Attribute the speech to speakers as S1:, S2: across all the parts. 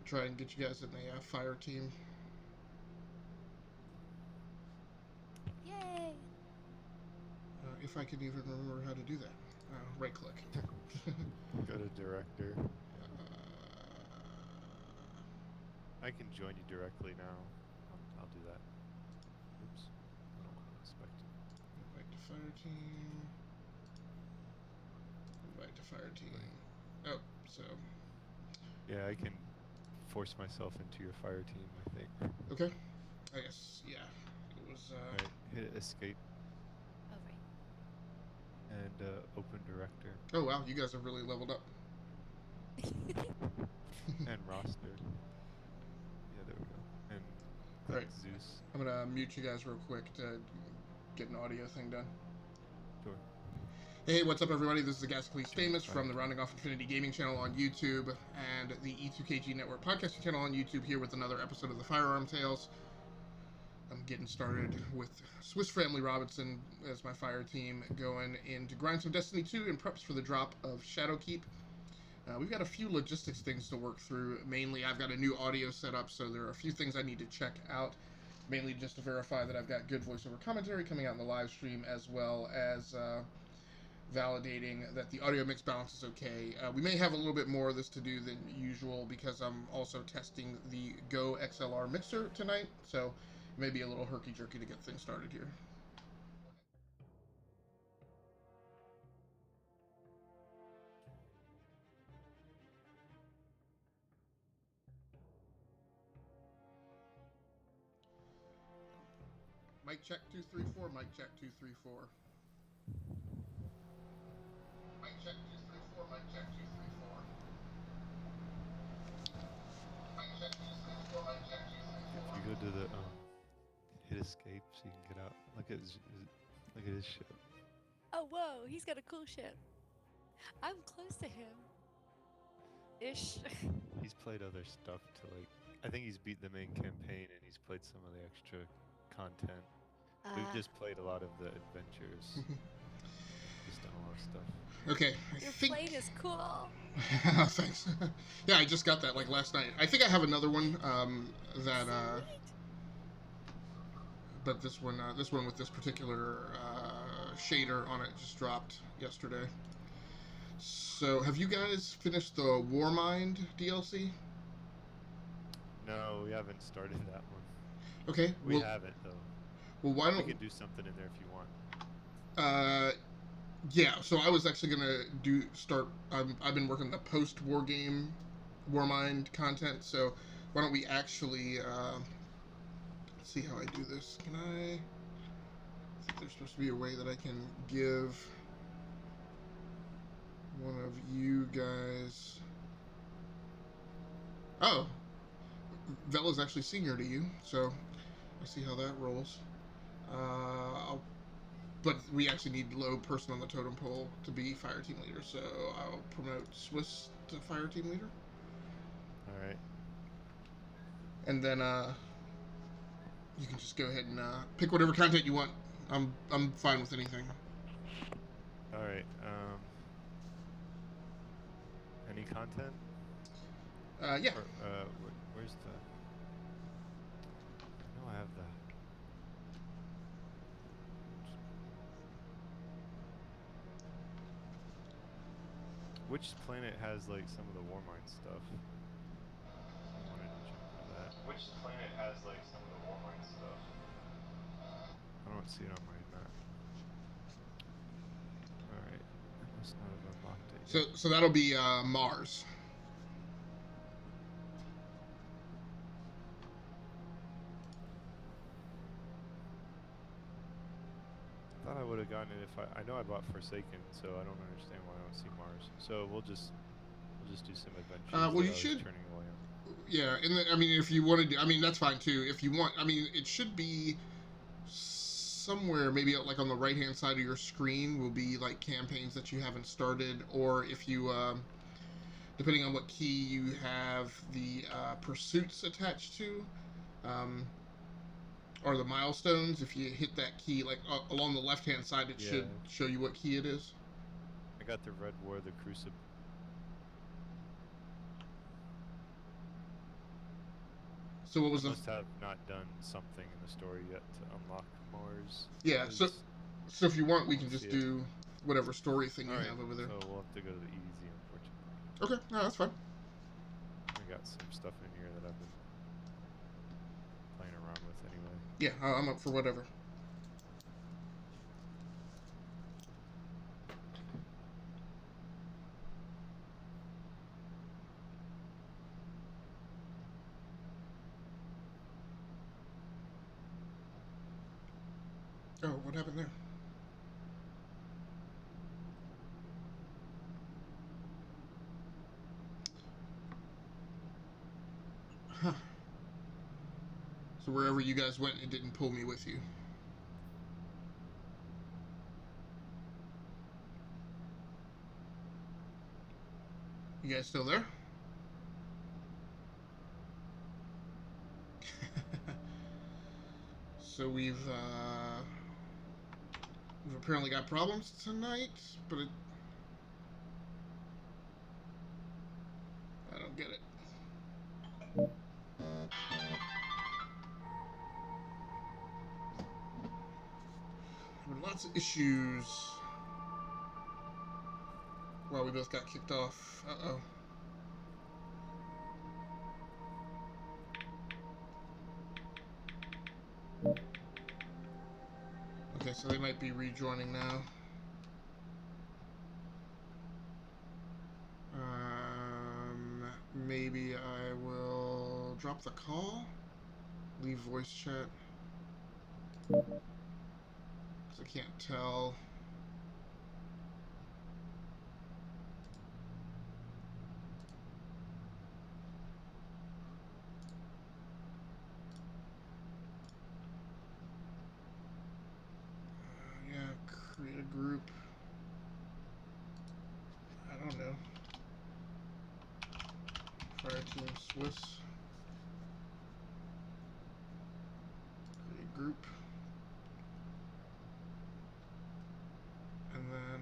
S1: try and get you guys in a fire team.
S2: Yay!
S1: If I can even remember how to do that. Right click.
S3: Go to director.
S1: Uh,
S3: I can join you directly now. I'll do that. Oops. I don't want to inspect.
S1: Invite to fire team. Invite to fire team. Oh, so.
S3: Yeah, I can force myself into your fire team, I think.
S1: Okay. I guess, yeah. It was,
S3: Alright, hit escape.
S2: Oh, right.
S3: And open director.
S1: Oh, wow, you guys have really leveled up.
S3: And roster. Yeah, there we go. And click
S1: Alright.
S3: Zeus.
S1: I'm gonna mute you guys real quick to get an audio thing done.
S3: Sure.
S1: Hey, what's up, everybody? This is Gascalese
S3: Sure,
S1: Famous
S3: fine.
S1: from the Rounding Off Infinity Gaming channel on YouTube and the E2KG Network podcasting channel on YouTube, here with another episode of the Firearms Tales. I'm getting started with Swiss Family Robinson as my fire team, going in to grind some Destiny 2 in preps for the drop of Shadowkeep. We've got a few logistics things to work through. Mainly, I've got a new audio set up, so there are a few things I need to check out. Mainly just to verify that I've got good voiceover commentary coming out in the live stream, as well as validating that the audio mix balance is okay. We may have a little bit more of this to do than usual because I'm also testing the Go XLR mixer tonight, so it may be a little herky-jerky to get things started here. Mic check 234, mic check 234. Mic check 234, mic check 234. Mic check 234, mic check 234.
S3: If you go to the hit escape so you can get out. Look at his ship.
S2: Oh, whoa, he's got a cool ship. I'm close to him. Ish.
S3: He's played other stuff to I think he's beat the main campaign and he's played some of the extra content. We've just played a lot of the adventures. Just done a lot of stuff.
S1: Okay,
S2: Your plane is cool.
S1: Thanks. Yeah, I just got that last night. I think I have another one that. But this one with this particular shader on it just dropped yesterday. So, have you guys finished the Warmind DLC?
S3: No, we haven't started that one.
S1: Okay.
S3: We haven't though.
S1: Well, why don't
S3: we can do something in there if you want?
S1: Yeah. So I was actually gonna start. I've been working the post-war game Warmind content. So why don't we actually let's see how I do this? Can I think there's supposed to be a way that I can give one of you guys. Oh, Vela's actually senior to you, so I see how that rolls. But we actually need low person on the totem pole to be fire team leader, so I'll promote Swiss to fire team leader.
S3: All right.
S1: And then you can just go ahead and pick whatever content you want. I'm fine with anything.
S3: All right. Any content?
S1: Yeah.
S3: Or, where's the? I know I have the. Which planet has some of the Warmind stuff? I wanted to check for that. Which planet has some of the Warmind stuff? I don't see it on my map. All right, I must not have unlocked it yet.
S1: So that'll be Mars.
S3: I thought I would have gotten it if I know I bought Forsaken, so I don't understand why I don't see Mars. So we'll just do some adventures.
S1: Well, you should.
S3: Turning away on.
S1: Yeah, and I mean, if you want to do, I mean, that's fine too. If you want, I mean, it should be somewhere, maybe on the right-hand side of your screen will be campaigns that you haven't started, or if you, depending on what key you have the pursuits attached to. Or the milestones, if you hit that key along the left hand side, it should show you what key it is.
S3: I got the Red War, the Crucible.
S1: So what was the?
S3: Must have not done something in the story yet to unlock Mars.
S1: Yeah. So if you want, we can
S3: See
S1: just
S3: it.
S1: do whatever story thing you
S3: Alright,
S1: have over there.
S3: so we'll have to go to the easy, unfortunately.
S1: Okay. No, that's fine.
S3: I got some stuff in here that I've been playing around with anyway.
S1: Yeah, I'm up for whatever. Oh, what happened there? Huh. So wherever you guys went, it didn't pull me with you. You guys still there? So we've apparently got problems tonight, but I don't get it. Having lots of issues. Well, we both got kicked off. Uh-oh. Okay, so they might be rejoining now. Maybe I will drop the call, leave voice chat, because I can't tell. Yeah, create a group. I don't know. Fire Team Swiss. Create group. And then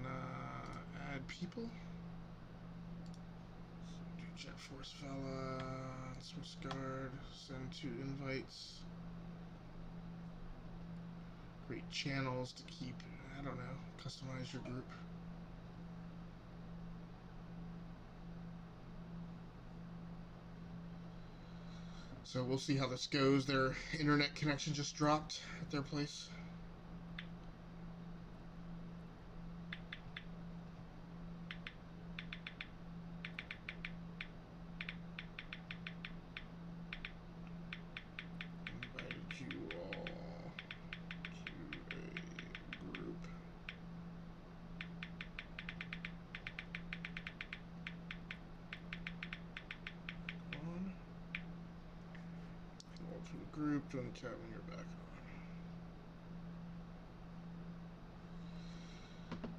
S1: add people. So do Jet Force Fella, Swiss Guard, send 2 invites. Create channels to keep, I don't know, customize your group. So we'll see how this goes. Their internet connection just dropped at their place. Invited you all to a group. On. All to the group. Join the chat when you're back on.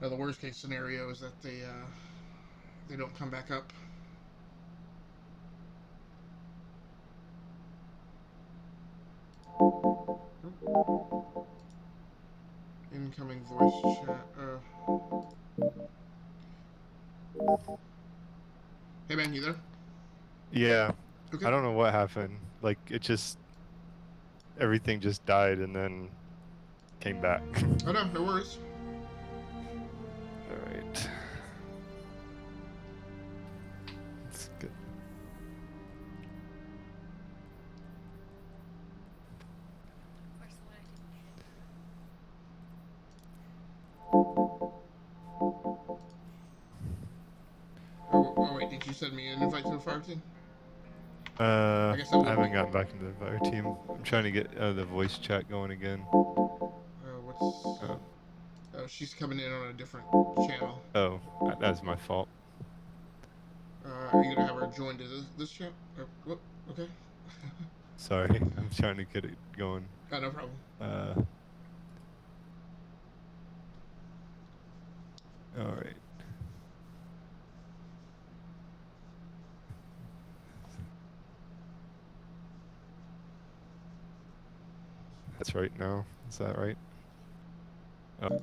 S1: Now the worst case scenario is that they don't come back up. Incoming voice chat. Hey man, you there?
S3: Yeah.
S1: Okay.
S3: I don't know what happened. Like, it just... everything just died and then came back.
S1: Oh no, no worries.
S3: Alright. That's good.
S1: Oh wait, did you send me an invite to the fire team?
S3: I
S1: guess that would
S3: haven't
S1: be-
S3: gotten back into the fire team. I'm trying to get the voice chat going again.
S1: What's?
S3: Oh,
S1: Oh, she's coming in on a different channel.
S3: that's my fault.
S1: Are you gonna have her join to this chat? What? Okay.
S3: Sorry, I'm trying to get it going.
S1: Oh, no problem.
S3: Alright. That's right now. Is that right? Oh.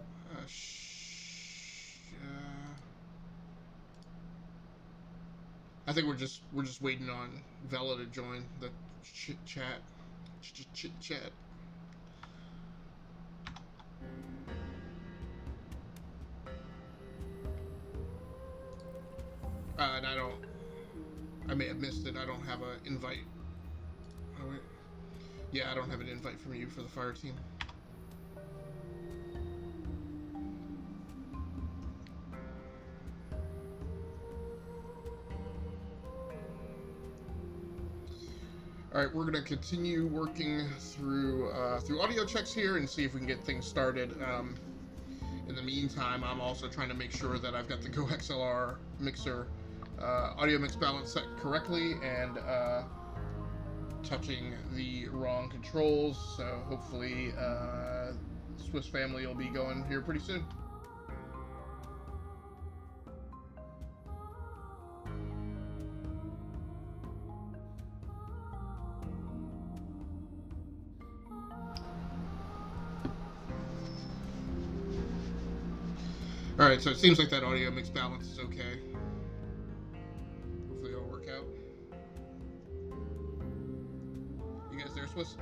S1: think we're just waiting on Vela to join the chit chat. Chit chat. And I may have missed it. I don't have an invite. Oh, wait. Yeah, I don't have an invite from you for the fire team. All right, we're gonna continue working through audio checks here and see if we can get things started. In the meantime, I'm also trying to make sure that I've got the Go XLR mixer audio mix balance set correctly and touching the wrong controls. So hopefully, Swiss Family will be going here pretty soon. Alright, so it seems like that audio mix balance is okay. Hopefully it'll work out. You guys there, Swiss?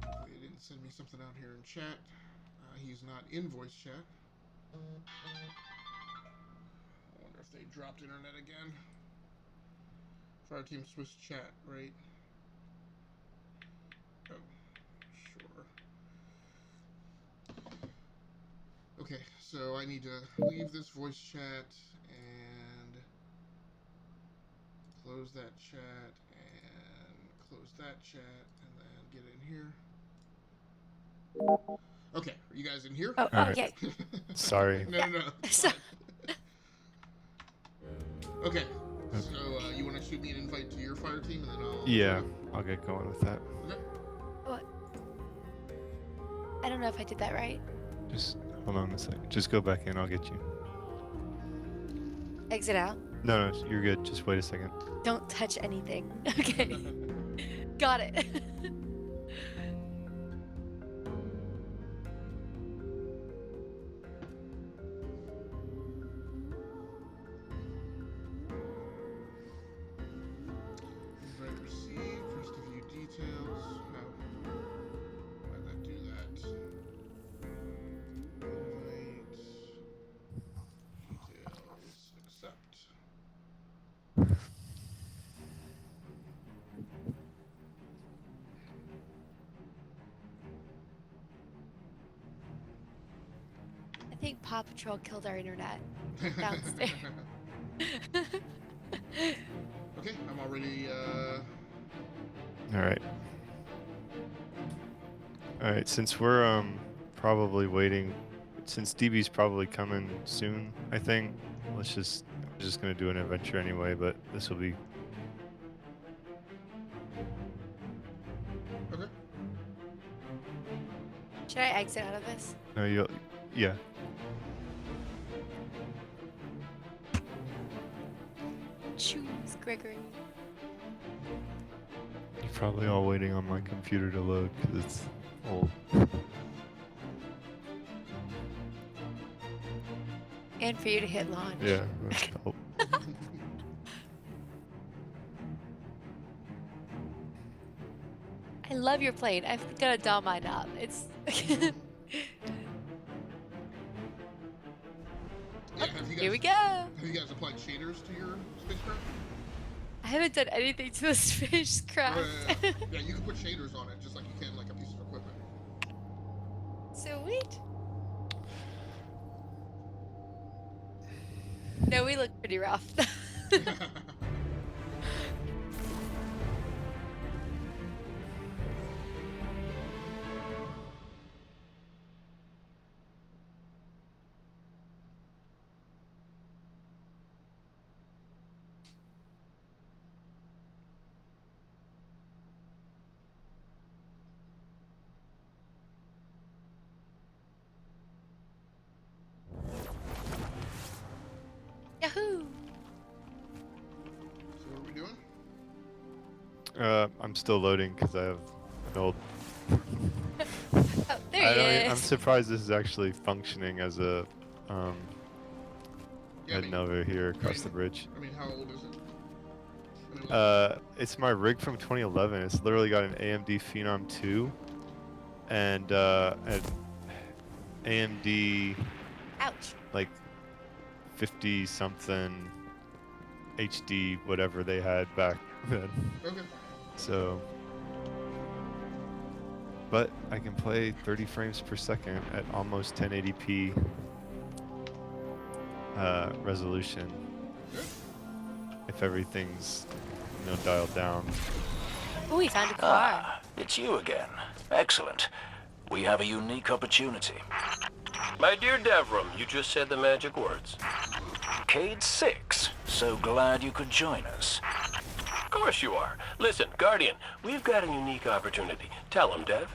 S1: Hopefully it didn't send me something out here in chat. He's not in voice chat. I wonder if they dropped internet again. Fire Team Swiss chat, right? Oh, sure. Okay, so I need to leave this voice chat and close that chat and close that chat and then get in here. Okay, are you guys in here?
S2: Oh,
S3: All right.
S2: okay.
S3: Sorry.
S1: No. Okay, so you want to shoot me an invite to your fire team and then I'll...
S3: Yeah, I'll get going with that.
S1: Okay.
S2: What? I don't know if I did that right.
S3: Just hold on a second. Just go back in. I'll get you.
S2: Exit out.
S3: No, you're good. Just wait a second.
S2: Don't touch anything. Okay. Got it.
S1: Invite received. First to view details. Oh. Why'd that do that? Invite. Details. Accept.
S2: I think Paw Patrol killed our internet downstairs.
S1: Okay, I'm already,
S3: All right. Since we're probably waiting, since DB's probably coming soon, I think I'm just gonna do an adventure anyway. But this will be
S1: okay.
S2: Should I exit out of this?
S3: no, yeah.
S2: Choose Gregory.
S3: You're probably all waiting on my computer to load because it's old.
S2: And for you to hit launch.
S3: Yeah. That's dope.
S2: I love your plane. I've got to doll mine up. It's.
S1: Yeah, have you guys,
S2: Here we go.
S1: Have you guys applied shaders to your spacecraft?
S2: I haven't done anything to the spacecraft.
S1: Yeah, you can put shaders on it just like you can like a piece of equipment.
S2: Sweet. No, we look pretty rough. Yahoo!
S1: So what are we doing?
S3: I'm still loading because I have an old.
S2: Oh, there There he
S3: I'm
S2: is.
S3: surprised this is actually functioning as a
S1: Yeah,
S3: heading over here across the bridge.
S1: I mean, how old is it? I mean,
S3: It's my rig from 2011. It's literally got an AMD Phenom 2 and an AMD
S2: Ouch.
S3: like 50 something HD whatever they had back then.
S1: okay.
S3: So, but I can play 30 frames per second at almost 1080p resolution
S1: Good.
S3: if everything's dialed down.
S2: Oh, we found a car.
S4: Ah, it's you again. Excellent. We have a unique opportunity.
S5: My dear Devram, you just said the magic words.
S4: Cade 6. So glad you could join us.
S5: Of course you are. Listen, Guardian, we've got a unique opportunity. Tell him, Dev.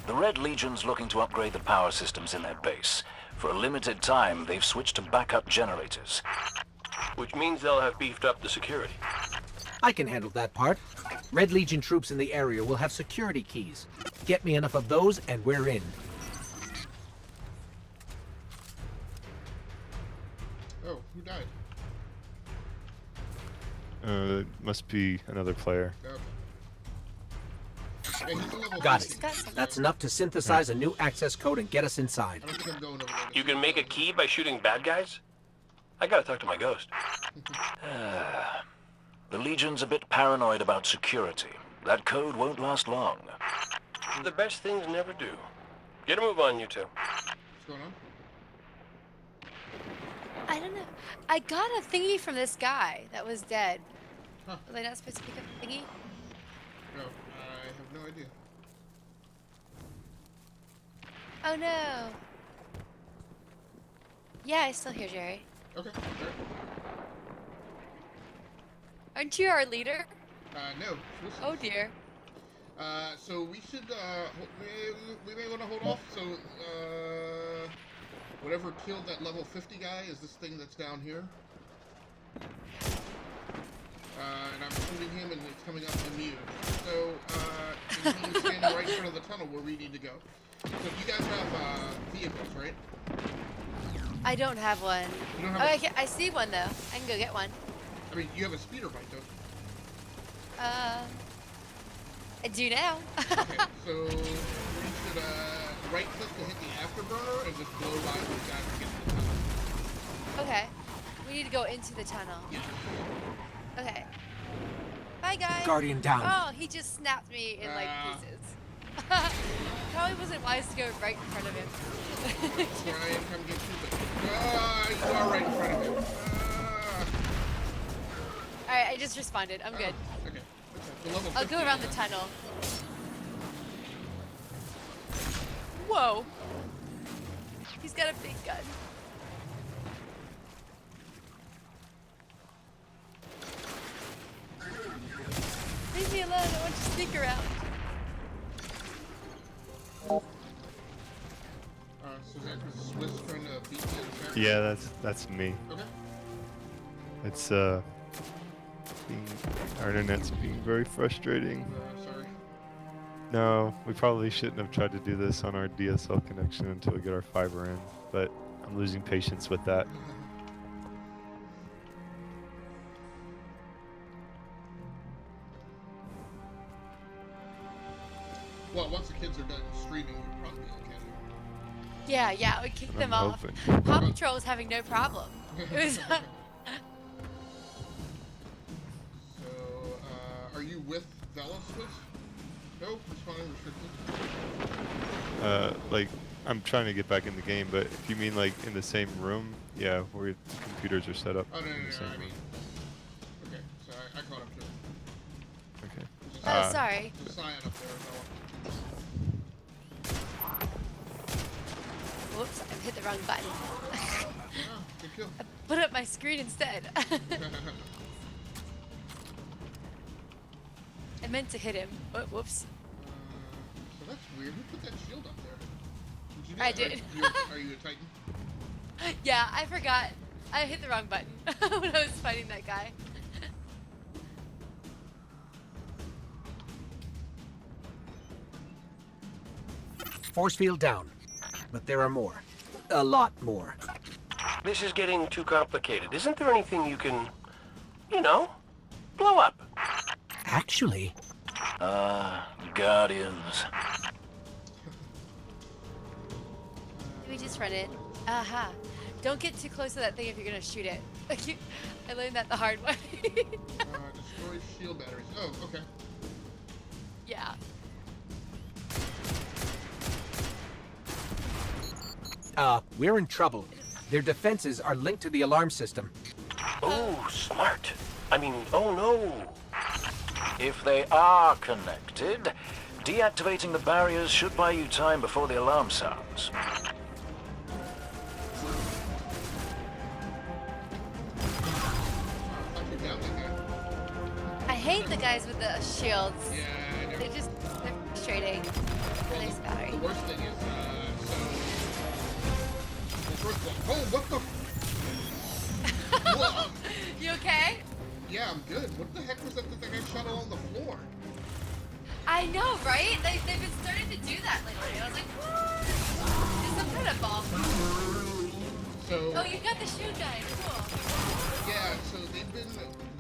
S4: The Red Legion's looking to upgrade the power systems in their base. For a limited time, they've switched to backup generators.
S5: Which means they'll have beefed up the security.
S6: I can handle that part. Red Legion troops in the area will have security keys. Get me enough of those and we're in.
S1: Oh, who died?
S3: It must be another player.
S1: Okay. Yeah, he's a level
S6: Got
S1: 50.
S6: it. That's enough to synthesize a new access code and get us inside.
S1: I don't think I'm going over there.
S5: You can make a key by shooting bad guys? I gotta talk to my ghost.
S4: The Legion's a bit paranoid about security. That code won't last long.
S5: The best things never do. Get a move on, you two.
S1: What's going on?
S2: I don't know. I got a thingy from this guy that was dead.
S1: Huh.
S2: Was I not supposed to pick up a thingy?
S1: No, I have no idea.
S2: Oh no. Yeah, I still hear Jerry.
S1: Okay, alright.
S2: Aren't you our leader?
S1: No. Swiss
S2: Oh
S1: is.
S2: dear.
S1: So we should, we may want to hold off. So, whatever killed that level 50 guy is this thing that's down here. And I'm shooting him and it's coming up immune. So, and he's standing right in front of the tunnel where we need to go. So you guys have, vehicles, right?
S2: I don't have one.
S1: You don't
S2: Oh,
S1: have
S2: I see one though. I can go get one.
S1: I mean, you have a speeder bike, don't you?
S2: I do now.
S1: Okay, so we should, right click to hit the afterburner and just blow by those guys and get to the tunnel.
S2: Okay. We need to go into the tunnel.
S1: Yeah.
S2: Okay. Bye, guys.
S6: Guardian down.
S2: Oh, he just snapped me in like pieces. Probably wasn't wise to go right in front of him.
S1: Brian, come get you. You are right in front of him.
S2: Alright, I just responded. I'm good.
S1: Okay. The level
S2: I'll go
S1: 50
S2: around the tunnel. Whoa. He's got a big gun. Leave me alone. I want to sneak around.
S1: So is that Swiss trying to beat you?
S3: Yeah, that's me.
S1: Okay.
S3: It's our internet's being very frustrating.
S1: Sorry.
S3: No, we probably shouldn't have tried to do this on our DSL connection until we get our fiber in, but I'm losing patience with that.
S1: Well, once the kids are done streaming, you'll probably be okay.
S2: Yeah, we kicked them
S3: I'm
S2: off.
S3: hoping.
S2: Paw Patrol was having no problem. It was.
S1: So, are you with Vela Swiss? No, it's fine, restricted.
S3: Like, I'm trying to get back in the game, but if you mean like in the same room, yeah, where the computers are set up.
S1: Oh, no,
S3: in
S1: no,
S3: the
S1: no,
S3: same
S1: I mean...
S3: room.
S1: Okay, so I caught up to it.
S3: Okay.
S2: Oh, sorry.
S1: There's a cyan up there,
S2: Whoops, I hit the wrong button.
S1: Ah, good kill.
S2: I put up my screen instead. I meant to hit him. Oh, whoops.
S1: So that's weird. Who put that shield up there? Did you do
S2: I
S1: that?
S2: did.
S1: Are you a Titan?
S2: Yeah, I forgot. I hit the wrong button when I was fighting that guy.
S6: Force field down. But there are more. A lot more.
S5: This is getting too complicated. Isn't there anything you can, you know, blow up?
S6: Actually,
S4: Guardians.
S2: We just run in. Aha. Don't get too close to that thing if you're gonna shoot it. I learned that the hard way.
S1: Destroy shield batteries. Oh, okay.
S2: Yeah.
S6: we're in trouble. Their defenses are linked to the alarm system.
S5: Oh, smart. I mean, oh no.
S4: If they are connected, deactivating the barriers should buy you time before the alarm sounds.
S2: I hate the guys with the shields.
S1: Yeah, I know.
S2: They're frustrating. Nice battery.
S1: The worst thing is, first of all, oh, what the? Whoa.
S2: You okay?
S1: Yeah, I'm good. What the heck was that thing I shot on the floor?
S2: I know, right? They've been starting to do that lately. I was like, what? It's some kind of bomb.
S1: So.
S2: Oh, you got the shoe guy. Cool.
S1: Yeah, so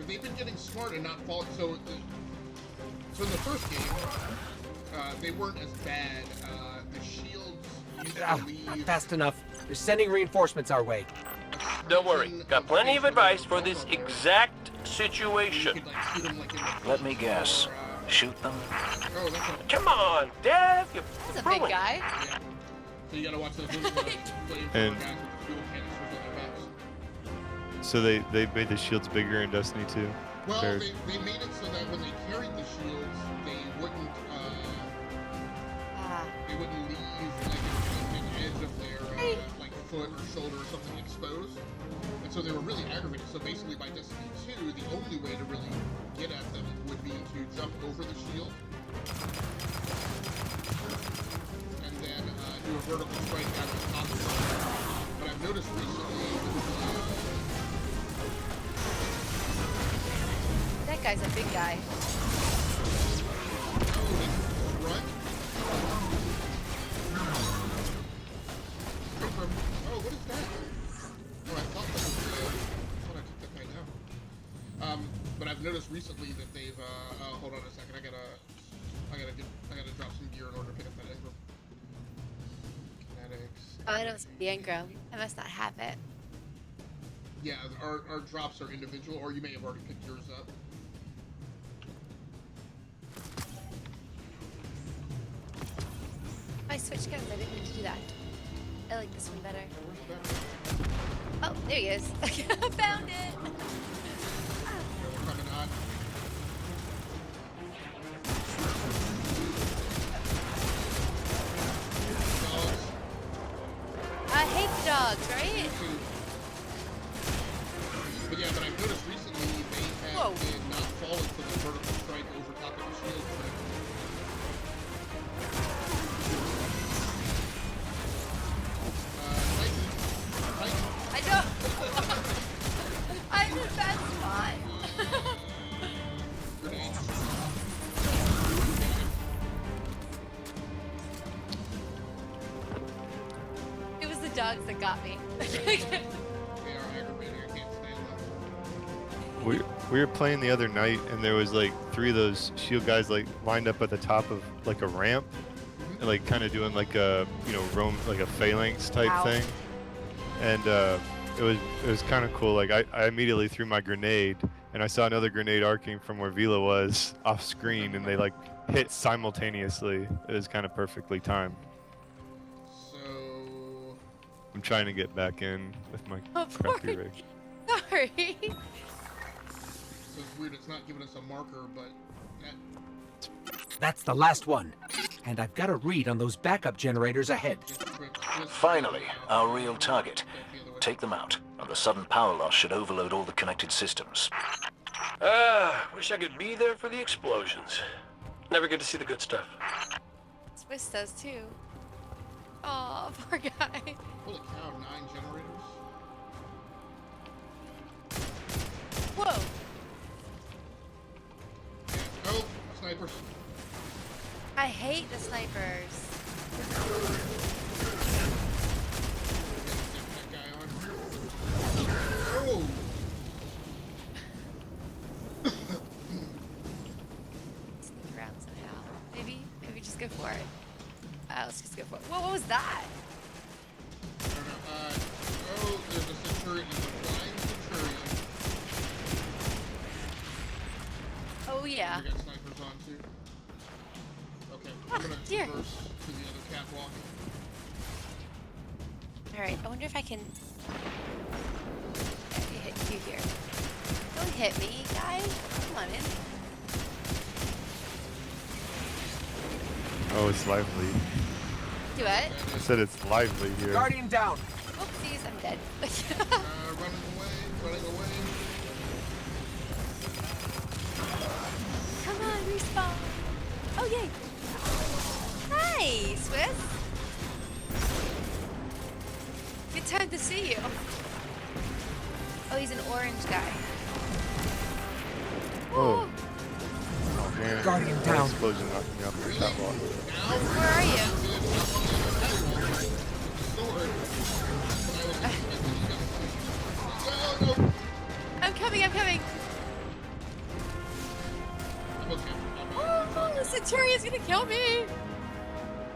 S1: they've been getting smart and not falling. So in the first game, they weren't as bad. The shields used to leave.
S6: Not fast enough. They're sending reinforcements our way.
S5: Don't worry. Got plenty of advice for this exact situation.
S1: You could, like, shoot 'em, like, in the
S4: Let me
S1: face
S4: guess.
S1: or,
S4: Shoot them?
S1: oh, that's a,
S5: Come on, Dev. You're
S2: That's a big
S5: ruined.
S2: guy.
S1: yeah. So you gotta watch those little flamethrower
S3: And-
S1: guys with fuel canisters on their backs.
S3: So they made the shields bigger in Destiny 2?
S1: Well,
S3: They're-
S1: they made it so that when they carried the shields, they wouldn't leave like an edge of their like foot or shoulder or something exposed, and so they were really aggravated. So basically, by Destiny 2, the only way to really get at them would be to jump over the shield and then do a vertical strike out of the top of it. But I've noticed recently.
S2: That guy's a big guy.
S1: Oh, they run. Oh, what is that? Oh, I thought that was I thought I took that guy down. But I've noticed recently that they've hold on a second, I gotta drop some gear in order to pick up that aggro. Kinetics.
S2: Oh, I don't see the aggro. I must not have it.
S1: Yeah, our drops are individual, or you may have already picked yours up.
S2: I switched guns. I didn't mean to do that. I like this one better.
S1: Where's that?
S2: Oh, there he is. I found it.
S1: Probably not. Dogs.
S2: I hate the dogs, right?
S1: But yeah, but I've noticed recently they have
S2: Whoa.
S1: been not falling for the vertical strike over top of the shield trick. Titan.
S2: I don't. I'm in a bad spot.
S1: Grenade.
S2: It was the dogs that got me.
S1: They are aggravating. I can't stand them.
S3: We were playing the other night, and there was like 3 of those shield guys like lined up at the top of like a ramp, and like kind of doing like a roam like a phalanx type
S2: Ow.
S3: thing, and it was kind of cool. Like I immediately threw my grenade, and I saw another grenade arcing from where Vila was off screen, and they like hit simultaneously. It was kind of perfectly timed.
S1: So,
S3: I'm trying to get back in with my
S2: Oh,
S3: crappy
S2: poor-
S3: rig.
S2: Sorry.
S1: so it's weird. It's not giving us a marker, but that
S6: That's the last one. And I've got a read on those backup generators ahead.
S4: Finally, our real target. Take them out, and the sudden power loss should overload all the connected systems.
S5: Wish I could be there for the explosions. Never get to see the good stuff.
S2: Swiss does too. Oh, poor guy.
S1: Holy cow! 9 generators.
S2: Whoa.
S1: Yeah. Oh, snipers.
S2: I hate the snipers. that?
S1: I don't know. Oh, there's a Centurion. There's a flying Centurion.
S2: Oh yeah.
S1: We got snipers on too. Okay,
S2: Ah,
S1: I'm gonna
S2: dear.
S1: traverse to the other catwalk.
S2: All right. I wonder if I can hit you here. Don't hit me, guy. Come on in.
S3: Oh, it's lively.
S2: Do it.
S3: I said it's lively here.
S6: Guardian down.
S2: Oopsies, I'm dead.
S1: Running away, running away.
S2: Come on, respawn. Oh yay. Hi, Swiss. Good time to see you. Oh, he's an orange guy.
S3: Oh. Oh man.
S6: Guardian
S3: That
S6: down.
S3: explosion knocked me off the catwalk.
S2: Where are you? I'm coming, I'm coming. Oh, the Centurion's gonna kill me.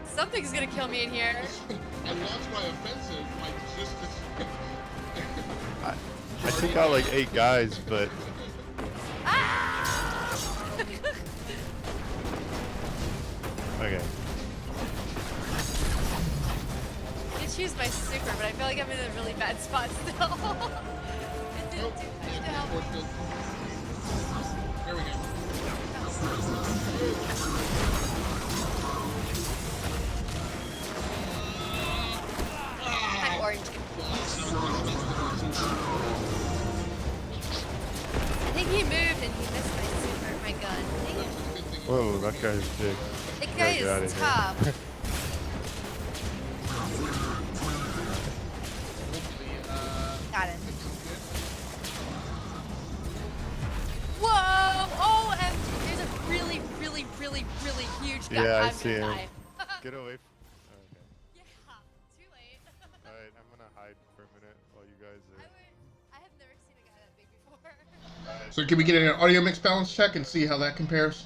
S2: Something's gonna kill me in here.
S1: I launched my offensive,
S3: I took out like 8 guys, but
S2: Ah!
S3: okay.
S2: I choose my super, but I feel like I'm in a really bad spot still. It didn't do much to help.
S1: There we go.
S2: Hi, orange. I think he moved and he missed my super, my gun. Dang it.
S3: Whoa, that guy's big.
S2: That
S3: Gotta
S2: guy
S3: get outta
S2: is
S3: here.
S2: tough. Got it. Whoa! Oh, and there's a really, really, really, really huge guy.
S3: Yeah, I
S2: I'm
S3: see
S2: gonna
S3: him.
S2: die.
S3: Get away from. Okay.
S2: Yeah, too late.
S3: Alright, I'm gonna hide for a minute while you guys are.
S2: I have never seen a guy that big before.
S1: So can we get an audio mix balance check and see how that compares?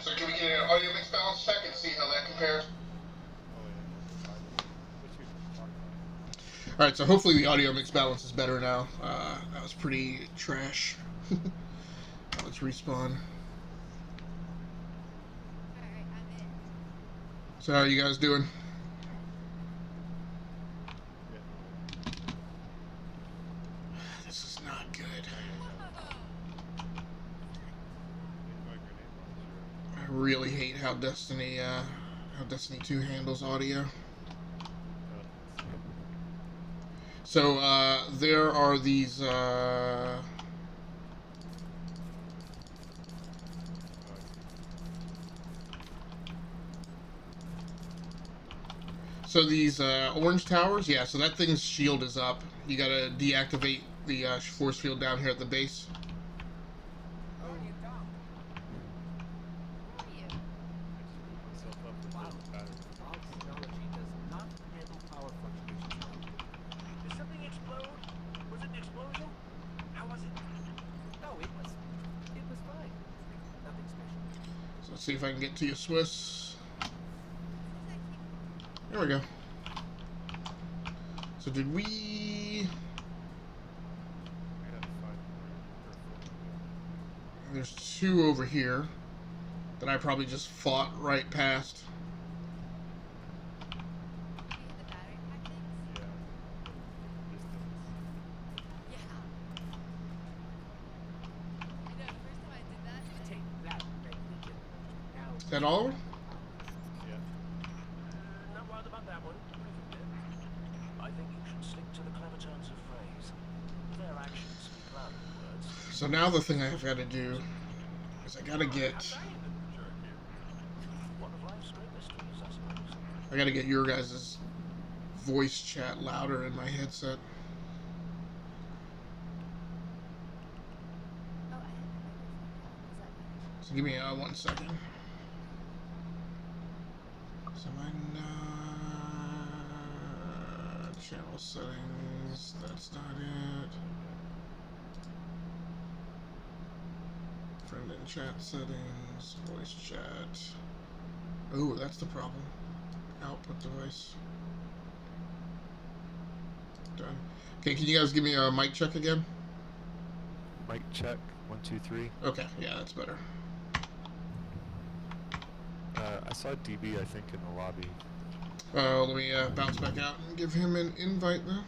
S1: So can we get an audio mix balance check and see how that compares? All right, so hopefully the audio mix balance is better now. That was pretty trash. Let's respawn.
S2: Alright, I'm in.
S1: So how are you guys doing? This is not good. I really hate how Destiny 2 handles audio. So there are these orange towers, yeah, so that thing's shield is up. You gotta deactivate the force field down here at the base.
S6: Guardian down.
S2: Who are you?
S6: Wow. Our technology does not handle power fluctuations well.
S4: Did something explode? Was it an explosion? How was it?
S6: No, it was fine. Nothing special.
S1: So let's see if I can get to you, Swiss. There we go. So did we... There's 2 over here that I probably just fought right past.
S2: You hit the battery pack things? Yeah. I know, the first time I did that,
S6: Take that, Red Legion. Now,
S1: Is that all of them?
S4: Not wild about that one. I think you should stick to the clever turns of phrase. Their actions speak louder than words.
S1: So now the thing I've got to do is I got to get...
S4: One of life's great mysteries, I suppose.
S1: I got to get your guys' voice chat louder in my headset.
S2: oh, I had the microphone on. Is that better?
S1: So give me 1 second. So my channel settings, that's not it. Friend and chat settings, voice chat. Oh, that's the problem. output device. Done. Okay, can you guys give me a mic check again?
S3: Mic check. 1, 2, 3.
S1: Okay, yeah, that's better.
S3: I saw DB, I think, in the lobby.
S1: Let me bounce back out and give him an invite then.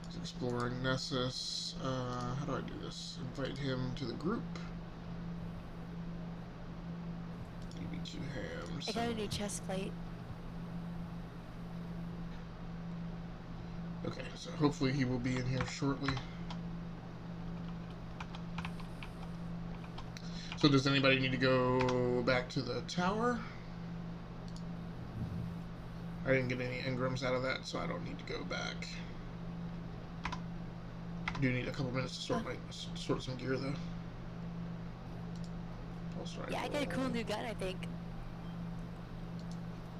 S1: He's exploring Nessus. How do I do this? Invite him to the group. DB2 Hams.
S2: I got a new chest plate.
S1: Okay, so hopefully he will be in here shortly. So does anybody need to go back to the tower? I didn't get any engrams out of that, so I don't need to go back. I do need a couple minutes to sort some gear though. Pulse rifle.
S2: Yeah, I got a cool new gun, I think.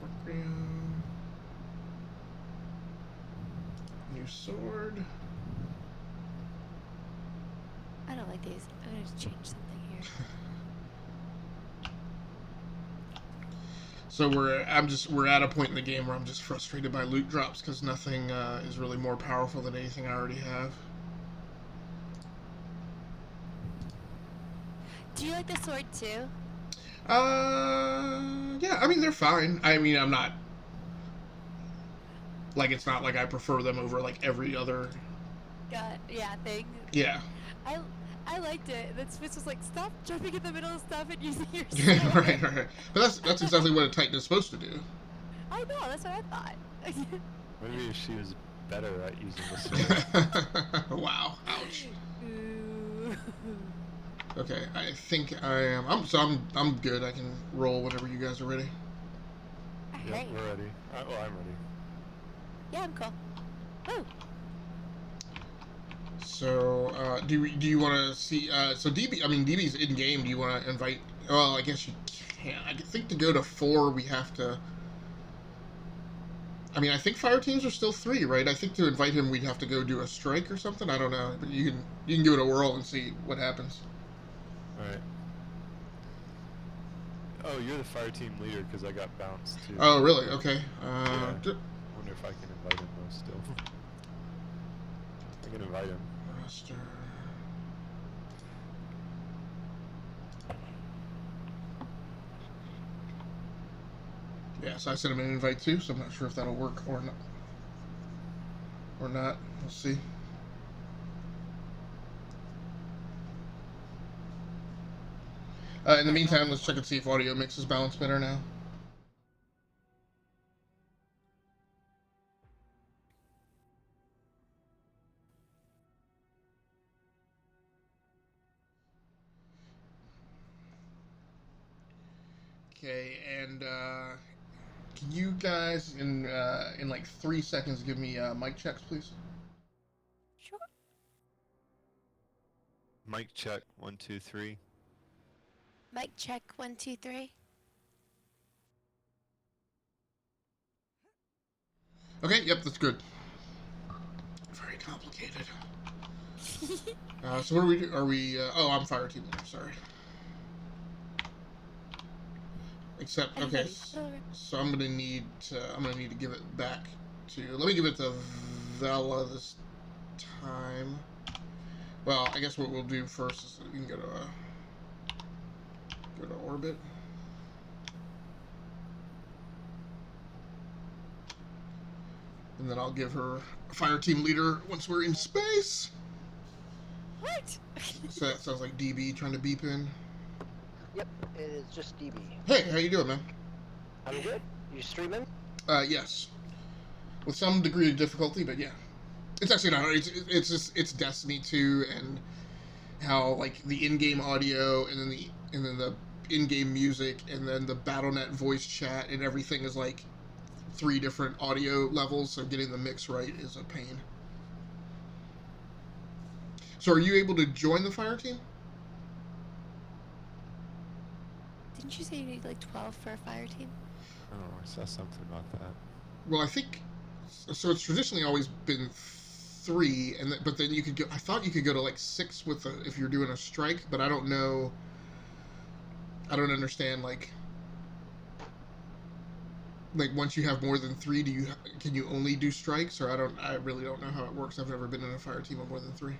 S1: Requiem. New sword.
S2: I don't like these. I'm gonna change something here.
S1: So we're at a point in the game where I'm just frustrated by loot drops because nothing is really more powerful than anything I already have.
S2: Do you like the sword too?
S1: Yeah, I mean they're fine. I mean I'm not like it's not like I prefer them over like every other.
S2: Yeah, thing.
S1: Yeah.
S2: I liked it. Then Spitz was like, stop jumping in the middle of stuff and using your sword.
S1: Yeah, right. But that's exactly what a Titan is supposed to do.
S2: I know, that's what I thought.
S3: Maybe she was better at using the sword.
S1: Wow. Ouch.
S2: Ooh.
S1: Okay, I think I am. I'm good. I can roll whenever you guys are ready.
S3: Yep,
S2: Alright.
S3: we're ready. Well, I'm ready.
S2: Yeah, I'm cool. Woo.
S1: So, do you want to see? So DB's in game. Do you want to invite? Well, I guess you can. I think to go to 4, we have to. I mean, I think fire teams are still 3, right? I think to invite him, we'd have to go do a strike or something. I don't know, but you can give it a whirl and see what happens.
S3: All right. Oh, you're the fire team leader because I got bounced too.
S1: Oh, really? Okay.
S3: Yeah. Wonder if I can invite him though. Still, I can invite him.
S1: Roster. Yeah, so I sent him an invite too, so I'm not sure if that'll work or not. We'll see. In the meantime, let's check and see if audio mix is balanced better now. Okay, and can you guys in like 3 seconds give me mic checks, please?
S2: Sure.
S3: Mic check. 1, 2, 3.
S2: Mic check 1, 2, 3.
S1: Okay, yep, that's good. Very complicated. So what do we do? Are we? Oh, I'm fire team leader. Sorry. Except okay, so I'm gonna need to give it back to. Let me give it to Vela this time. Well, I guess what we'll do first is we can go to orbit. And then I'll give her fire team leader once we're in space.
S2: What?
S1: So that sounds like DB trying to beep in.
S7: Yep, it is just DB.
S1: Hey, how you doing, man?
S7: I'm good. You streaming?
S1: Yes. With some degree of difficulty, but yeah. It's actually not hard. It's Destiny 2 and how like the in-game audio and then the in-game music and then the Battle.net voice chat and everything is like 3 different audio levels, so getting the mix right is a pain. So are you able to join the fire team?
S2: Didn't you say you need like 12 for a fire team?
S3: I don't know. I saw something about that.
S1: Well, I think so. It's traditionally always been 3, and but then you could go. I thought you could go to like 6 with if you're doing a strike, but I don't know. I don't understand like Like once you have more than 3, can you only do strikes, or I really don't know how it works. I've never been in a fire team of more than 3.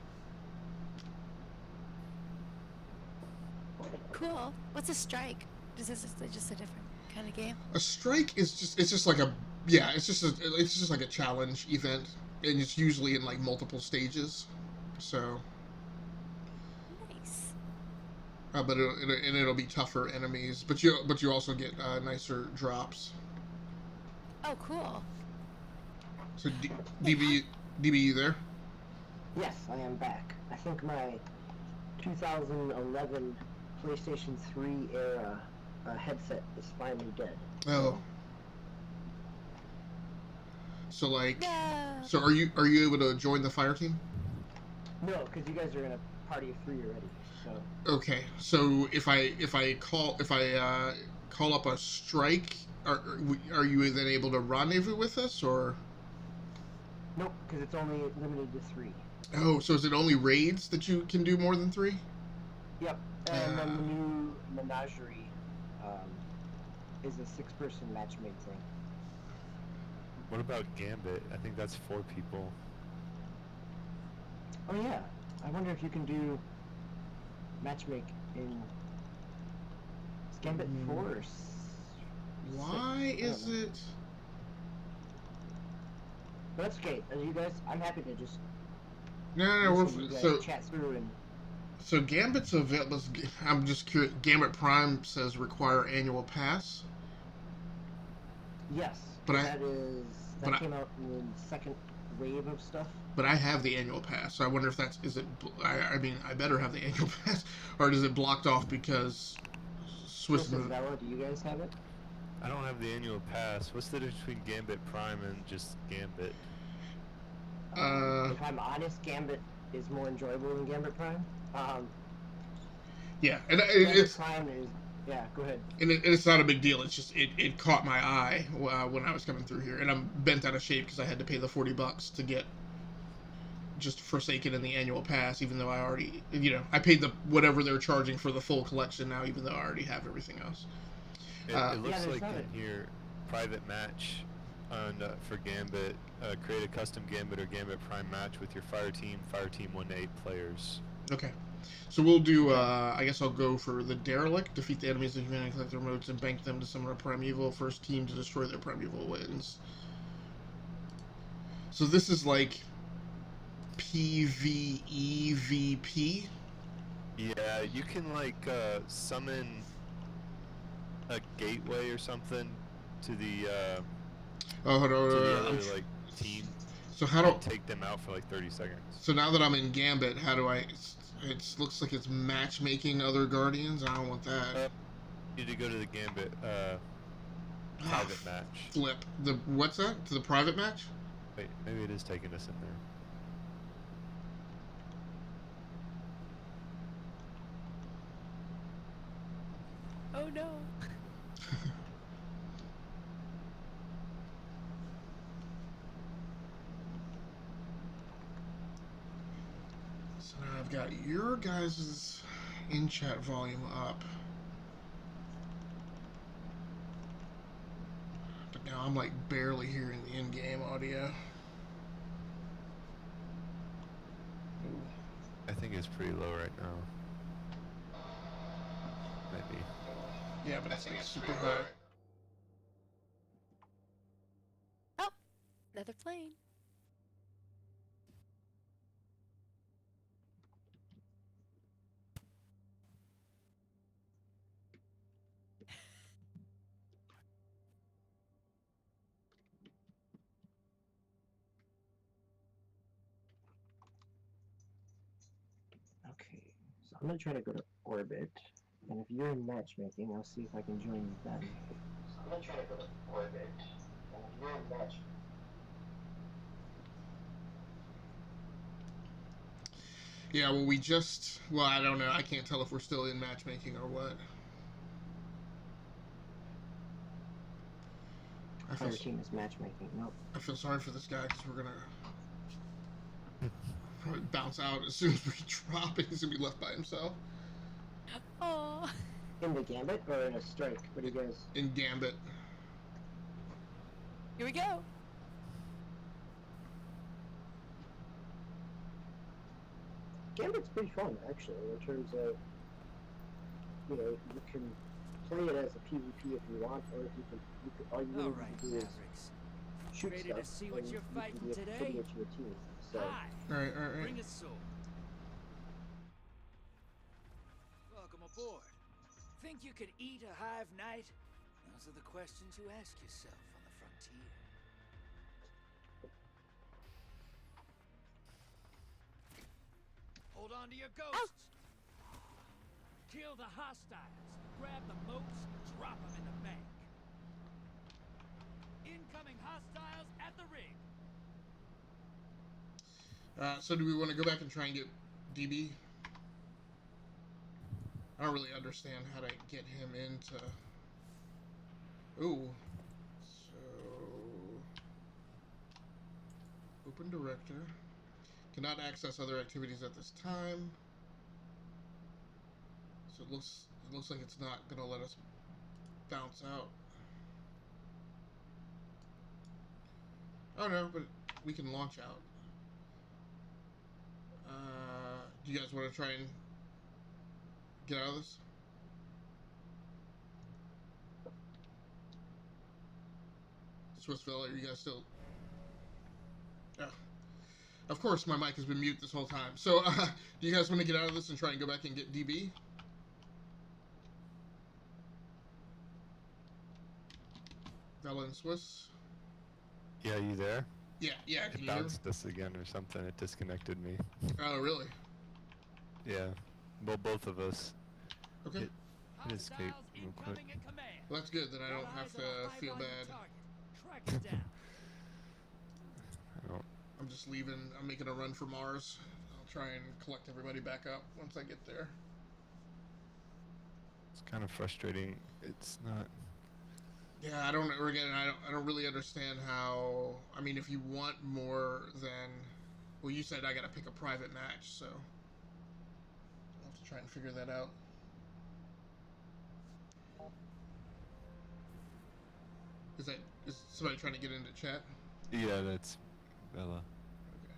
S2: Cool. What's a strike? Is this just a different kind of game?
S1: A strike is just like it's just like a challenge event, and it's usually in like multiple stages. So,
S2: Nice.
S1: but it'll be tougher enemies, but you also get nicer drops.
S2: Oh, cool.
S1: So DB, you there?
S7: Yes, I am back. I think my 2011 PlayStation 3 era headset is finally dead.
S1: Oh. So like,
S2: No.
S1: so are you able to join the fire team?
S7: No, because you guys are in a party of 3 already. So
S1: Okay. So if I call up a strike, are you then able to rendezvous with us, or?
S7: nope, because it's only limited to 3.
S1: Oh, so is it only raids that you can do more than 3?
S7: Yep, and then the new menagerie is a 6-person matchmade thing.
S3: What about Gambit? I think that's 4 people.
S7: Oh yeah, I wonder if you can do matchmake in is Gambit 4 or
S1: Why is it?
S7: But that's okay. You guys, I'm happy to just
S1: No,
S7: listen to you guys
S1: so
S7: chat through and
S1: Gambit's available. I'm just curious. Gambit Prime says require annual pass.
S7: yes,
S1: But
S7: that came out in the second wave of stuff.
S1: But I have the annual pass, so I wonder if I mean, I better have the annual pass, or is it blocked off because Swiss?
S7: Vela, do you guys have it?
S3: I don't have the annual pass. What's the difference between Gambit Prime and just Gambit?
S7: If I'm honest, Gambit is more enjoyable than Gambit Prime.
S1: Yeah, and
S7: Gambit
S1: it's
S7: Prime is go ahead.
S1: and it's not a big deal. It's just it caught my eye when I was coming through here, and I'm bent out of shape because I had to pay the $40 to get just Forsaken in the annual pass, even though I already, I paid the whatever they're charging for the full collection now, even though I already have everything else.
S3: It looks
S7: Yeah,
S3: like
S7: there's
S3: in here, private match on for Gambit. Create a custom Gambit or Gambit Prime match with your fire team 1 to 8 players.
S1: Okay. So we'll do, I guess I'll go for the Derelict. Defeat the enemies of humanity, collect their motes, and bank them to summon a primeval. First team to destroy their primeval wins. So this is like PvEVP?
S3: Yeah, you can like summon a gateway or something to the
S1: Hold on.
S3: to the other like team.
S1: So how do...
S3: take them out for like 30 seconds.
S1: So now that I'm in Gambit, how do I... It looks like it's matchmaking other Guardians. I don't want that.
S3: You need to go to the Gambit private match.
S1: Flip. What's that? To the private match?
S3: Wait, maybe it is taking us in there.
S2: Oh no.
S1: So now I've got your guys' in-chat volume up. But now I'm like barely hearing the in-game audio.
S3: I think it's pretty low right now. Maybe.
S1: Yeah, but it's like super high.
S2: Oh, another plane.
S7: Okay, so I'm gonna try to go to orbit, and if you're in matchmaking, I'll see if I can join you then. So I'm gonna try to go to orbit, and if you're in matchmaking.
S1: Yeah, well, I don't know. I can't tell if we're still in matchmaking or what.
S7: Fire team is matchmaking. Nope.
S1: I feel sorry for this guy because we're gonna probably bounce out as soon as we drop and he's gonna be left by himself.
S2: Oh.
S7: In the Gambit or in a strike? What do you guys?
S1: In Gambit.
S2: Here we go.
S7: Gambit's pretty fun, actually, in terms of, you know, you can play it as a PvP if you want, or if you can all you really
S8: All
S7: need
S8: right,
S7: to do is
S8: Mavericks.
S7: shoot
S8: Ready
S7: stuff,
S8: to see what
S7: and
S8: you're
S7: you
S8: fighting
S7: can be
S8: today?
S7: affiliate to your team. So,
S8: Hi.
S1: All right.
S8: Bring a sword. Welcome aboard. Think you could eat a hive knight? Those are the questions you ask yourself on the frontier. Hold on to your ghosts. Kill the hostiles. Grab the moats. Drop them in the bank. Incoming hostiles at the rig.
S1: So do we want to go back and try and get DB? I don't really understand how to get him into... Ooh. So... Open director. Cannot access other activities at this time. So it looks like it's not going to let us bounce out. Oh no, but we can launch out. Do you guys want to try and get out of this? Swissville, are you guys still... Oh. Of course, my mic has been mute this whole time. So, do you guys want to get out of this and try and go back and get DB? Vela and Swiss?
S3: Yeah, you there?
S1: Yeah, can
S3: It
S1: you hear me?
S3: bounced us again or something. It disconnected me.
S1: Oh, really?
S3: Yeah. Well, both of us.
S1: Okay.
S3: Hit escape real quick.
S1: Well, that's good. Then I don't have to feel bad.
S8: Track it down.
S3: I don't.
S1: I'm just leaving. I'm making a run for Mars. I'll try and collect everybody back up once I get there.
S3: It's kind of frustrating. It's not.
S1: Yeah, I don't really understand how. I mean, if you want more than, well, you said I got to pick a private match, so I'll have to try and figure that out. Is somebody trying to get into chat?
S3: Yeah, that's Bella.
S1: Okay.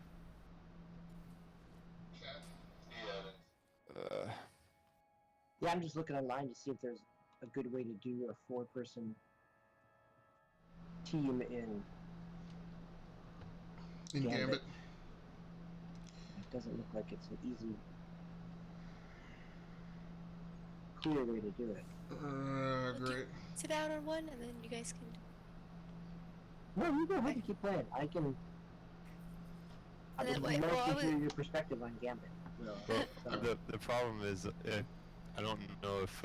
S1: Chat.
S7: yeah, I'm just looking online to see if there's a good way to do a 4-person team in
S1: In Gambit.
S7: It doesn't look like it's an easy, clear way to do it.
S1: Great.
S2: Sit down on one, and then you guys can.
S7: No, you go ahead and keep playing. I can. I
S2: And then,
S7: would
S2: wait,
S7: love
S2: well,
S7: to
S2: I
S7: hear
S2: would-
S7: your perspective on Gambit. So,
S3: Well, the problem is, I don't know if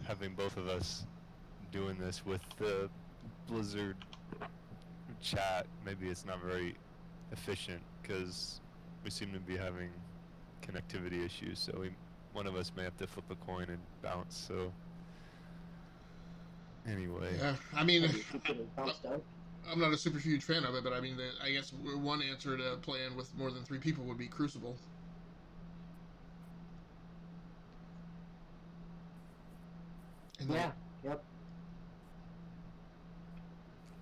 S3: having both of us doing this with the Blizzard chat, maybe it's not very efficient because we seem to be having connectivity issues. So one of us may have to flip a coin and bounce. So anyway,
S1: Yeah, I mean,
S7: keep getting bounced out.
S1: I'm not a super huge fan of it, but I mean, I guess one answer to playing with more than 3 people would be Crucible. And
S7: Yeah. Yep.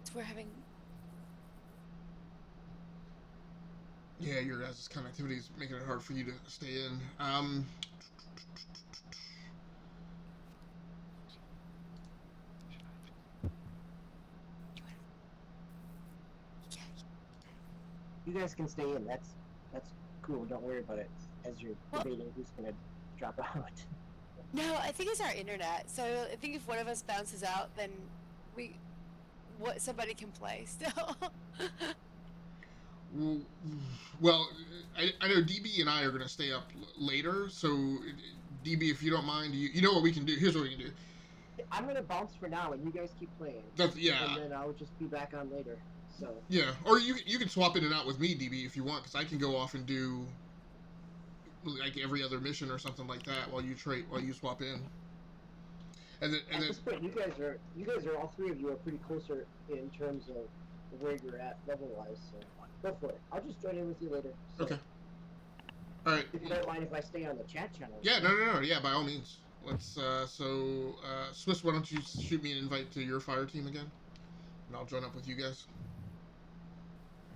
S2: So we're having.
S1: Yeah, your guys' connectivity is making it hard for you to stay in.
S7: You guys can stay in. That's cool. Don't worry about it. As you're
S2: Well-
S7: debating who's gonna drop out.
S2: No, I think it's our internet. So I think if one of us bounces out, then somebody can play still.
S1: Well, I know DB and I are going to stay up later, so DB, if you don't mind, you know what we can do. Here's what we can do.
S7: I'm gonna bounce for now, and you guys keep playing.
S1: Yeah.
S7: And then I'll just be back on later. So.
S1: Yeah, or you can swap in and out with me, DB, if you want, because I can go off and do like every other mission or something like that while you swap in. And then
S7: At this point, you guys are all 3 of you are pretty closer in terms of where you're at level wise. So go for it. I'll just join in with you later. So
S1: Okay. All right.
S7: If you don't mind if I stay on the chat channel.
S1: Yeah, no. Yeah, by all means. Let's. Swiss, why don't you shoot me an invite to your fire team again, and I'll join up with you guys.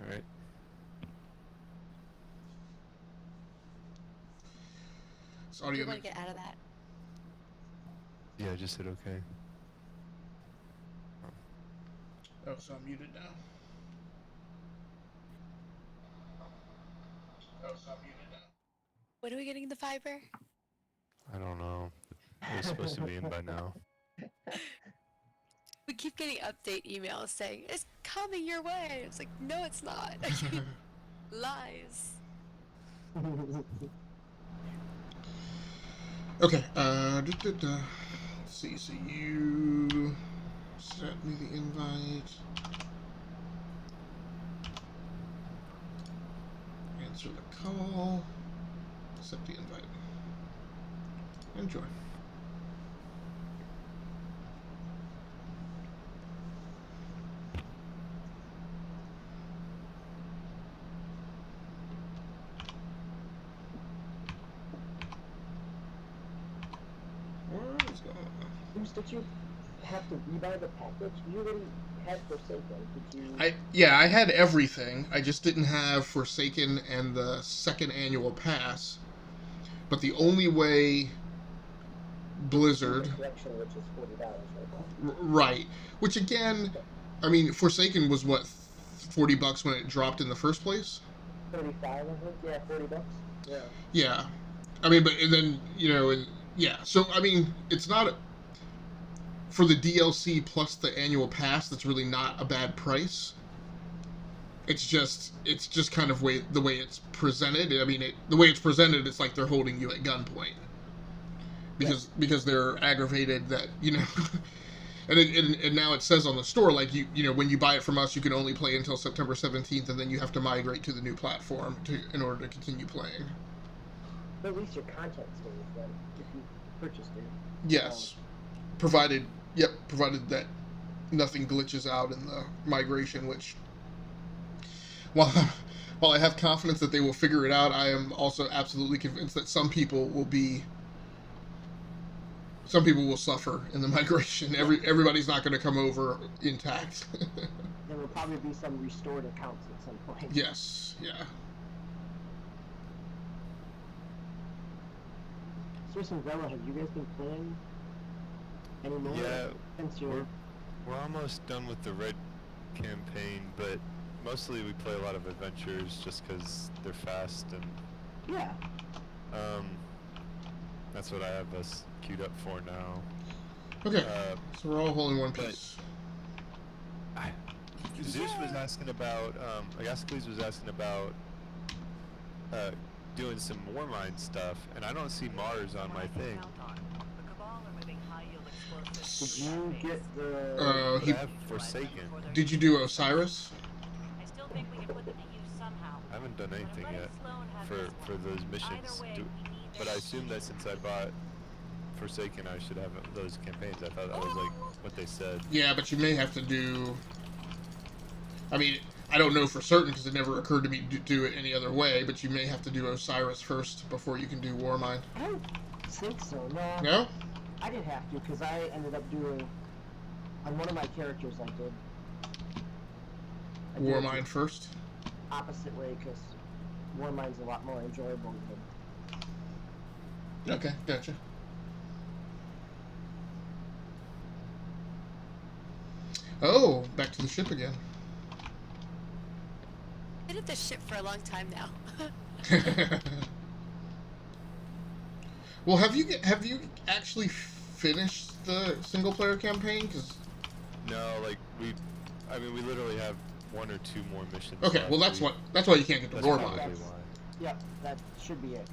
S3: Alright.
S1: It's audio.
S2: You're going to get out of that.
S3: Yeah, I just hit okay.
S1: Oh, so I'm muted now. Oh, so I'm muted now.
S2: When are we getting the fiber?
S3: I don't know. It was supposed to be in by now.
S2: We keep getting update emails saying, it's coming your way. It's like, no, it's not. Lies.
S1: Okay, let's see, so you sent me the invite. Answer the call. Accept the invite. Enjoy. What is going on?
S7: Bruce, did you have to rebuy the package? You already had Forsaken. Did you?
S1: I had everything. I just didn't have Forsaken and the second annual pass. But the only way Blizzard,
S7: The collection, which is $40 right now.
S1: right? Which again, I mean, Forsaken was what, $40 when it dropped in the first place.
S7: 35, I think. Yeah, $40. Yeah.
S1: Yeah, I mean, but and then yeah. So I mean, it's not for the DLC plus the annual pass. That's really not a bad price. It's just kind of the way it's presented. I mean, the way it's presented, it's like they're holding you at gunpoint because they're aggravated that and now it says on the store, like, when you buy it from us, you can only play until September 17th, and then you have to migrate to the new platform in order to continue playing.
S7: But at least your content stays then, if you purchased it.
S1: Yes, provided that nothing glitches out in the migration, which, while I have confidence that they will figure it out, I am also absolutely convinced that some people will suffer in the migration. Everybody's not going to come over intact.
S7: There will probably be some restored accounts at some point.
S1: Yes, yeah.
S7: Swiss and Vela, have you guys been playing anymore?
S3: Yeah,
S7: Since you're...
S3: we're almost done with the Red campaign, but mostly we play a lot of adventures just because they're fast and...
S7: Yeah.
S3: That's what I have us queued up for now.
S1: Okay, so we're all holding one
S3: but-
S1: piece.
S3: Zeus was asking about, Agascles was asking about doing some Warmind stuff, and I don't see Mars on my thing.
S7: Did you get the...
S3: But I have Forsaken.
S1: Did you do Osiris?
S3: I haven't done anything yet for those missions. But I assume that since I bought Forsaken, I should have those campaigns. I thought that was like what they said.
S1: Yeah, but you may have to do... I mean, I don't know for certain because it never occurred to me to do it any other way, but you may have to do Osiris first before you can do Warmind.
S7: I don't think so, no.
S1: No?
S7: I didn't have to, because I ended up doing... On one of my characters, I did it
S1: Warmind first?
S7: opposite way, because Warmind's a lot more enjoyable than...
S1: Okay, gotcha. Oh, back to the ship again.
S2: Been at this ship for a long time now.
S1: Well, have you actually finished the single player campaign? 'Cause...
S3: No, like we literally have one or two more missions.
S1: Okay,
S3: left.
S1: well that's why you can't get the
S3: That's
S1: Warmind.
S3: probably
S7: That's-
S3: why.
S7: Yep, that should be it.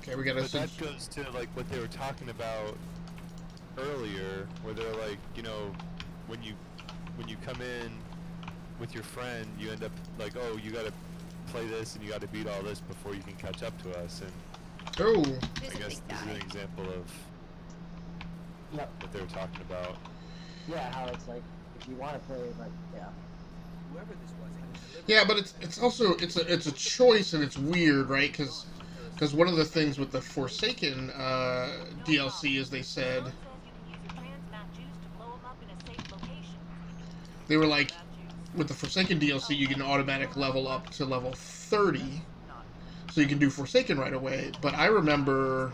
S1: Okay, we gotta.
S3: But that goes to like what they were talking about earlier, where they're like, when you come in with your friend, you end up like, oh, you gotta play this and you gotta beat all this before you can catch up to us, and
S1: Oh.
S3: I guess this is an example of
S7: Yep.
S3: what they were talking about.
S7: Yeah, how it's like, if you want to play, like, yeah.
S8: Whoever this was had delivered
S1: Yeah, but it's also it's a choice, and it's weird, right? Because one of the things with the Forsaken DLC is they said they were like, with the Forsaken DLC, you can automatic level up to level 30, so you can do Forsaken right away. But I remember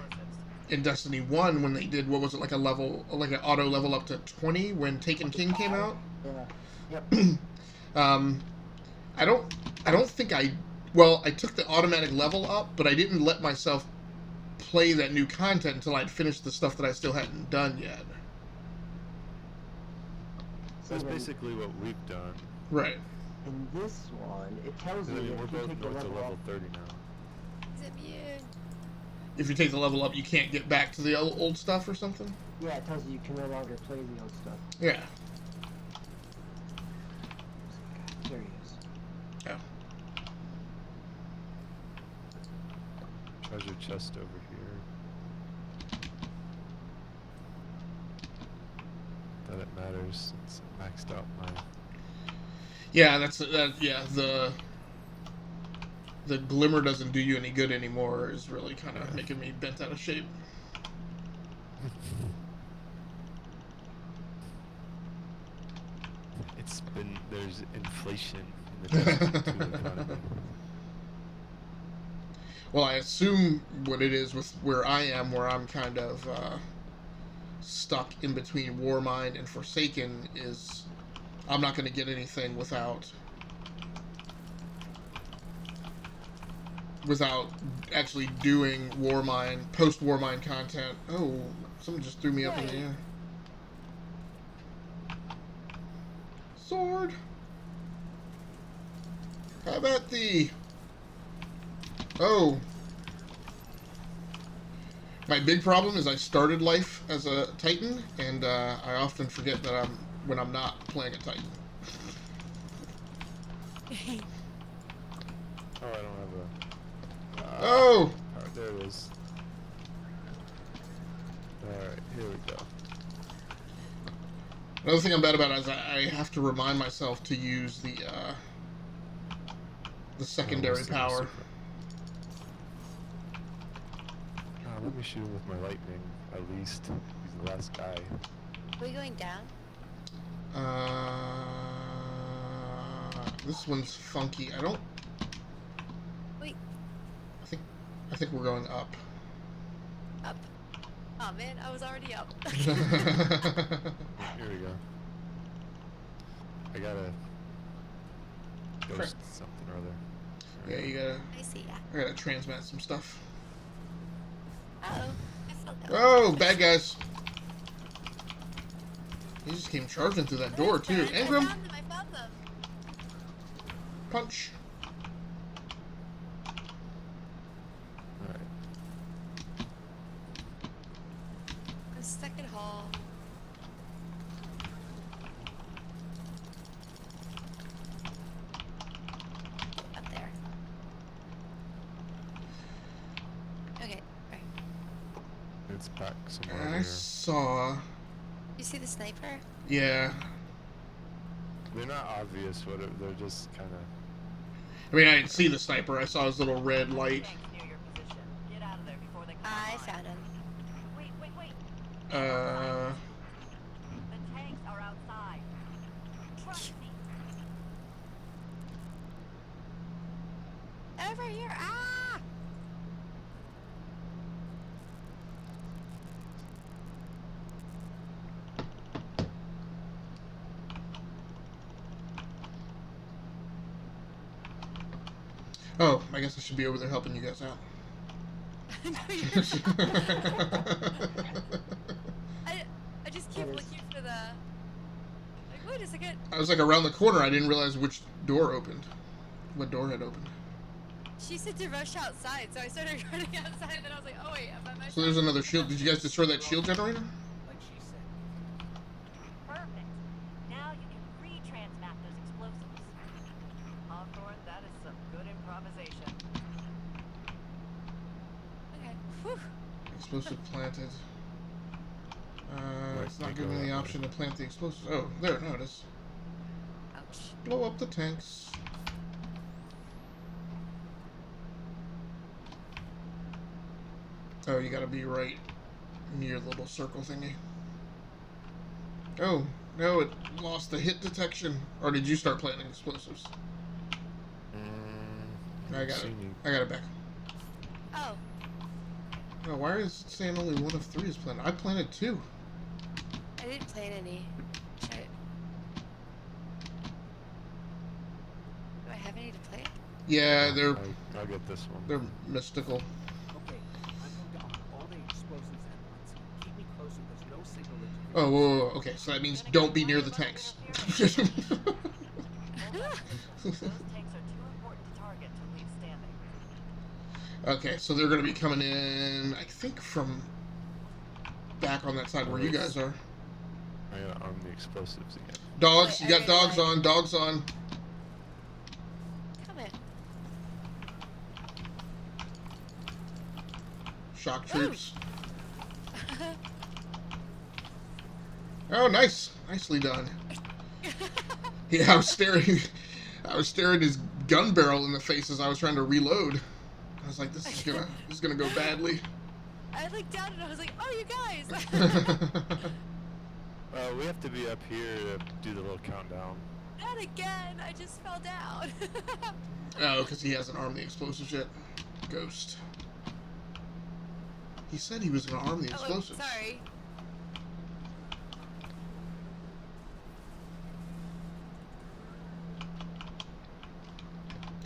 S1: in Destiny 1 when they did, what was it, like an auto level up to 20 when Taken King came out.
S7: Yeah. Yep.
S1: Um, I don't think I took the automatic level up, but I didn't let myself play that new content until I'd finished the stuff that I still hadn't done yet.
S3: That's basically what we've done.
S1: Right.
S7: In this one, it tells you
S3: I mean,
S7: that
S3: we're
S7: if you
S3: both
S7: take the
S3: north of
S7: level
S3: level
S7: up,
S3: 30 now.
S2: He's immune.
S1: If you take the level up, you can't get back to the old stuff or something?
S7: yeah, it tells you you can no longer play the old stuff.
S1: Yeah.
S7: There he is.
S1: Oh.
S3: Treasure chest over here. That it matters since I maxed out my...
S1: Yeah, the glimmer doesn't do you any good anymore is really kind of making me bent out of shape.
S3: There's inflation in the Destiny 2 economy.
S1: Well, I assume what it is with where I am, where I'm kind of stuck in between Warmind and Forsaken, is I'm not going to get anything without actually doing post-Warmind content. Oh, someone just threw me up in the air. Sword! How about thee? Oh. My big problem is I started life as a Titan, and I often forget that when I'm not playing a Titan.
S3: Oh, I don't have a...
S1: Oh!
S3: There it is. Alright, here we go.
S1: Another thing I'm bad about is I have to remind myself to use the secondary power.
S3: Let me shoot him with my lightning, at least. He's the last guy.
S2: Are we going down?
S1: This one's funky.
S2: Wait.
S1: I think we're going up.
S2: Up. Oh man, I was already up.
S3: Here we go. I gotta ghost something or other.
S1: Yeah, you gotta.
S2: I see ya.
S1: I gotta transmat some stuff.
S2: Uh-oh. I fell down.
S1: Oh, bad guys. He just came charging through that door too.
S2: I
S1: Ingram,
S2: found them, I found them.
S1: punch.
S3: Alright.
S2: I'm stuck in hall. Up there. Okay, right.
S3: It's back somewhere
S1: I
S3: over here.
S1: saw.
S2: You see the sniper?
S1: Yeah.
S3: They're not obvious, they're just kind of...
S1: I mean, I didn't see the sniper. I saw his little red light.
S2: I found him.
S1: Uh.
S9: The tanks are outside. Trust me.
S2: Over here! Ah!
S1: Oh, I guess I should be over there helping you guys out.
S2: No, you're not. I just keep looking for the... Like, wait a second.
S1: I was like around the corner. I didn't realize which door opened. What door had opened.
S2: She said to rush outside, so I started running outside, and then I was like, oh wait, I'm at my
S1: So there's another shield. Did you guys destroy that shield generator?
S8: Like she said.
S9: Perfect. Now you can retransmat those explosives. Hawthorne, that is some good improvisation.
S2: Okay. Whew.
S1: Explosive planted.
S3: Wait,
S1: It's not
S3: we
S1: giving
S3: go
S1: me the
S3: that way.
S1: option to plant the explosives. Oh, there, no, it is.
S2: Ouch.
S1: Blow up the tanks. Oh, you gotta be right near the little circle thingy. Oh, No, it lost the hit detection. Or did you start planting explosives? I got it. I got it back.
S2: Oh.
S1: Oh, why is it saying only 1 of 3 is planted? I planted 2.
S2: I didn't plant any. Shit. Do I have any to plant?
S1: Yeah,
S3: I'll get this one.
S1: they're mystical.
S6: Okay, I'm going to arm all the explosives at once. Keep me close so there's no signal that you can...
S1: Oh, whoa, whoa, whoa. Okay, so that means don't be near the tanks.
S9: Those tanks are too important to target to leave standing.
S1: Okay, so they're going to be coming in, I think, from back on that side where you guys are.
S3: I gotta arm the explosives again.
S1: Dogs,
S2: Wait,
S1: you got dogs
S2: like-
S1: on, dogs on.
S2: Come in.
S1: Shock troops. Oh, nice. Nicely done. Yeah, I was staring his gun barrel in the face as I was trying to reload. I was like, this is gonna go badly.
S2: I looked down and I was like, oh, you guys.
S3: We have to be up here to do the little countdown.
S2: Not again. I just fell down.
S1: Oh, because he hasn't armed the explosives yet. Ghost. He said he was gonna arm the explosives.
S2: Oh, sorry.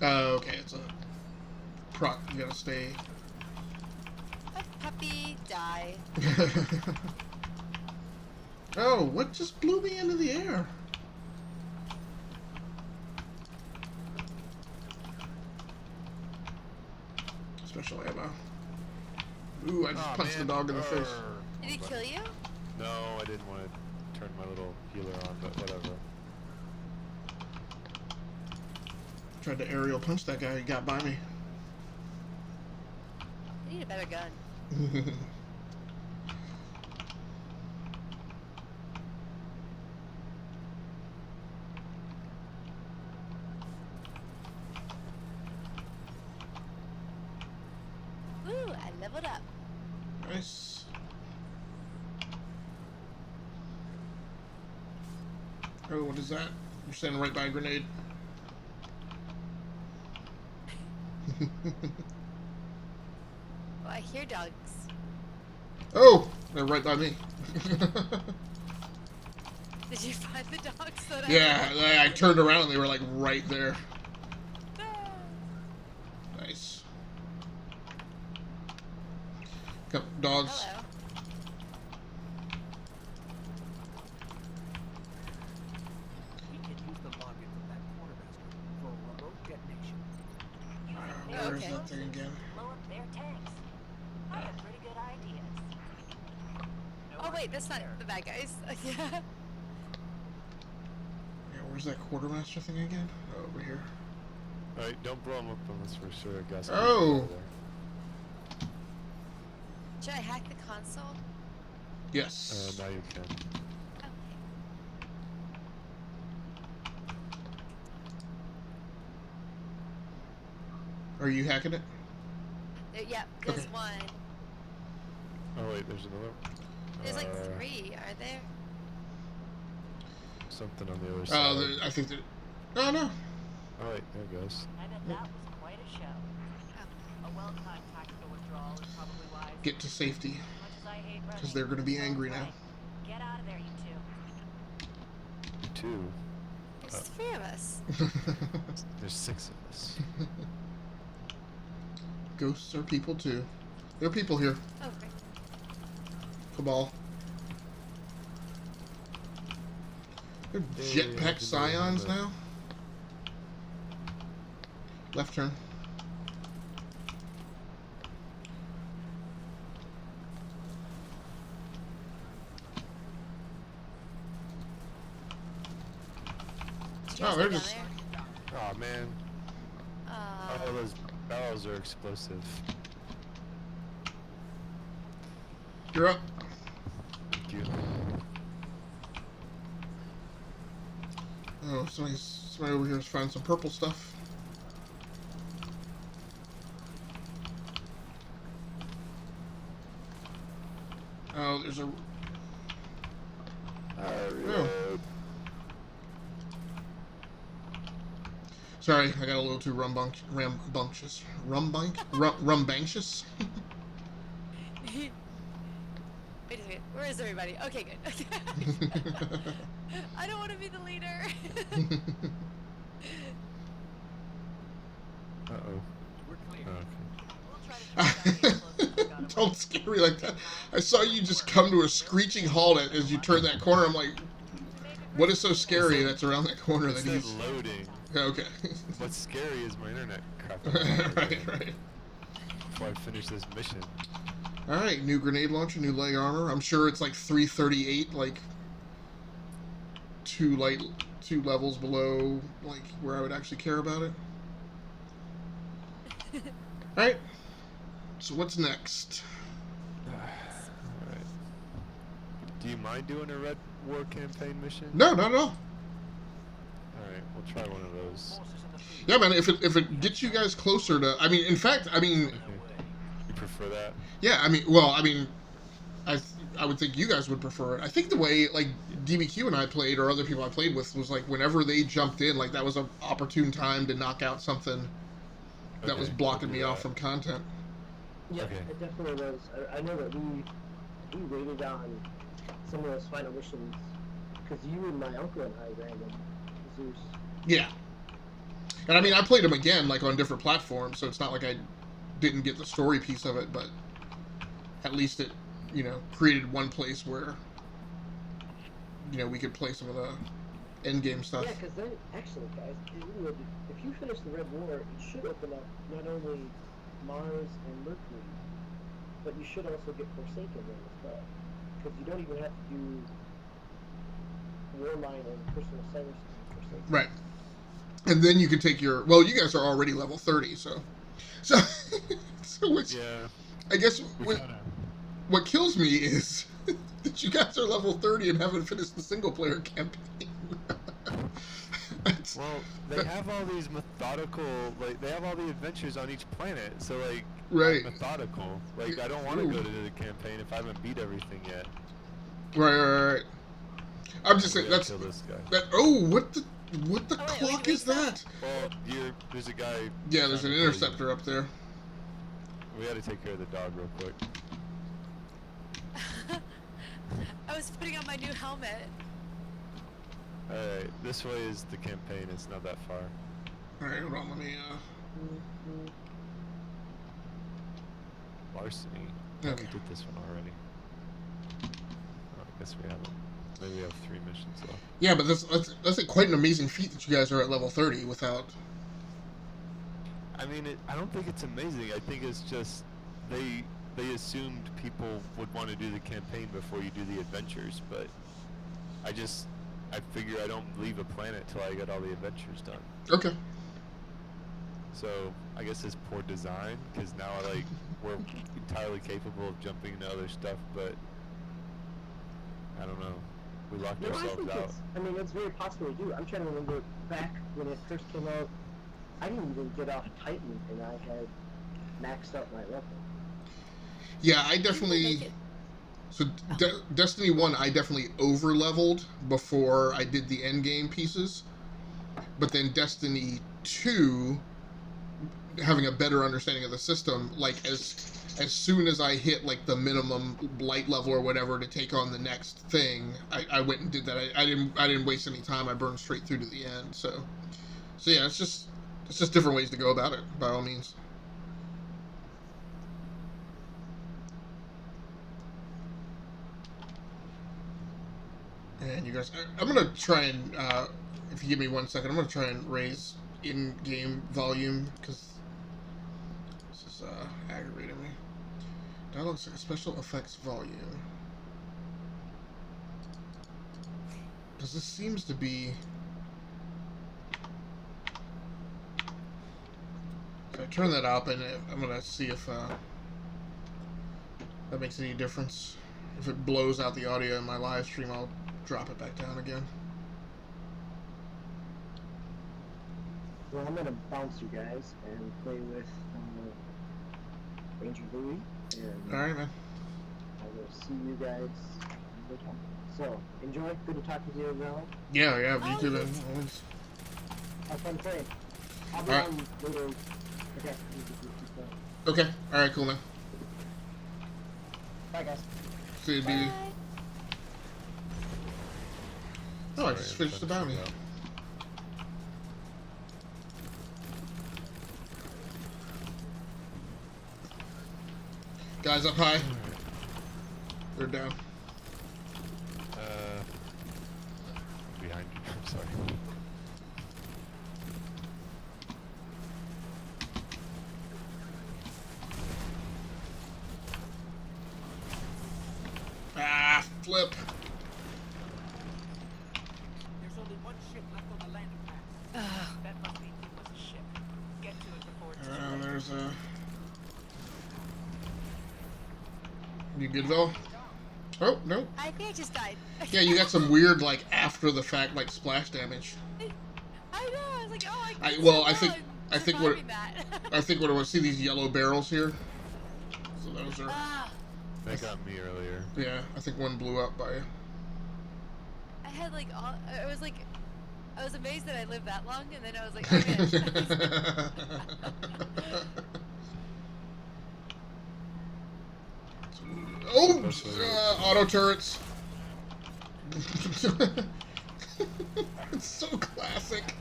S1: Oh, okay, it's a proc. You gotta stay.
S2: A puppy, die.
S1: Oh, what just blew me into the air? Special ammo. Ooh, I just punched the dog in the face.
S2: Did he kill you?
S3: No, I didn't want to turn my little healer on, but whatever.
S1: Tried to aerial punch that guy. He got by me.
S2: I need a better gun. Woo, I leveled up.
S1: Nice. Oh, what is that? You're standing right by a grenade.
S2: Oh, I hear dogs.
S1: Oh, they're right by me.
S2: Did you find the dogs that
S1: Yeah, I turned around and they were like right there.
S2: No.
S1: Nice. Come, dogs.
S2: Hello.
S6: We can use the login from that quartermaster for a remote detonation.
S1: Where is
S2: Okay.
S1: that thing again?
S9: Blow up their tanks. I have pretty good ideas.
S2: Oh wait, that's not the bad guys. Yeah.
S1: Yeah, where's that quartermaster thing again? Oh, over here.
S3: Alright, don't blow them up unless we're sure gas.
S1: Oh.
S2: Should I hack the console?
S1: Yes.
S3: Now you can.
S2: Okay.
S1: Are you hacking it?
S2: Yeah, there's
S1: Okay.
S2: one.
S3: Oh wait, there's another.
S2: There's like 3, are there?
S3: Something on the other
S1: Oh,
S3: side.
S1: I think that. Oh no.
S3: Oh wait, there it goes.
S9: I bet that was quite a show. A well-timed tactical withdrawal is probably wise.
S1: Get to safety.
S9: Much as I hate running,
S1: Because they're going to be
S9: so
S1: angry
S9: play.
S1: now.
S9: Get out of there, you two.
S3: 2.
S2: There's 3 of us.
S3: There's 6 of us.
S1: Ghosts are people too. There are people here.
S2: Oh, great.
S1: Cabal. They're jetpack scions now. Left turn.
S2: Did you
S1: Oh,
S2: guys
S1: they're
S2: go down
S1: just-
S2: there?
S3: Oh man. Oh, those barrels are explosive.
S1: You're up.
S3: Thank you.
S1: Oh, somebody over here is finding some purple stuff. Oh, there's a. Oh. Sorry, I got a little too rambunctious. Rumbunctious?
S2: Wait a second. Where is everybody? Okay, good. I don't want to be the leader.
S3: Uh-oh.
S8: We're clear.
S3: Oh, okay.
S9: We'll try to track down the explosives that got away.
S1: Don't scare me like that. I saw you just come to a screeching halt as you turn that corner. I'm like, what is so scary that's around that corner
S3: It
S1: that
S3: said
S1: he's...
S3: loading.
S1: Okay.
S3: What's scary is my internet crap.
S1: right.
S3: Before I finish this mission.
S1: Alright, new grenade launcher, new leg armor. I'm sure it's like 338, like two levels below like where I would actually care about it. Alright. So what's next?
S3: Alright. Do you mind doing a Red War campaign mission?
S1: No, not at all.
S3: Alright, we'll try one of those.
S1: Yeah, man, if it gets you guys closer to... I mean, in fact,
S3: You prefer that?
S1: yeah, I would think you guys would prefer it. I think the way, like, DBQ and I played, or other people I played with, was like whenever they jumped in, like, that was an opportune time to knock out something that was blocking me off from content.
S7: Yeah,
S3: Okay.
S7: it definitely was. I know that we waited on some of those final missions because you and my uncle and I ran them. 'Cause there's...
S1: Yeah. And I mean, I played them again, like, on different platforms, so it's not like I didn't get the story piece of it, but at least it, created one place where, we could play some of the endgame stuff.
S7: Yeah, because then, actually, guys, if you finish the Red War, it should open up not only Mars and Mercury, but you should also get Forsaken there as well. Because you don't even have to do Warline and Personal Cyrus and Forsaken.
S1: Right. And then you can take your... Well, you guys are already level 30, so which,
S3: Yeah.
S1: I guess
S3: We kinda...
S1: what kills me is that you guys are level 30 and haven't finished the single-player campaign.
S3: Well, they have all these methodical, like, they have all the adventures on each planet, so, like,
S1: Right.
S3: I'm methodical. Like, I don't want to go to the campaign if I haven't beat everything yet.
S1: Right. I'm just saying,
S3: We gotta
S1: that's...
S3: kill this guy.
S1: What the
S2: Oh, wait,
S1: clock
S2: wait,
S1: is that?
S3: Well, there's a guy...
S1: Yeah, there's an
S3: trying to kill you.
S1: interceptor up there.
S3: We gotta take care of the dog real quick.
S2: I was putting on my new helmet.
S3: Alright, this way is the campaign, it's not that far.
S1: Alright, hold on, let me,
S3: Larceny.
S1: Okay.
S3: We did this one already. Oh, I guess we haven't. Maybe we have 3 missions left.
S1: Yeah, but that's quite an amazing feat that you guys are at level 30 without...
S3: I mean, I don't think it's amazing. I think it's just they assumed people would want to do the campaign before you do the adventures, but I figure I don't leave a planet till I get all the adventures done.
S1: Okay.
S3: So I guess it's poor design, because now we're entirely capable of jumping into other stuff, but I don't know. We locked
S7: No, I
S3: ourselves
S7: think
S3: out.
S7: it's very possible to do. I'm trying to remember back when it first came out, I didn't even get off Titan, and I had maxed out my level.
S1: Yeah, I definitely... So, Destiny 1, I definitely over-leveled before I did the endgame pieces. But then Destiny 2, having a better understanding of the system, like, as soon as I hit, like, the minimum light level or whatever to take on the next thing, I went and did that. I didn't waste any time. I burned straight through to the end, so yeah, it's just different ways to go about it, by all means. And you guys, I'm gonna try and, if you give me 1 second, I'm gonna try and raise in-game volume, because this is aggravating me. Dialogue special effects volume. Because this seems to be... So I turn that up, and I'm gonna see if that makes any difference. If it blows out the audio in my live stream, I'll drop it back down again.
S7: Well, I'm gonna bounce you guys and play with Ranger Louie, and
S1: Alright, man.
S7: I will see you guys later. So, enjoy. Good to talk with you, Mel.
S1: Yeah, you too, man. Always.
S7: Have fun playing. I'll be
S1: Alright.
S7: on later. Okay.
S1: Okay. All right. Cool, man.
S7: Bye, guys.
S1: See you, dude. Oh, I
S3: Sorry,
S1: just
S3: I'm
S1: finished the
S3: trying to
S1: bounty.
S3: figure out.
S1: Guys up high. They're down.
S3: Behind you. I'm sorry.
S1: Ah, flip.
S8: There's only one ship left on the landing pad.
S9: That must be Puma's ship. Get to it before it's too late.
S1: There's a. You good, Vel? Oh, no.
S2: I think I just died.
S1: Yeah, you got some weird, like, after the fact, like, splash damage.
S2: I know. I was like, oh,
S1: I
S2: I'm
S1: think what
S2: surviving that.
S1: I think what I see these yellow barrels here. So those are.
S2: Ah,
S3: They got me earlier.
S1: Yeah, I think one blew up by you.
S2: I had like all. I was amazed that I lived that long, and then I was like, oh man.
S1: Oh, auto turrets. It's so classic.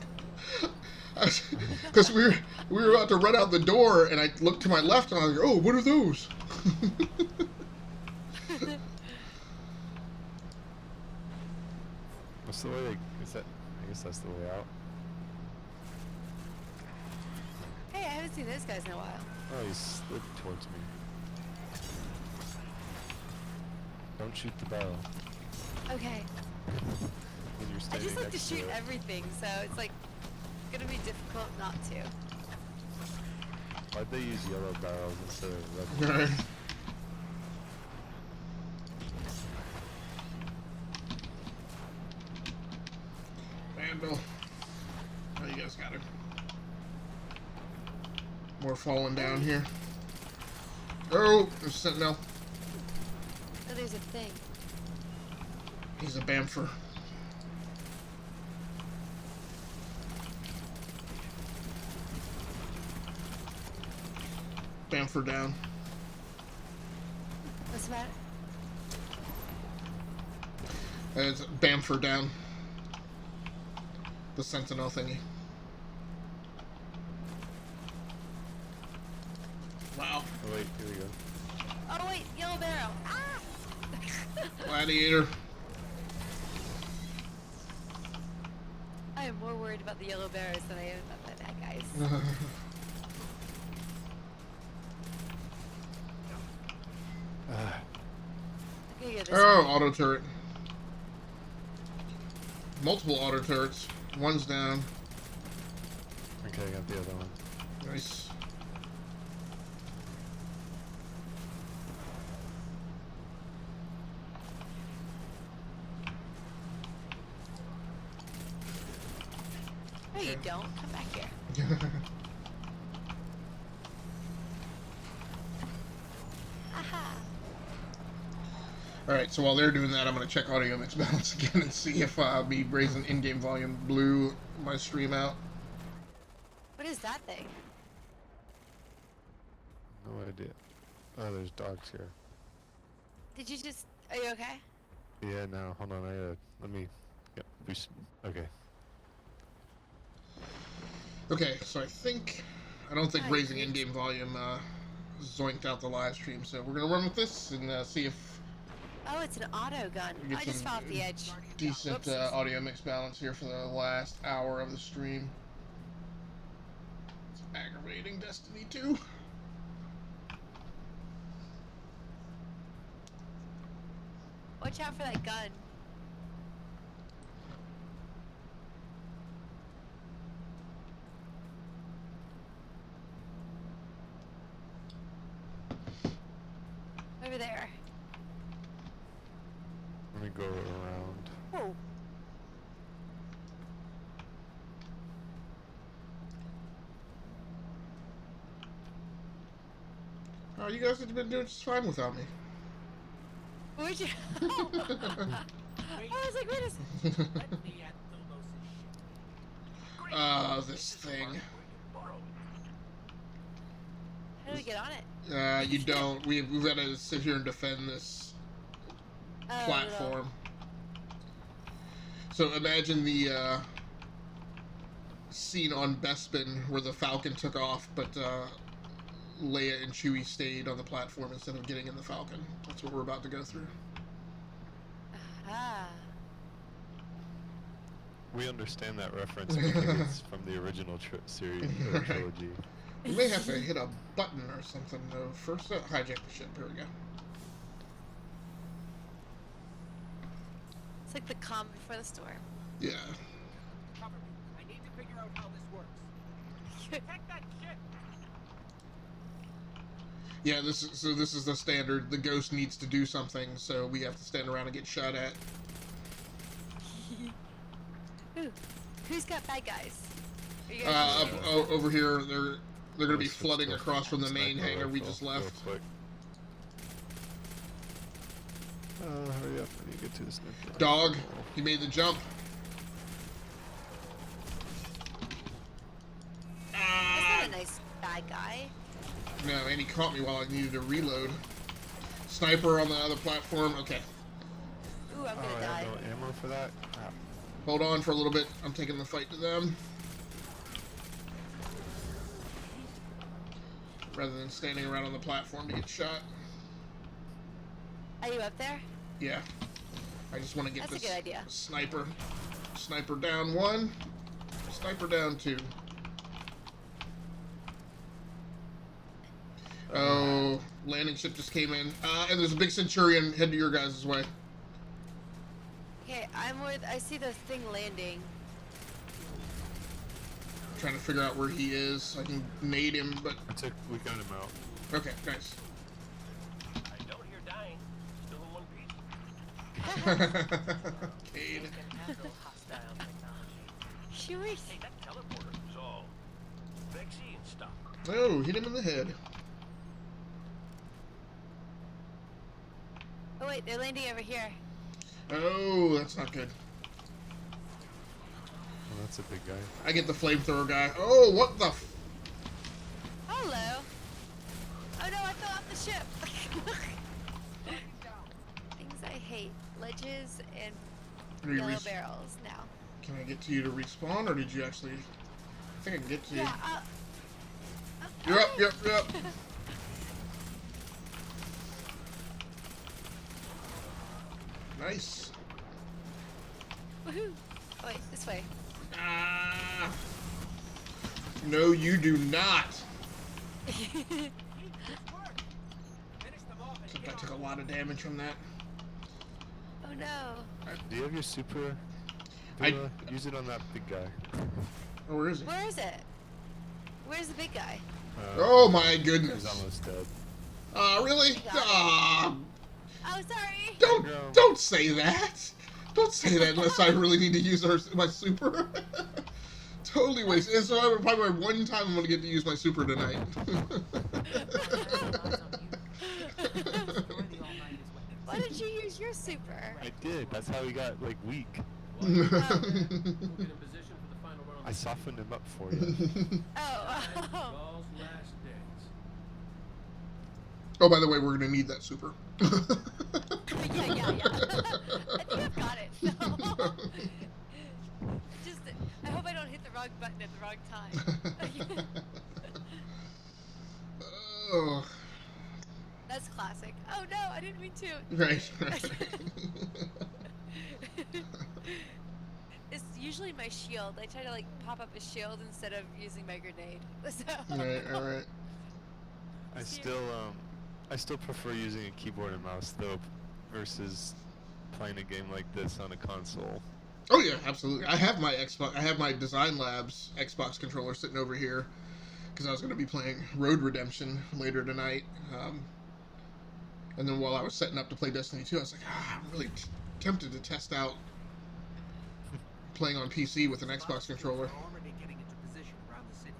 S1: Because we were about to run out the door, and I looked to my left, and I was like, "Oh, what are those?"
S3: What's the way they, is that, I guess that's the way out.
S2: Hey, I haven't seen those guys in a while.
S3: Oh, he slid towards me. Don't shoot the bow
S2: Okay.
S3: when you're
S2: I
S3: standing
S2: just like to
S3: next
S2: shoot
S3: it.
S2: everything, so it's like gonna be difficult not to.
S3: Why'd they use yellow barrels instead of red?
S1: Right. Vandal. Oh, you guys got him. More falling down here. Oh, there's Sentinel.
S2: Oh, there's a thing.
S1: He's a Bamfer. Bamfer down.
S2: What's the matter?
S1: It's Bamfer down. The Sentinel thingy. Wow.
S3: Oh wait, here we go.
S2: Oh wait, yellow barrel. Ah!
S1: Gladiator.
S2: I am more worried about the yellow barrels than I am about the bad guys. Okay, yeah, this
S1: Oh,
S2: way.
S1: auto turret. Multiple auto turrets. One's down.
S3: Okay, I got the other one.
S1: Nice.
S2: No, you don't. Come back here. Aha!
S1: Alright, so while they're doing that, I'm going to check audio mix balance again and see if me raising in-game volume blew my stream out.
S2: What is that thing?
S3: No idea. Oh, there's dogs here.
S2: Did you just... Are you okay?
S3: Yeah, no, hold on, let me, yep, okay.
S1: Okay, so I don't think
S2: Oh,
S1: raising
S2: great.
S1: in-game volume zoinked out the live stream, so we're going to run with this and see if
S2: Oh, it's an auto gun.
S1: we get
S2: I just
S1: some
S2: fell off the edge.
S1: decent
S2: Whoopsies.
S1: audio mix balance here for the last hour of the stream. It's aggravating, Destiny 2.
S2: Watch out for that gun. Over there.
S3: Let me go around.
S2: Oh.
S1: Oh, you guys have been doing just fine without me.
S2: Would you? I was like, wait a second.
S8: Let me at Thulos's ship.
S1: This thing.
S2: we get on it?
S1: You don't. We've got to sit here and defend this
S2: Oh,
S1: platform. So imagine the scene on Bespin where the Falcon took off, but Leia and Chewie stayed on the platform instead of getting in the Falcon. That's what we're about to go through.
S2: Ah.
S3: We understand that reference because it's from the original series or trilogy.
S1: We may have to hit a button or something though. First, hijack the ship. Here we go.
S2: It's like the calm before the storm.
S1: Yeah.
S8: Cover me. I need to figure out how this works. Protect that ship!
S1: Yeah, this is the standard. The ghost needs to do something, so we have to stand around and get shot at.
S2: Ooh, who's got bad guys? Are you guys
S1: Over here, they're gonna be flooding across from the main hangar we just left.
S3: Hurry up! I need to get to the sniper.
S1: Dog, he made the jump.
S2: That's not a nice bad guy.
S1: No, and he caught me while I needed to reload. Sniper on the other platform. Okay.
S2: Ooh, I'm gonna
S3: I
S2: die.
S3: have no ammo for that. Crap.
S1: Hold on for a little bit. I'm taking the fight to them. Rather than standing around on the platform to get shot.
S2: Are you up there?
S1: Yeah. I just want to get
S2: That's a
S1: this
S2: good idea.
S1: sniper. Sniper down 1. Sniper down 2. Oh, landing ship just came in. And there's a big Centurion. Head to your guys' way.
S2: Okay, I see the thing landing.
S1: Trying to figure out where he is. I can nade him, but...
S3: We got him out.
S1: Okay, nice.
S5: I don't hear dying. Still in one piece.
S1: Cade.
S9: Hostile technology.
S2: Chewie.
S5: Hey, that teleporter was all vexy and stuff.
S1: Oh, hit him in the head.
S2: Oh wait, they're landing over here.
S1: Oh, that's not good.
S3: Oh, that's a big guy.
S1: I get the flamethrower guy. Oh, what the f...
S2: Hello. Oh no, I fell off the ship. Things I hate. Ledges and
S1: Are you
S2: yellow
S1: res-
S2: barrels now.
S1: Can I get to you to respawn, or did you actually... I think I can get to you.
S2: Yeah,
S1: You're up, you're up. Nice.
S2: Woohoo. Oh wait, this way.
S1: Ah. No, you do not.
S8: Finish them off and
S1: Except
S8: get
S1: I took a
S8: on.
S1: lot of damage from that.
S2: Oh no.
S3: Do you have your super?
S1: I-
S3: Use it on that big guy.
S1: Oh, where is he?
S2: Where is it? Where's the big guy?
S1: Oh my goodness.
S3: He's almost dead.
S1: Really?
S2: Got it. Oh, sorry.
S1: Don't say that. Don't say that unless I really need to use my super. Totally wasted. And so probably one time I'm gonna get to use my super tonight.
S2: Why did you use your super?
S3: I did. That's how he got like weak. I softened him up for you.
S2: Oh.
S1: Oh, by the way, we're gonna need that super.
S2: yeah. I think I've got it. So. Just, I hope I don't hit the wrong button at the wrong time.
S1: Oh.
S2: That's classic. Oh no, I didn't mean to.
S1: Right.
S2: It's usually my shield. I try to like pop up a shield instead of using my grenade. So.
S1: Right. All right.
S3: I still prefer using a keyboard and mouse though, versus playing a game like this on a console.
S1: Oh yeah, absolutely. I have my Xbox. I have my Design Labs Xbox controller sitting over here because I was going to be playing Road Redemption later tonight. And then while I was setting up to play Destiny 2, I was like, I'm really tempted to test out playing on PC with an Xbox controller.
S8: Are already getting into position around the city,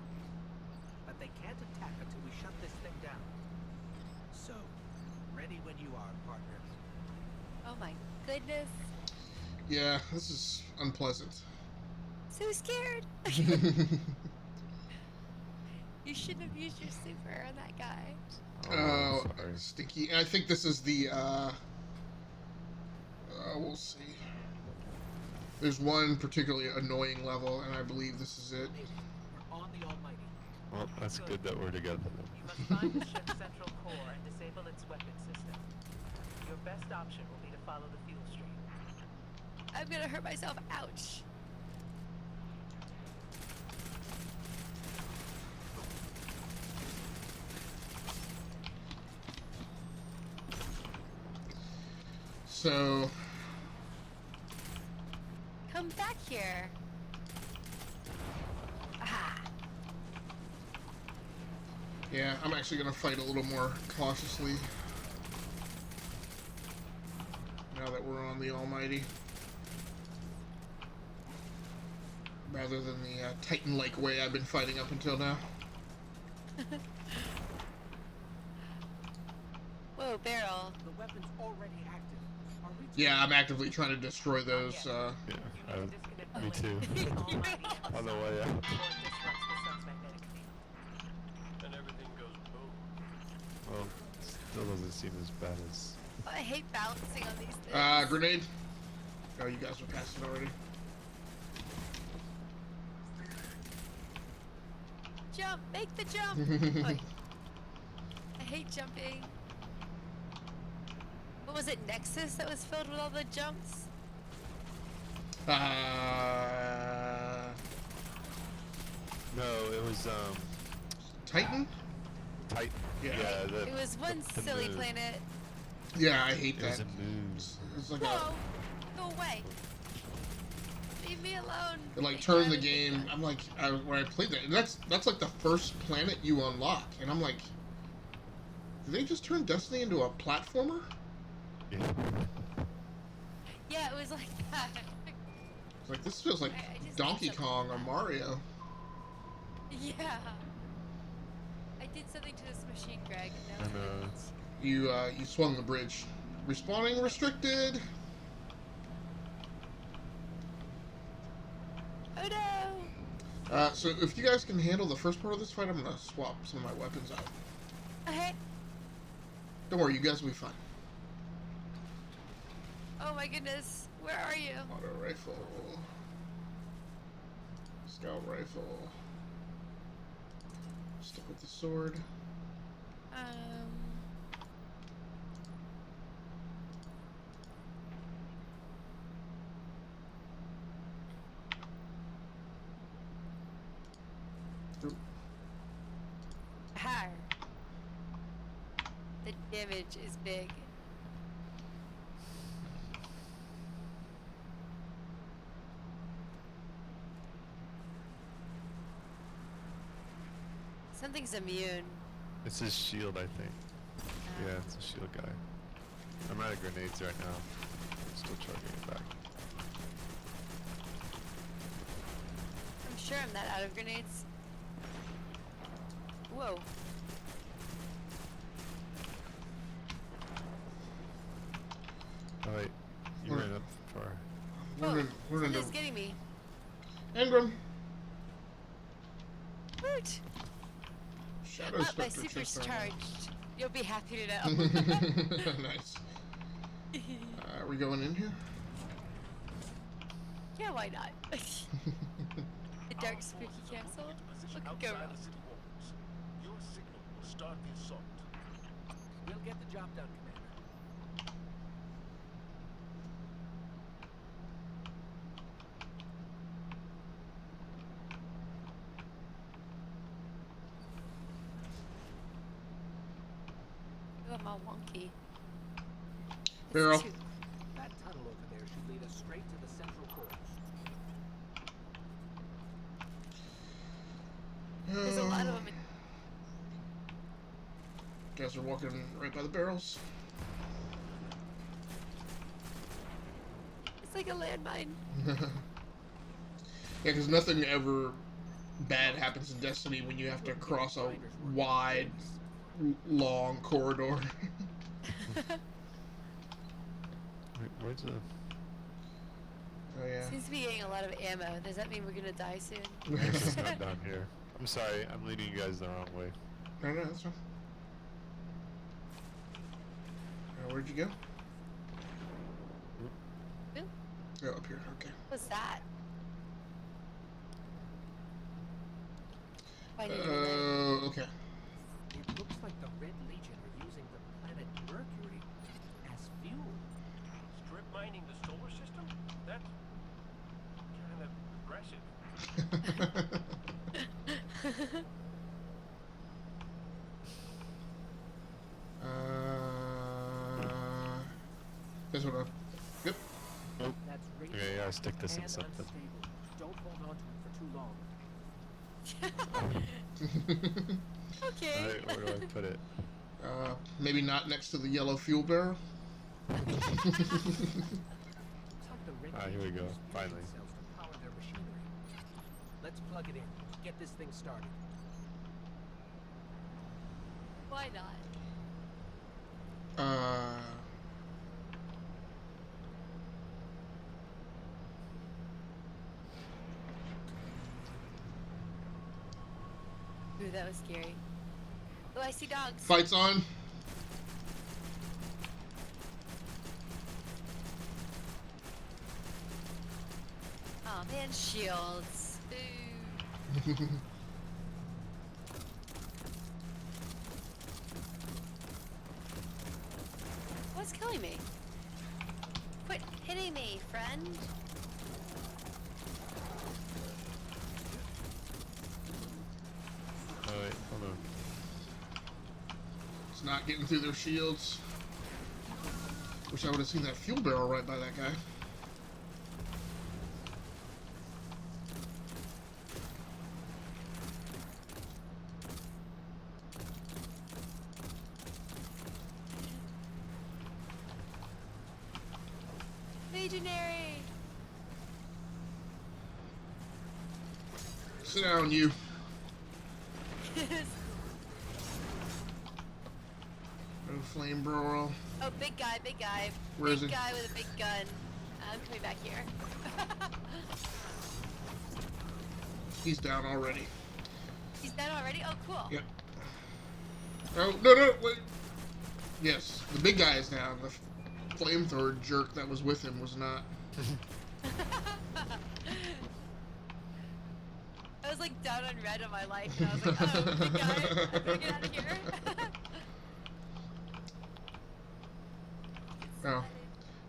S8: but they can't attack until we shut this thing down. So, ready when you are, partner.
S2: Oh my goodness.
S1: Yeah, this is unpleasant.
S2: So scared. You shouldn't have used your super on that guy.
S1: Oh,
S3: sorry.
S1: stinky. And I think this is the, we'll see. There's one particularly annoying level, and I believe this is it.
S8: We're on the Almighty.
S3: Well, that's good that we're together then.
S9: You must find the ship's central core and disable its weapon system. Your best option will be to follow the fuel stream.
S2: I'm gonna hurt myself. Ouch.
S1: So,
S2: Come back here. Ah.
S1: yeah, I'm actually going to fight a little more cautiously. Now that we're on the Almighty. Rather than the Titan-like way I've been fighting up until now.
S2: Whoa, barrel.
S8: The weapon's already active. Are we
S1: Yeah, I'm actively trying to destroy those.
S3: Yeah,
S9: You need to disconnect the
S3: me
S9: link
S3: too.
S9: between the Almighty and
S3: On the
S9: Sun
S3: way out.
S9: before it disrupts the sun's magnetic field.
S5: And everything goes boom.
S3: Well, still doesn't seem as bad as.
S2: I hate balancing on these things.
S1: Grenade. Oh, you guys are past it already.
S2: Jump! Make the jump! Oi. I hate jumping. What was it, Nexus that was filled with all the jumps?
S3: No, it was
S1: Titan?
S3: Titan.
S1: Yeah.
S2: It was one
S3: the
S2: silly
S3: moon.
S2: planet.
S1: Yeah, I hate
S3: It was
S1: that.
S3: a moon.
S1: It's like
S2: Whoa! Go away! Leave me alone!
S1: it like
S2: Take
S1: turned
S2: care
S1: the
S2: of
S1: game. I'm like, when I played that, and that's like the first planet you unlock, and I'm like, did they just turn Destiny into a platformer?
S3: Yeah.
S2: Yeah, it was like that.
S1: It's like this feels like
S2: I just
S1: Donkey
S2: need something
S1: Kong or
S2: like that.
S1: Mario.
S2: Yeah. I did something to this machine, Greg.
S3: I
S2: And now
S3: know.
S2: it's
S1: You swung the bridge. Respawning restricted.
S2: Oh no!
S1: So if you guys can handle the first part of this fight, I'm gonna swap some of my weapons out.
S2: Okay.
S1: Don't worry, you guys will be fine.
S2: Oh my goodness. Where are you?
S1: Auto rifle. Scout rifle. Stick with the sword. Oop.
S2: Har. The damage is big. Something's immune.
S3: It's his shield, I think. Yeah, it's a shield guy. I'm out of grenades right now. I'm still charging it back.
S2: I'm sure I'm not out of grenades. Whoa.
S3: Oh wait, you
S1: Where-
S3: ran up far.
S2: Whoa.
S1: We're
S2: Something's
S1: into
S2: getting me.
S1: Engram.
S2: Woot!
S1: Shadow
S2: Oh, my
S1: Spectre
S2: super's
S1: just
S2: charged. You'll be happy to know.
S1: Nice. Are we going in here?
S2: Yeah, why not? The dark spooky castle? Look at go around.
S5: Your signal will start the assault.
S8: We'll get the job done, Commander.
S2: Ooh, I'm all wonky.
S1: Barrel.
S2: Two.
S8: That tunnel over there should lead us straight to the central cores.
S2: There's a lot of them.
S1: Guys are walking right by the barrels.
S2: It's like a landmine.
S1: Yeah, because nothing ever bad happens in Destiny when you have to cross a wide, long corridor.
S3: Wait, where's the?
S1: Oh yeah.
S2: Seems to be getting a lot of ammo. Does that mean we're gonna die soon?
S3: It's not down here. I'm sorry, I'm leading you guys the wrong way.
S1: No, that's fine. Where'd you go?
S2: Who?
S1: Oh, up here. Okay.
S2: What's that? I didn't even know.
S1: Okay.
S8: It looks like the Red Legion are using the planet Mercury as fuel.
S5: Strip mining the solar system? That's kind of aggressive.
S1: This one. Yep.
S3: Nope.
S8: That's
S3: Okay, yeah, stick this in
S8: and
S3: something.
S8: unstable. Don't hold on to it for too long.
S2: Okay.
S3: Alright, where do I put it?
S1: Maybe not next to the yellow fuel barrel.
S8: Looks like the Red
S3: Ah, here we
S8: Legion
S3: go,
S8: use fuel
S3: finally.
S8: cells to power their machinery. Let's plug it in. Get this thing started.
S2: Why not? Ooh, that was scary. Oh, I see dogs.
S1: Fights on.
S2: Oh man, shields. Ooh. What's killing me? Quit hitting me, friend.
S3: Oh wait, hold on.
S1: It's not getting through their shields. Wish I would have seen that fuel barrel right by that guy.
S2: Legionary.
S1: Sit down, you. No flame barrel.
S2: Oh, big guy, big guy.
S1: Where is
S2: big
S1: he?
S2: guy with a big gun. I'm coming back here.
S1: He's down already.
S2: He's dead already? Oh, cool.
S1: Yep. Oh, no, wait. Yes, the big guy is down. The flamethrower jerk that was with him was not.
S2: I was like down on red on my life, and I was like, oh, big guy, I better get out of here.
S1: Oh,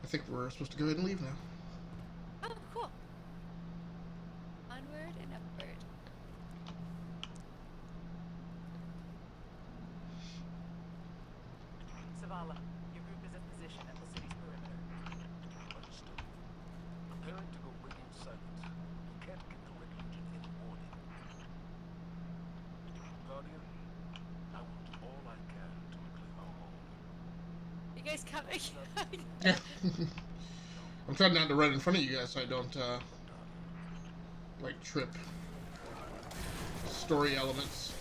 S1: I think we're supposed to go ahead and leave now.
S2: Oh, cool. Onward and upward.
S9: Zavala, your group is in position at the city's perimeter.
S5: Understood. Preparing to go radio silent. You can't get the Red Legion any warning. Guardian, I will do all I can to reclaim our home.
S2: You guys coming?
S1: Yeah. I'm trying not to run in front of you guys so I don't, like, trip story elements.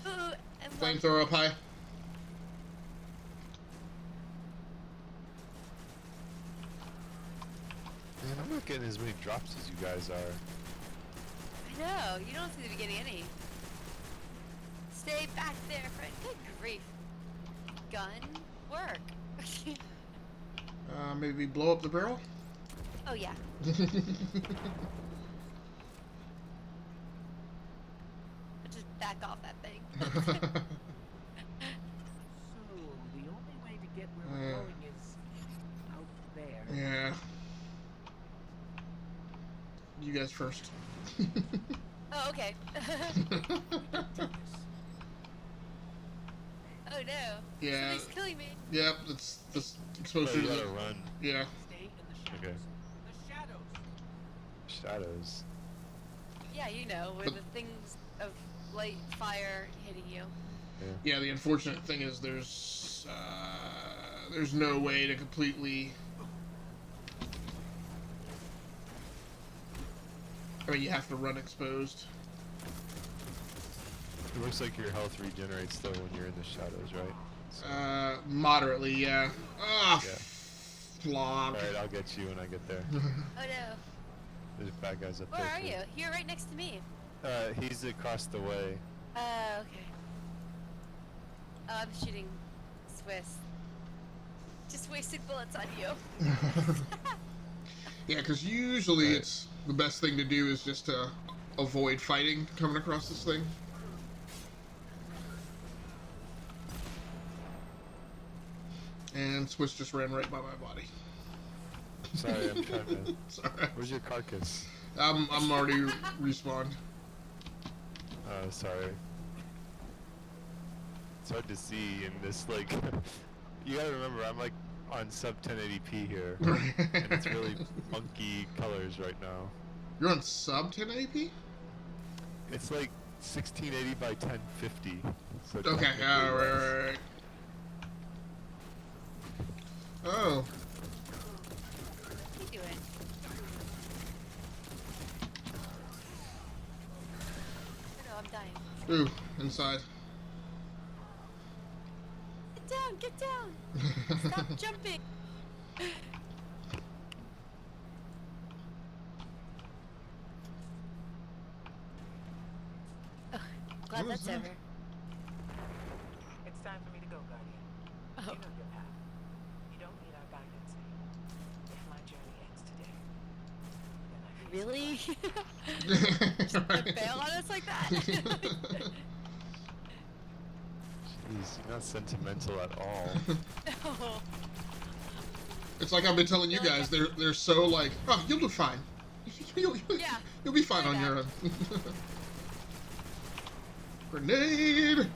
S2: Ooh, and
S1: Flamethrower up high.
S3: Man, I'm not getting as many drops as you guys are.
S2: I know, you don't seem to be getting any. Stay back there, friend. Good grief. Gun work.
S1: Maybe blow up the barrel?
S2: Oh, yeah. Just back off that thing.
S8: So, the only way to get where we're going is out there.
S1: Yeah. You guys first.
S2: Oh, okay. Oh no.
S1: Yeah.
S2: Something's killing me.
S1: Yep, that's
S3: Oh,
S1: exposure
S3: you
S1: to
S3: gotta
S1: the...
S3: run.
S1: Yeah.
S8: Stay in the shadows.
S3: Okay.
S8: The shadows.
S3: Shadows.
S2: Yeah, you know, where
S1: But-
S2: the things of light, fire hitting you.
S1: Yeah, the unfortunate thing is there's no way to completely... I mean, you have to run exposed.
S3: It looks like your health regenerates though when you're in the shadows, right? So,
S1: Moderately, yeah. Ah,
S3: Yeah.
S1: Flog.
S3: Alright, I'll get you when I get there.
S2: Oh no.
S3: There's bad guys up
S2: Where
S3: there.
S2: are
S3: too.
S2: you? You're right next to me.
S3: He's across the way.
S2: Okay. Oh, I'm shooting Swiss. Just wasted bullets on you.
S1: Yeah, because usually
S3: Right.
S1: it's the best thing to do is just to avoid fighting coming across this thing. And Swiss just ran right by my body.
S3: Sorry, I'm trying to...
S1: Sorry.
S3: Where's your carcass?
S1: I'm already respawned.
S3: Oh, sorry. It's hard to see in this, like... You gotta remember, I'm like on sub 1080p here. And it's really funky colors right now.
S1: You're on sub 1080p?
S3: It's like 1680 by 1050. So
S1: Okay,
S3: technically
S1: yeah,
S3: less.
S1: right. Oh.
S2: What are you doing? Oh no, I'm dying.
S1: Ooh, inside.
S2: Get down, get down! Stop jumping! Ugh, glad
S1: What was
S2: that's
S1: that?
S2: over.
S5: It's time for me to go, Guardian.
S2: Oh.
S5: You know your path. You don't need our guidance anymore. If my journey ends today, then I face
S2: Really? Just gonna bail on us like that?
S3: Jeez, you're not sentimental at all.
S2: No.
S1: It's like I've been telling you guys, they're so like, oh, you'll do fine.
S2: Yeah,
S1: You'll be fine
S2: say
S1: on your
S2: that.
S1: own. Grenade!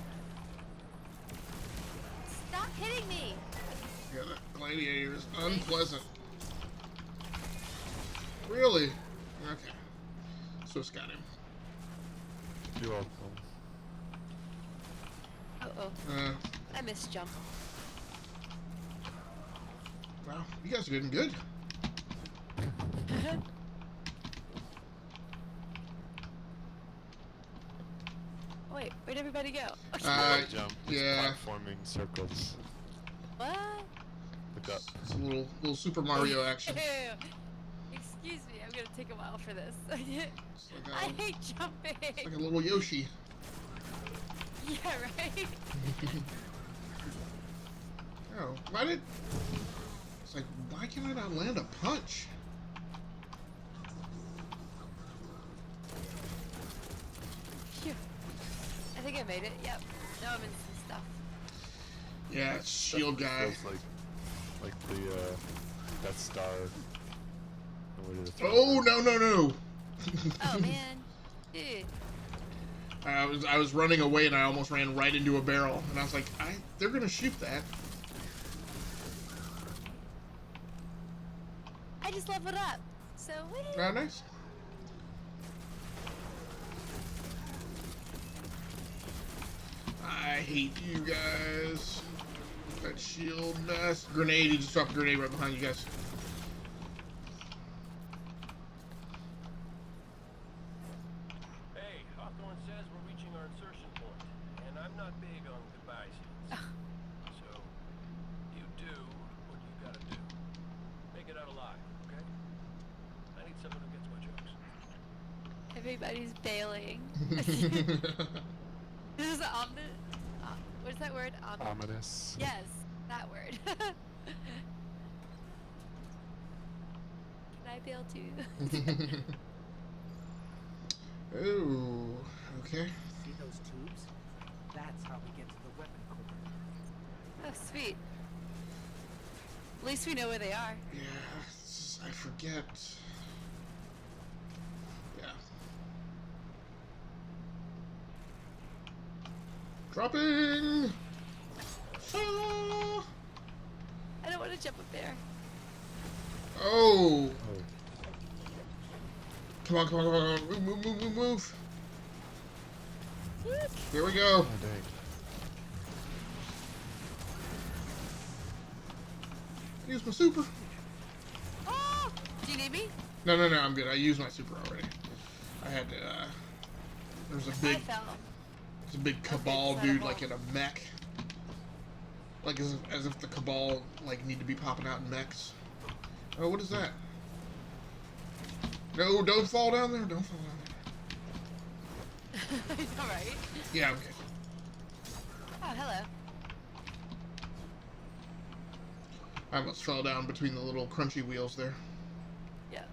S2: Stop hitting me!
S1: Yeah, that gladiator is unpleasant. Really? Okay. Swiss got him.
S3: You're welcome.
S2: Uh-oh. I missed jump.
S1: Wow, you guys are doing good.
S2: Wait, where'd everybody go?
S3: Jump. It's
S1: yeah.
S3: platforming circles.
S2: What?
S3: Look up.
S1: It's a little Super Mario action.
S2: Excuse me, I'm gonna take a while for this.
S1: It's like
S2: I
S1: a,
S2: hate jumping.
S1: it's like a little Yoshi.
S2: Yeah, right?
S1: Oh, why did... It's like, why can I not land a punch?
S2: Phew. I think I made it. Yep. Now I'm in some stuff.
S1: Yeah, it's shield guy.
S3: Feels like the Death Star.
S1: Oh, no.
S2: Oh man, dude.
S1: I was running away and I almost ran right into a barrel. And I was like, they're gonna shoot that.
S2: I just leveled up. So woo.
S1: Oh, nice. I hate you guys. That shield mess. Grenade, he just dropped a grenade right behind you guys.
S5: Hey, Hawthorne says we're reaching our insertion point, and I'm not big on goodbye scenes. So, you do what you gotta do. Make it out alive, okay? I need someone who gets my jokes.
S2: Everybody's bailing. This is ominous. What is that word?
S3: Ominous.
S2: Yes, that word. Can I bail too?
S1: Oh, okay.
S8: See those tubes? That's how we get to the weapon core.
S2: Oh, sweet. At least we know where they are.
S1: Yeah, I forget. Yeah. Dropping! Ah!
S2: I don't want to jump up there.
S1: Oh!
S3: Oh.
S1: Come on. Move.
S2: Look.
S1: Here we go.
S3: Oh, dang.
S1: Use my super.
S2: Oh! Do you need me?
S1: No, I'm good. I used my super already. I had to, there's a
S2: I
S1: big,
S2: fell.
S1: there's a big cabal
S2: Okay,
S1: dude,
S2: so-
S1: like in a mech. Like as if the cabal, like, need to be popping out in mechs. Oh, what is that? No, don't fall down there. Don't fall down there.
S2: Alright.
S1: Yeah, okay.
S2: Oh, hello.
S1: I almost fell down between the little crunchy wheels there.
S2: Yeah.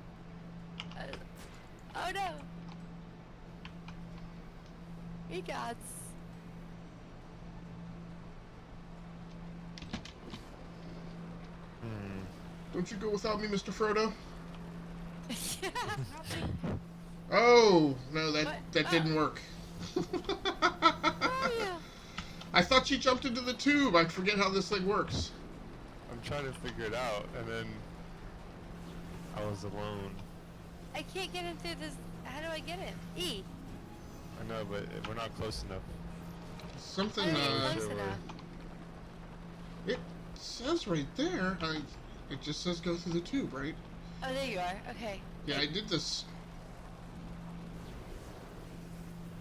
S2: Oh no! Hey gods.
S1: Don't you go without me, Mr. Frodo?
S2: Yeah.
S1: Oh, no, that
S2: What?
S1: didn't work.
S2: Oh yeah.
S1: I thought she jumped into the tube. I forget how this thing works.
S3: I'm trying to figure it out, and then I was alone.
S2: I can't get into this. How do I get in? E.
S3: I know, but we're not close enough.
S1: Something,
S2: How do I get
S3: Sure
S2: close
S3: we're-
S2: enough?
S1: it says right there, it just says go through the tube, right?
S2: Oh, there you are. Okay.
S1: Yeah, I did this.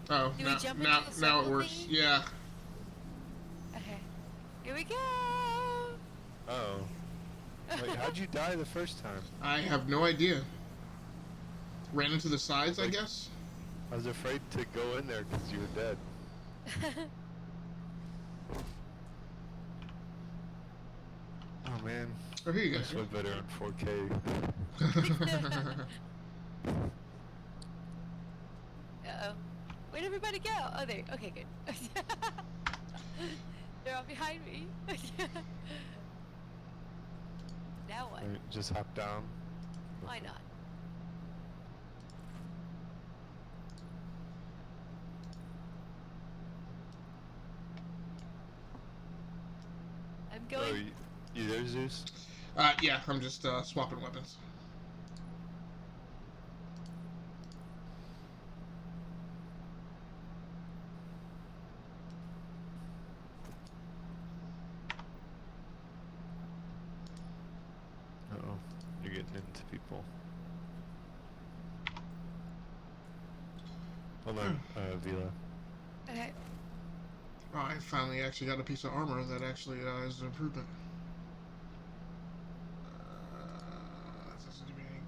S1: Oh,
S2: Do we jump into
S1: now
S2: the
S1: it
S2: circle
S1: works.
S2: thingy?
S1: Yeah.
S2: Okay. Here we go.
S3: Oh. Wait, how'd you die the first time?
S1: I have no idea. Ran into the sides, I
S3: Like-
S1: guess.
S3: I was afraid to go in there because you were dead. Oh man.
S1: Oh, here you go.
S3: This way better on 4K.
S2: Uh-oh. Where'd everybody go? Oh, there. Okay, good. They're all behind me. Now what?
S3: Right, just hop down.
S2: Why not? I'm
S3: Oh,
S2: going.
S3: you there, Zeus?
S1: Yeah, I'm just swapping weapons.
S3: Uh-oh. You're getting into people. Hold on, Vila.
S2: Okay.
S1: Oh, I finally actually got a piece of armor that actually is an improvement. Doesn't do me any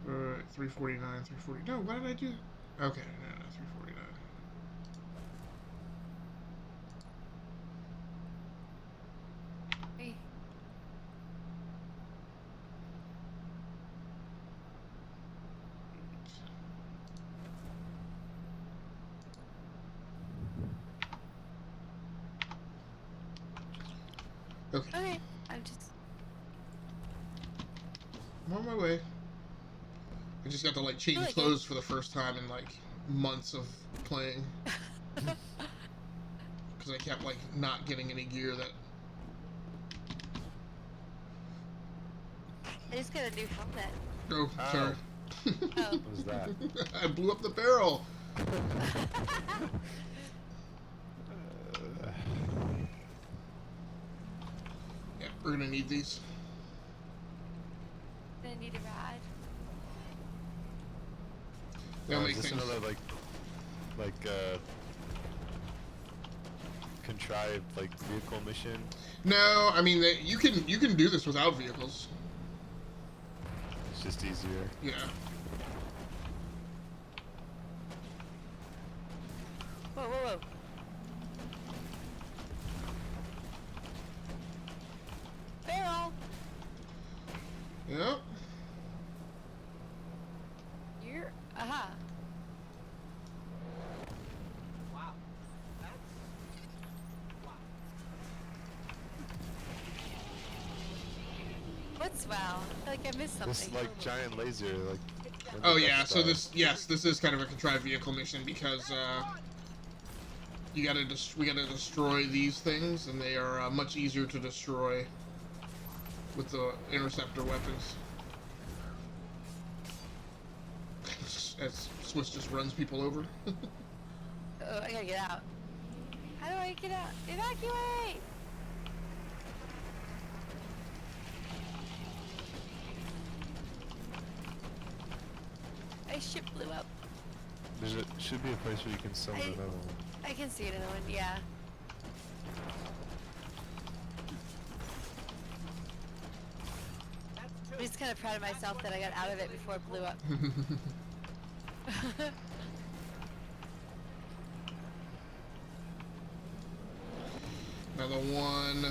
S1: good. Alright, 349, 340. No, why did I do? Okay, no, 349.
S2: Hey.
S1: Okay,
S2: Okay. I'm just.
S1: I'm on my way. I just got to like change
S2: Really good.
S1: clothes for the first time in like months of playing. Because I kept like not getting any gear that.
S2: I just got a new helmet.
S1: Oh,
S3: Ow.
S1: sorry.
S2: Oh.
S3: What was that?
S1: I blew up the barrel. Yeah, we're gonna need these.
S2: Then I need a ride.
S1: They'll
S3: Oh,
S1: make
S3: is this
S1: things.
S3: another contrived vehicle mission?
S1: No, I mean you can do this without vehicles.
S3: It's just easier.
S1: Yeah.
S2: Whoa, whoa, whoa. Barrel.
S1: Yep.
S2: You're. Aha.
S8: Wow. That's... Wow.
S2: What's wow? I feel like I missed
S3: This
S2: something.
S3: giant laser, where's
S1: Oh
S3: the
S1: yeah.
S3: Death
S1: So
S3: Star?
S1: this is kind of a contrived vehicle mission because we gotta destroy these things, and they are much easier to destroy with the interceptor weapons. As Swiss just runs people over.
S2: Oh, I gotta get out. How do I get out? Evacuate! My ship blew up.
S3: Should be a place where you can summon
S2: I-
S3: another one.
S2: I can see another one, yeah. I'm just kind of proud of myself that I got out of it before it blew up.
S1: Another one.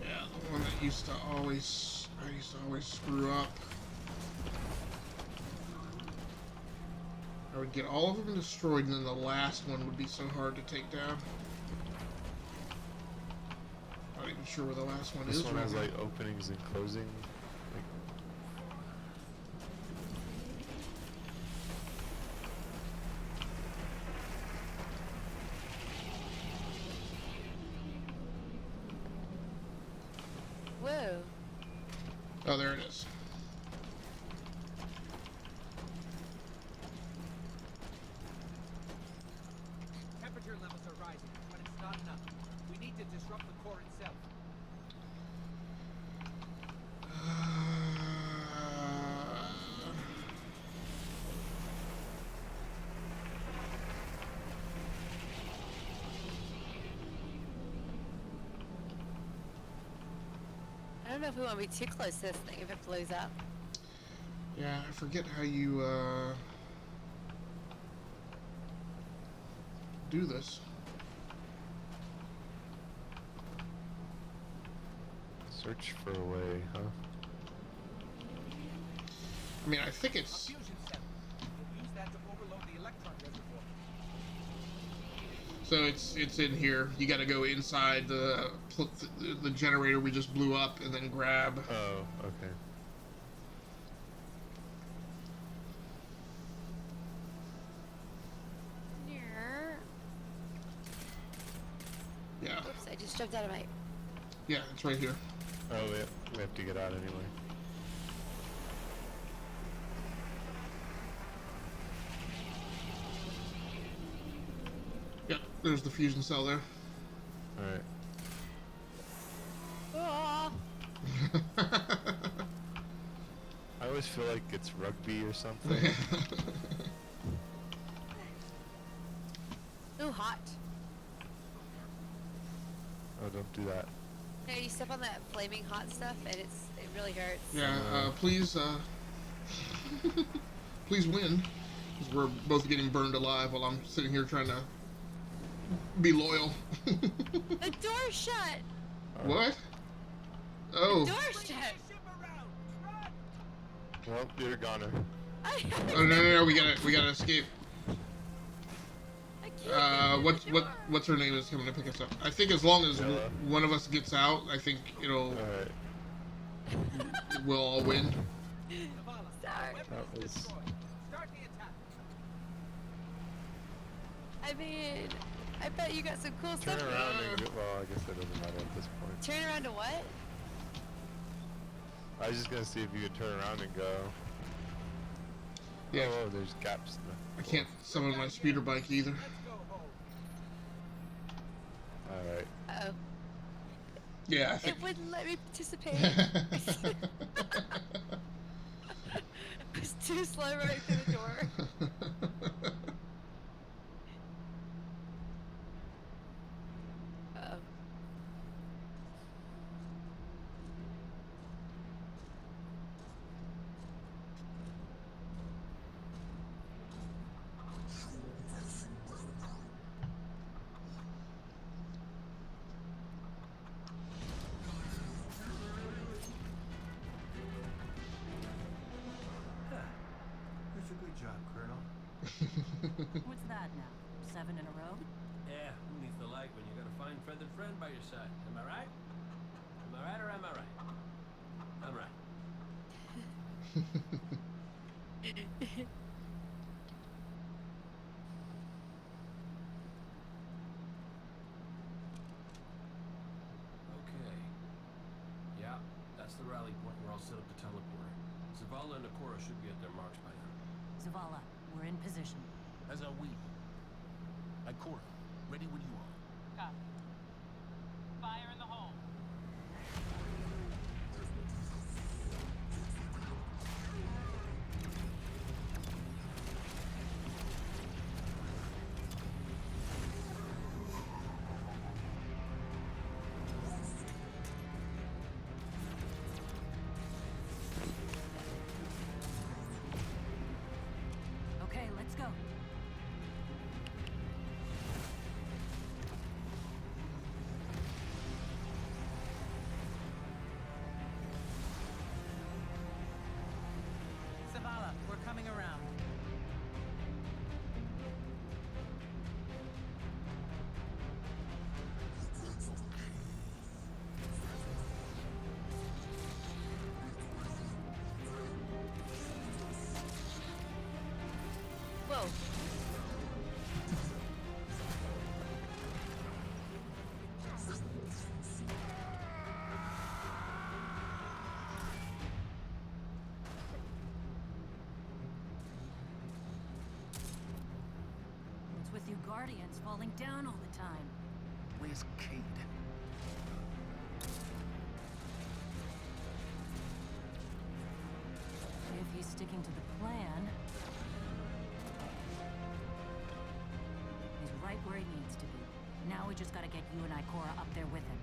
S1: Yeah, the one that I used to always screw up. I would get all of them destroyed, and then the last one would be so hard to take down. Not even sure where the last one is.
S3: This one has
S1: right
S3: like openings and closing.
S2: Whoa.
S1: Oh, there it is.
S8: Temperature levels are rising, but it's not enough. We need to disrupt the core itself.
S2: I don't know if we want to be too close to this thing if it blows up.
S1: Yeah, I forget how you do this.
S3: Search for a way, huh?
S1: I mean, I think it's.
S8: Fusion cell. We'll use that to overload the electron reservoir.
S1: So it's in here. You got to go inside the generator we just blew up, and then grab.
S3: Oh, okay.
S1: Yeah.
S2: Oops, I just jumped out of my...
S1: Yeah, it's right here.
S3: Oh, yeah. We have to get out anyway.
S1: Yep, there's the fusion cell there.
S3: Alright.
S2: Oh,
S3: I always feel like it's rugby or something.
S2: ooh, hot.
S3: Oh, don't do that.
S2: No, you step on that flaming hot stuff and it really hurts.
S1: Yeah, please, please win. Because we're both getting burned alive while I'm sitting here trying to be loyal.
S2: The door shut!
S1: What? Oh.
S2: The door shut!
S3: Well, you're a goner.
S1: Oh no, we gotta escape.
S2: I can't
S1: What's her name is coming to pick us up. I think as long as
S3: Bella.
S1: one of us gets out, I think
S3: Alright.
S1: we'll all win.
S2: Sorry.
S3: That was...
S8: Start the attack.
S2: I mean, I bet you got some cool
S3: Turn
S2: stuff.
S3: around and go... Well, I guess that doesn't matter at this point.
S2: Turn around to what?
S3: I was just gonna see if you could turn around and go...
S1: Yeah.
S3: Oh, there's gaps in the...
S1: I can't summon my speeder bike either.
S8: Let's go home.
S3: Alright.
S2: Uh-oh.
S1: Yeah, I think.
S2: It wouldn't let me participate. It was too slow right through the door. Uh-oh.
S5: That's a good job, Colonel.
S9: What's that now? 7 in a row?
S5: Yeah, who needs the like when you got a fine feathered friend by your side? Am I right? Am I right or am I right? I'm right. Okay. Yeah, that's the rally point where I'll set up the teleporter. Zavala and Nakora should be at their marks by now.
S9: Zavala, we're in position.
S5: As are we. Nakora, ready when you are.
S10: Copy. Fire in the hole.
S9: Guardians falling down all the time.
S11: Where's Cade?
S9: If he's sticking to the plan, he's right where he needs to be. Now we just gotta get you and Ikora up there with him.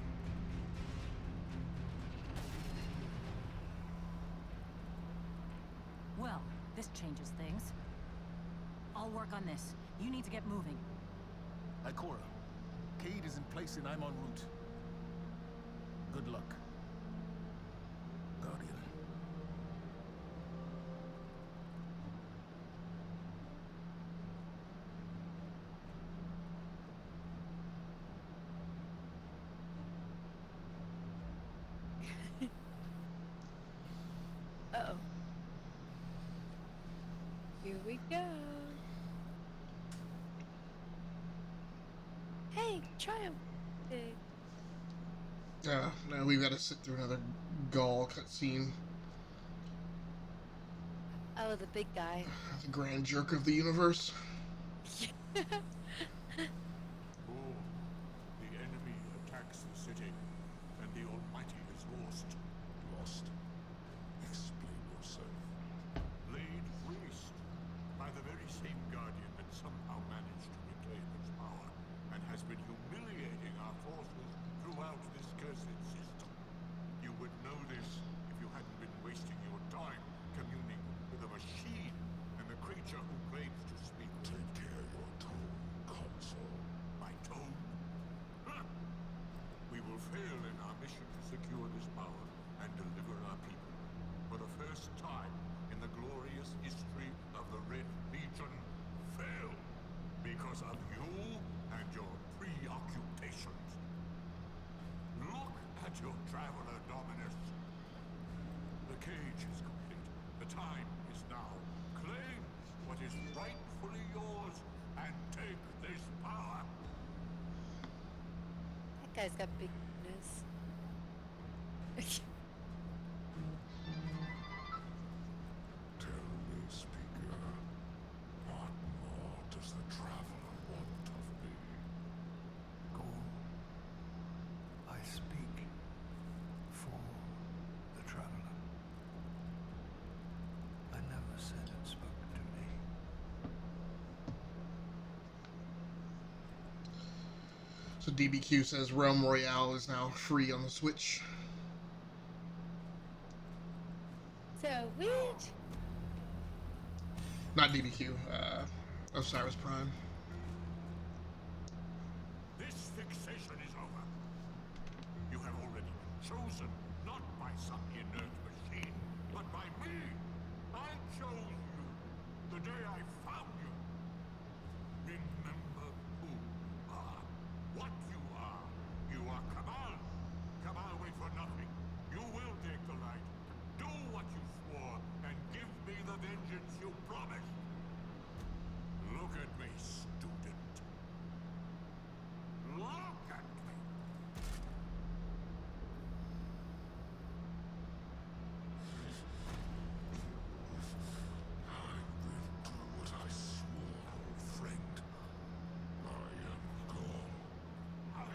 S9: Well, this changes things. I'll work on this. You need to get moving.
S11: Ikora, Cade is in place and I'm en route. Good luck, Guardian.
S2: Uh-oh. Here we go. Hey, Triumph.
S1: Now we've got to sit through another Gaul cutscene.
S2: Oh, the big guy.
S1: The grand jerk of the universe.
S12: The enemy attacks the city, and the Almighty is lost. Lost? Explain yourself. Laid waste by the very same Guardian that somehow managed to reclaim its power, and has been humiliating our forces throughout this cursed system. You would know this if you hadn't been wasting your time communing with a machine and the creature who claims to speak. Take care your tone, console. My tone? Huh. We will fail in our mission to secure this power and deliver our people. For the first time in the glorious history of the Red Legion, fail because of you and your preoccupations. Look at your traveler, Dominus. The cage is complete. The time is now. Claim what is rightfully yours and take this power.
S2: That guy's got big nose.
S12: Tell me, speaker, what more does the traveler want of me?
S11: Go. I speak for the traveler. I never said it spoke to me.
S1: So DBQ says Realm Royale is now free on the Switch.
S2: So weird.
S1: Not DBQ, Osiris Prime.
S12: This fixation is over. You have already been chosen, not by some inert machine, but by me. I chose you the day I found you. Remember who you are, what you are. You are Cabal. Cabal wait for nothing. You will take the light. Do what you swore, and give me the vengeance you promised. Look at me, student. Look at me. I will do what I swore, old friend. I am gone, and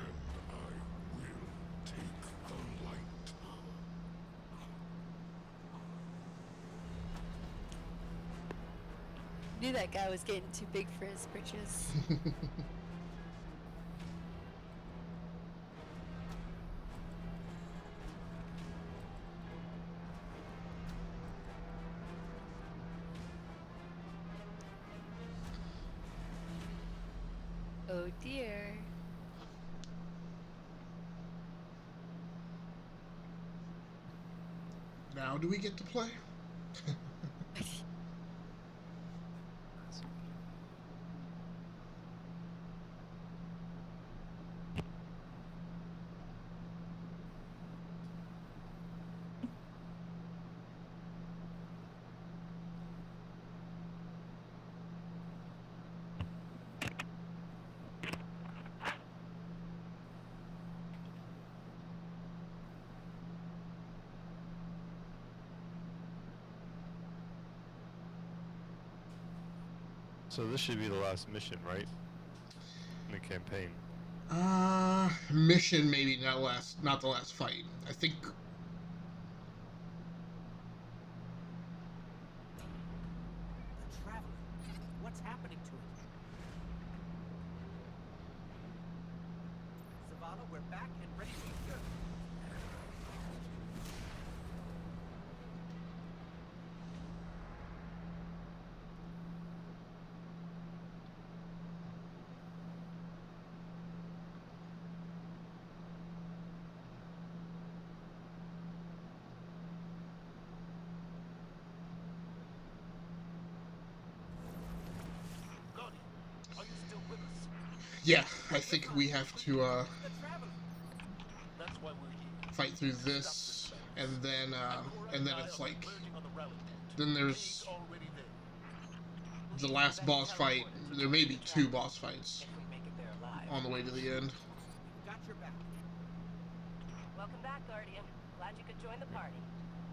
S12: I will take the light.
S2: Knew that guy was getting too big for his britches. Oh dear.
S1: Now do we get to play?
S3: So this should be the last mission, right? campaign?
S1: Mission maybe not the last fight. I think.
S8: The traveler. What's happening to it? Zavala, we're back and ready to go.
S5: Guardian, are you still with us?
S1: Yeah, I think we have to
S8: The traveler.
S5: That's why we're here.
S1: fight through this, and then it's like, then there's
S5: Already there.
S1: the last boss fight. There may be 2 boss fights
S9: If we make it there alive.
S1: on the way to the end.
S8: Got your back.
S9: Welcome back, Guardian. Glad you could join the party.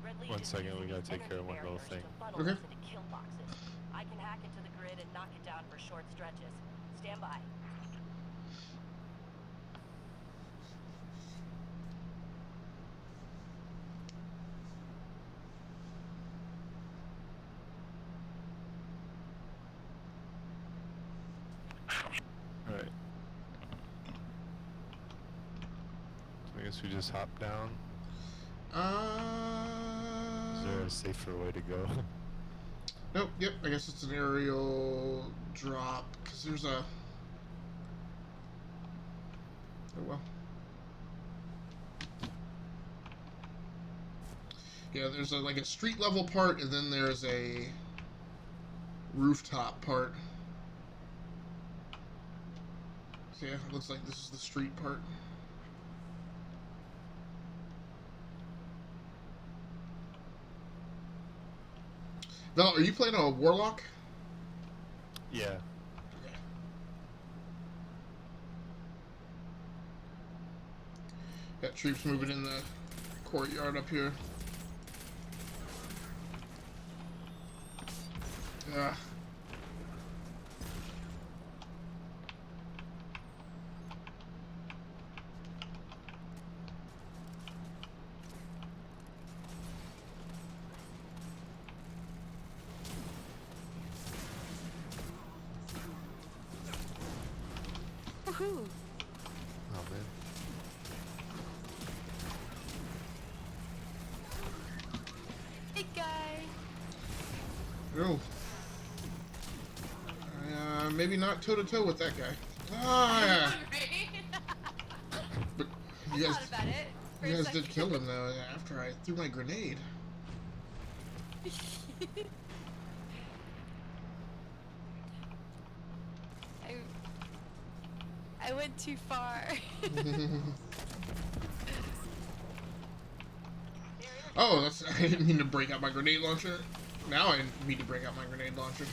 S9: Red
S3: One
S9: Legion's
S3: second, we
S9: using
S3: gotta take care of one
S9: energy
S3: little
S9: barriers
S3: thing.
S9: to funnel
S1: Okay.
S9: us into kill boxes. I can hack into the grid and knock it down for short stretches. Stand by.
S3: Alright. So I guess we just hop down. Is there a safer way to go?
S1: Nope. Yep. I guess it's an aerial drop because there's a. Oh well. Yeah, there's like a street level part, and then there's a rooftop part. So yeah, it looks like this is the street part. Val, are you playing a warlock?
S3: Yeah.
S1: Okay. Got troops moving in the courtyard up here. Ah.
S2: Woohoo!
S3: Oh man.
S2: Hey, guy.
S1: No. Maybe not toe to toe with that guy. Ah. But you guys,
S2: thought about it for
S1: you
S2: a
S1: guys did
S2: second.
S1: kill him though after I threw my grenade.
S2: I went too far.
S1: Oh, that's. I didn't mean to break out my grenade launcher. Now I need to break out my grenade launcher.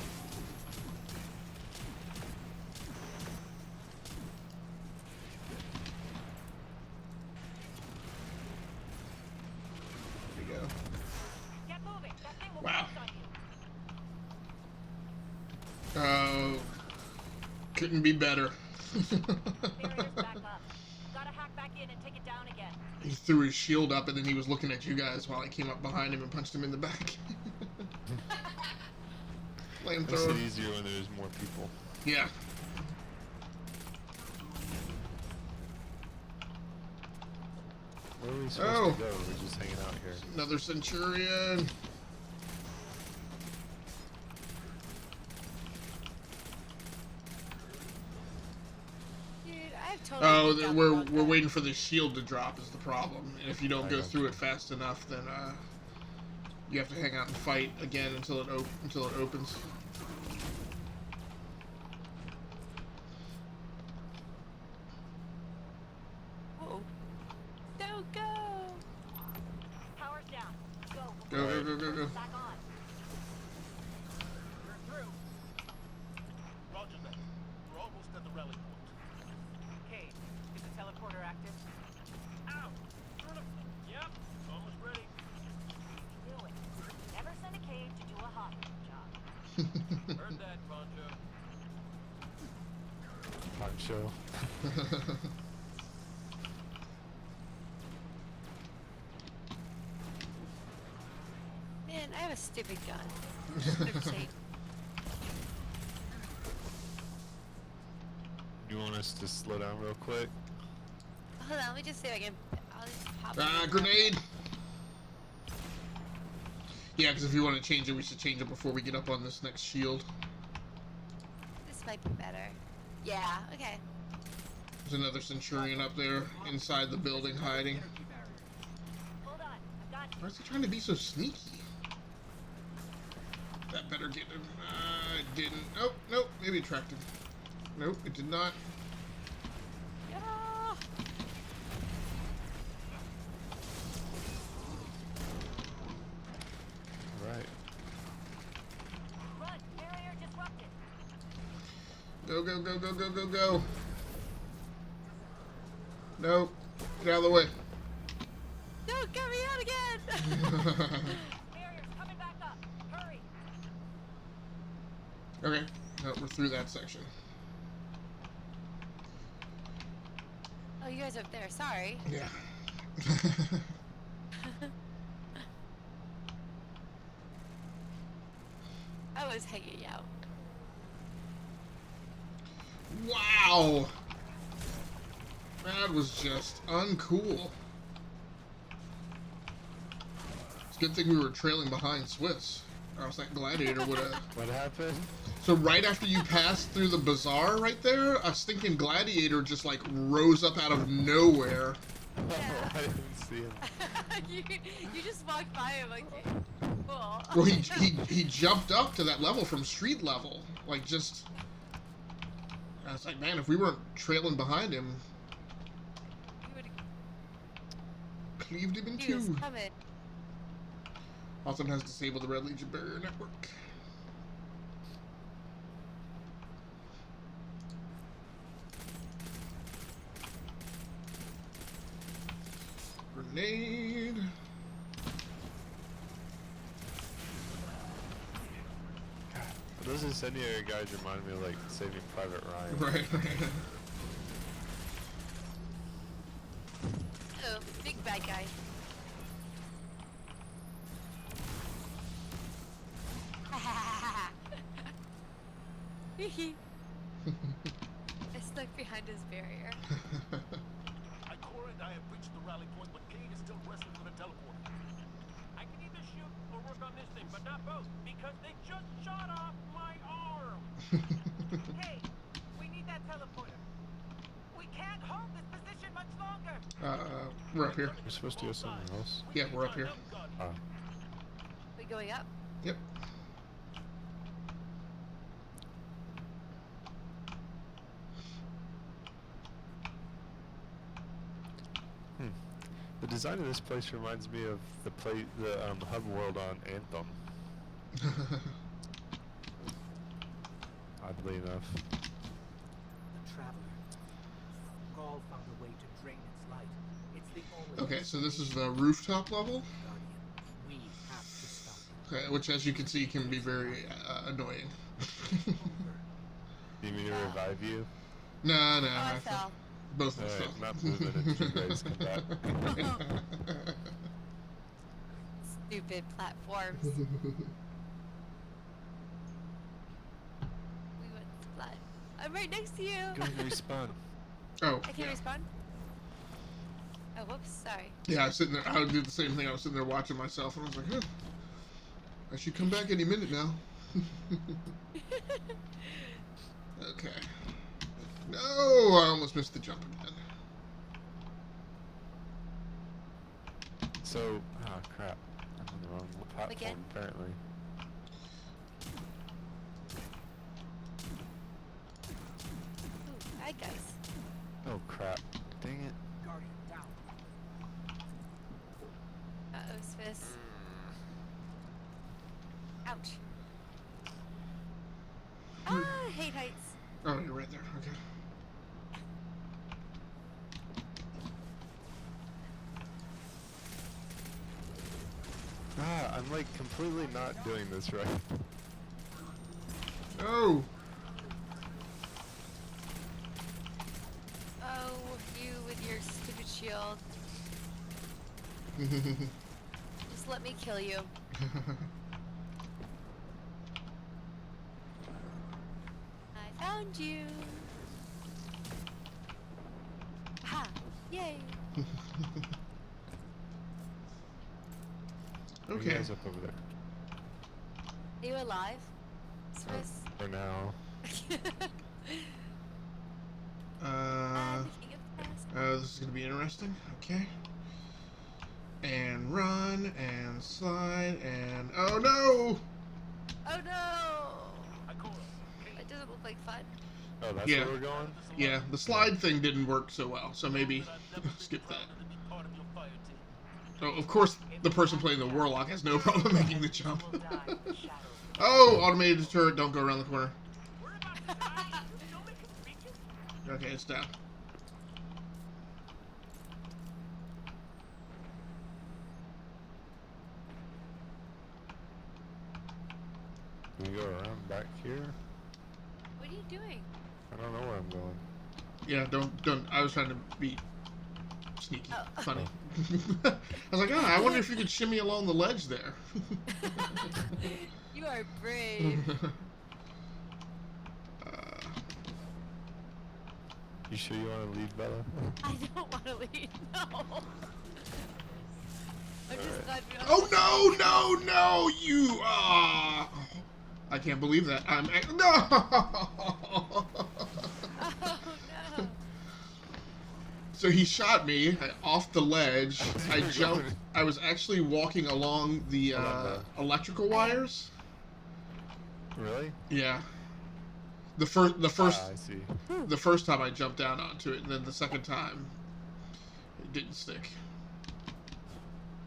S1: There we go.
S9: Get moving. That thing will
S1: Wow.
S9: bounce on you.
S1: Couldn't be better.
S9: Barriers back up. Gotta hack back in and take it down again.
S1: He threw his shield up and then he was looking at you guys while I came up behind him and punched him in the back.
S3: Makes it
S1: Flamethrower.
S3: easier when there's more people.
S1: Yeah.
S3: Where are we supposed
S1: Oh.
S3: to go? We're just hanging out here.
S1: Another Centurion.
S2: Dude, I have totally.
S1: Oh,
S2: geeked out
S1: we're
S2: about
S1: we're
S2: that.
S1: waiting for the shield to drop is the problem. And if you don't
S3: I
S1: go
S3: got
S1: through
S3: you.
S1: it fast enough, then you have to hang out and fight again until it opens.
S2: Whoa. No, go.
S9: Power's down. Go.
S1: Go.
S9: Back on.
S5: You're through. Roger that. We're almost at the rally point.
S10: Cade, is the teleporter active?
S5: Ow! Turn him. Yep. Almost ready.
S9: Do it. Never send a cave to do a hospital job.
S5: Heard that, Poncho.
S3: Poncho. show.
S2: Man, I have a stupid gun. Should have saved.
S3: You want us to slow down real quick?
S2: Hold on, let me just see if I can. I'll just pop.
S1: Grenade! Yeah, because if you want to change it, we should change it before we get up on this next shield.
S2: This might be better. Yeah. Okay.
S1: There's another Centurion up there inside the building hiding.
S9: Hold on, I've got you.
S1: Why is he trying to be so sneaky? That better get him. It didn't. Oh, nope. Maybe it tracked him. Nope, it did not.
S2: Yeah.
S3: Right.
S9: Run, barrier disrupted.
S1: Go, go, go, go, go, go, go. Nope. Get out of the way.
S2: Don't get me out again.
S9: Barrier's coming back up. Hurry.
S1: Okay. No, we're through that section.
S2: Oh, you guys are up there. Sorry.
S1: Yeah.
S2: I was hanging out.
S1: Wow. That was just uncool. It's a good thing we were trailing behind Swiss. Or else that gladiator would have...
S3: What happened?
S1: So right after you passed through the bazaar right there, a stinking gladiator just like rose up out of nowhere.
S3: Oh, I didn't see him.
S2: you just walked by him like, cool.
S1: Well, he jumped up to that level from street level. Like just... I was like, man, if we weren't trailing behind him... Cleaved him in
S2: He was
S1: two.
S2: coming.
S1: Awesome has disabled the Red Legion barrier network. Grenade.
S3: God, those incendiary guys remind me of like Saving Private Ryan.
S1: Right.
S2: Oh, big bad guy. I stuck behind his barrier.
S5: Ikora and I have reached the rally point, but Cade is still wrestling with a teleporter. I can either shoot or work on this thing, but not both, because they just shot off my arm.
S10: Hey, we need that teleporter. We can't hold this position much longer.
S1: We're up here.
S3: We're supposed to go somewhere else.
S1: Yeah, we're up here.
S2: We going up?
S1: Yep.
S3: The design of this place reminds me of the hub world on Anthem. Oddly enough.
S8: The Traveler. Gaul found a way to drain its light. It's the only
S1: Okay, so this is the rooftop level.
S8: Guardian. We have to stop it.
S1: Okay, which as you can see can be very annoying.
S3: You mean to revive you?
S1: No,
S2: Oh, I fell.
S1: Both of us
S3: Alright,
S1: fell.
S3: not moving until you guys come back.
S2: Stupid platforms. We went splat. I'm right next to you.
S3: Go respawn.
S1: Oh,
S2: I can't respawn? Oh, whoops, sorry.
S1: yeah, I was sitting there. I did the same thing. I was sitting there watching myself, and I was like, huh, I should come back any minute now. Okay. No, I almost missed the jump again.
S3: So, oh crap. I'm on the wrong platform
S2: Again?
S3: apparently.
S2: Ooh, bad guys.
S3: Oh crap. Dang it.
S8: Guardian down.
S2: Uh-oh, Swiss. Ouch. Ah, I hate heights.
S1: Oh, you're right there. Okay.
S3: Ah, I'm like completely not doing this right.
S1: No.
S2: shield. Just let me kill you. I found you. Ha! Yay!
S3: Where are you
S1: Okay.
S3: guys up over there?
S2: Are you alive, Swiss?
S3: For now.
S2: The king of fast.
S1: This is gonna be interesting. Okay. And run and slide and oh no!
S2: Oh no! That doesn't look like fun.
S3: Oh, that's
S1: Yeah.
S3: where we're going?
S1: Yeah, the slide thing didn't work so well, so maybe skip that. Oh, of course, the person playing the Warlock has no problem making the jump. Oh, automated turret, don't go around the corner. Okay, it's down.
S3: Can we go around back here?
S2: What are you doing?
S3: I don't know where I'm going.
S1: Yeah, don't. I was trying to be sneaky,
S2: Oh.
S1: funny. I was like, I wonder if you could shimmy along the ledge there.
S2: You are brave.
S3: You sure you want to leave, Bella?
S2: I don't want to leave. No. I'm just glad we don't.
S1: Oh no, you! I can't believe that. No.
S2: Oh no.
S1: So he shot me off the ledge. I jumped. I was actually walking along the electrical wires.
S3: Really?
S1: Yeah. The first
S3: I see.
S1: the first time I jumped down onto it, and then the second time it didn't stick.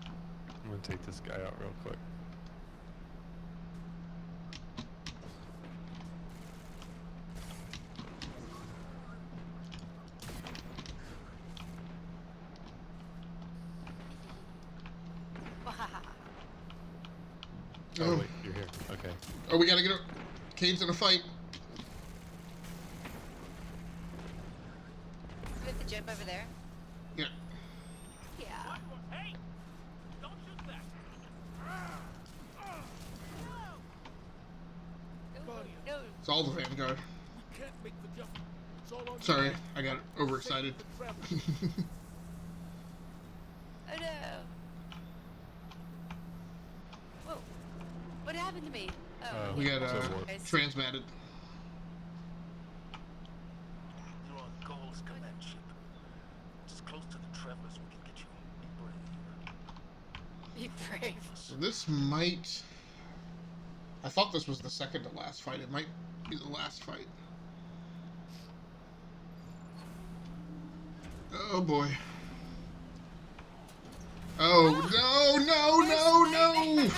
S3: I'm gonna take this guy out real quick. Oh, wait, you're here. Okay.
S1: Oh, we gotta get. Cade's in a fight.
S2: We have to jump over there.
S1: Yeah.
S2: Yeah.
S5: Hey! Don't shoot that!
S2: No.
S1: It's all the Vanguard.
S11: We can't make the jump. It's all on
S1: Sorry,
S11: you.
S1: I got overexcited.
S11: Save the travelers.
S2: Oh no. Whoa. What happened to me? Oh.
S1: We got
S2: Guys.
S1: transmatted.
S5: You're on Gold's command ship. It's as close to the travelers we can get you. Be brave.
S2: Be brave.
S1: So this might. I thought this was the second to last fight. It might be the last fight. Oh boy. Oh no!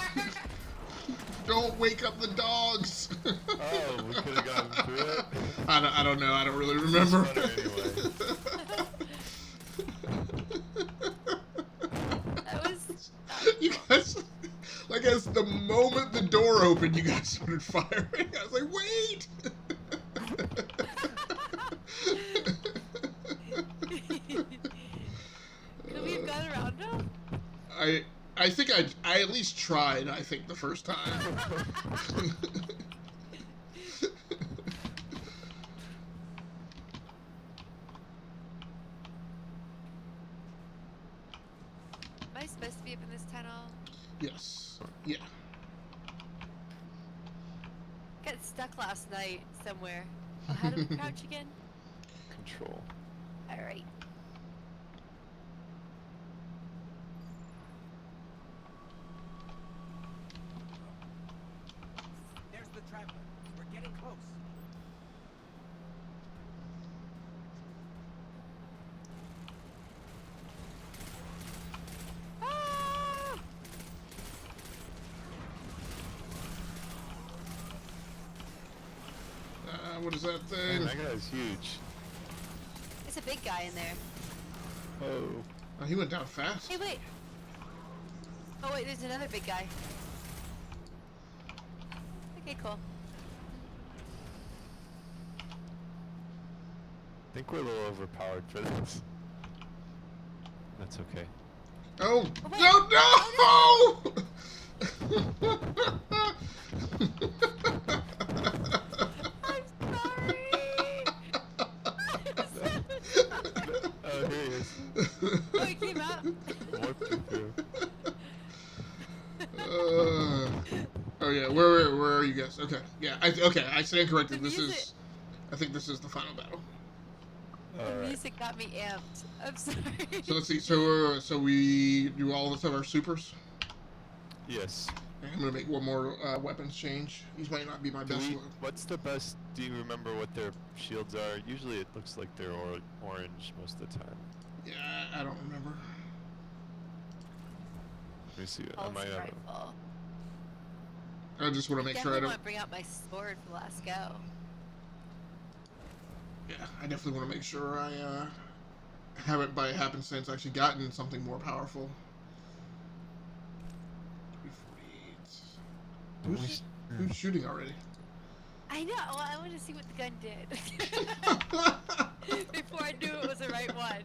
S1: Don't wake up the dogs.
S3: Oh, we could have gotten through it.
S1: I don't know. I don't really remember.
S2: That was.
S1: You guys, like, as the moment the door opened, you guys started firing. I was like, wait.
S2: Could we have gone around him?
S1: I think I at least tried. I think the first time.
S2: Am I supposed to be up in this tunnel?
S1: Yes. Yeah.
S2: Got stuck last night somewhere. Oh, how do we crouch again?
S3: Control.
S2: Alright.
S8: There's the traveler. We're getting close.
S2: Ah!
S1: What is that
S3: Man,
S1: thing?
S3: that guy's huge.
S2: There's a big guy in there.
S3: Oh.
S1: Oh, he went down fast.
S2: Hey, wait. Oh, wait, there's another big guy. Okay, cool.
S3: I think we're a little overpowered for this. That's okay.
S1: Oh,
S2: wait.
S1: no!
S2: I'm sorry.
S3: Oh, here he is.
S2: Oh, he came out.
S3: Warped you through.
S1: Oh yeah, where are you guys? Okay, yeah, okay, I stand corrected.
S2: The
S1: This
S2: music-
S1: is, I think this is the final battle.
S2: The
S3: Alright.
S2: music got me amped. I'm sorry.
S1: So let's see. So we do all of our supers.
S3: Yes.
S1: I'm gonna make one more weapons change. These might not be my best one.
S3: What's the best? Do you remember what their shields are? Usually it looks like they're orange most of the time.
S1: Yeah, I don't remember.
S3: Let me see. I
S2: Pulse
S3: might have.
S2: rifle.
S1: I just want to make sure I
S2: Definitely
S1: don't.
S2: want to bring out my sword for the last go.
S1: Yeah, I definitely want to make sure I haven't by happenstance actually gotten something more powerful. 348. Who's shooting already?
S2: I know. Well, I wanted to see what the gun did before I knew it was the right one.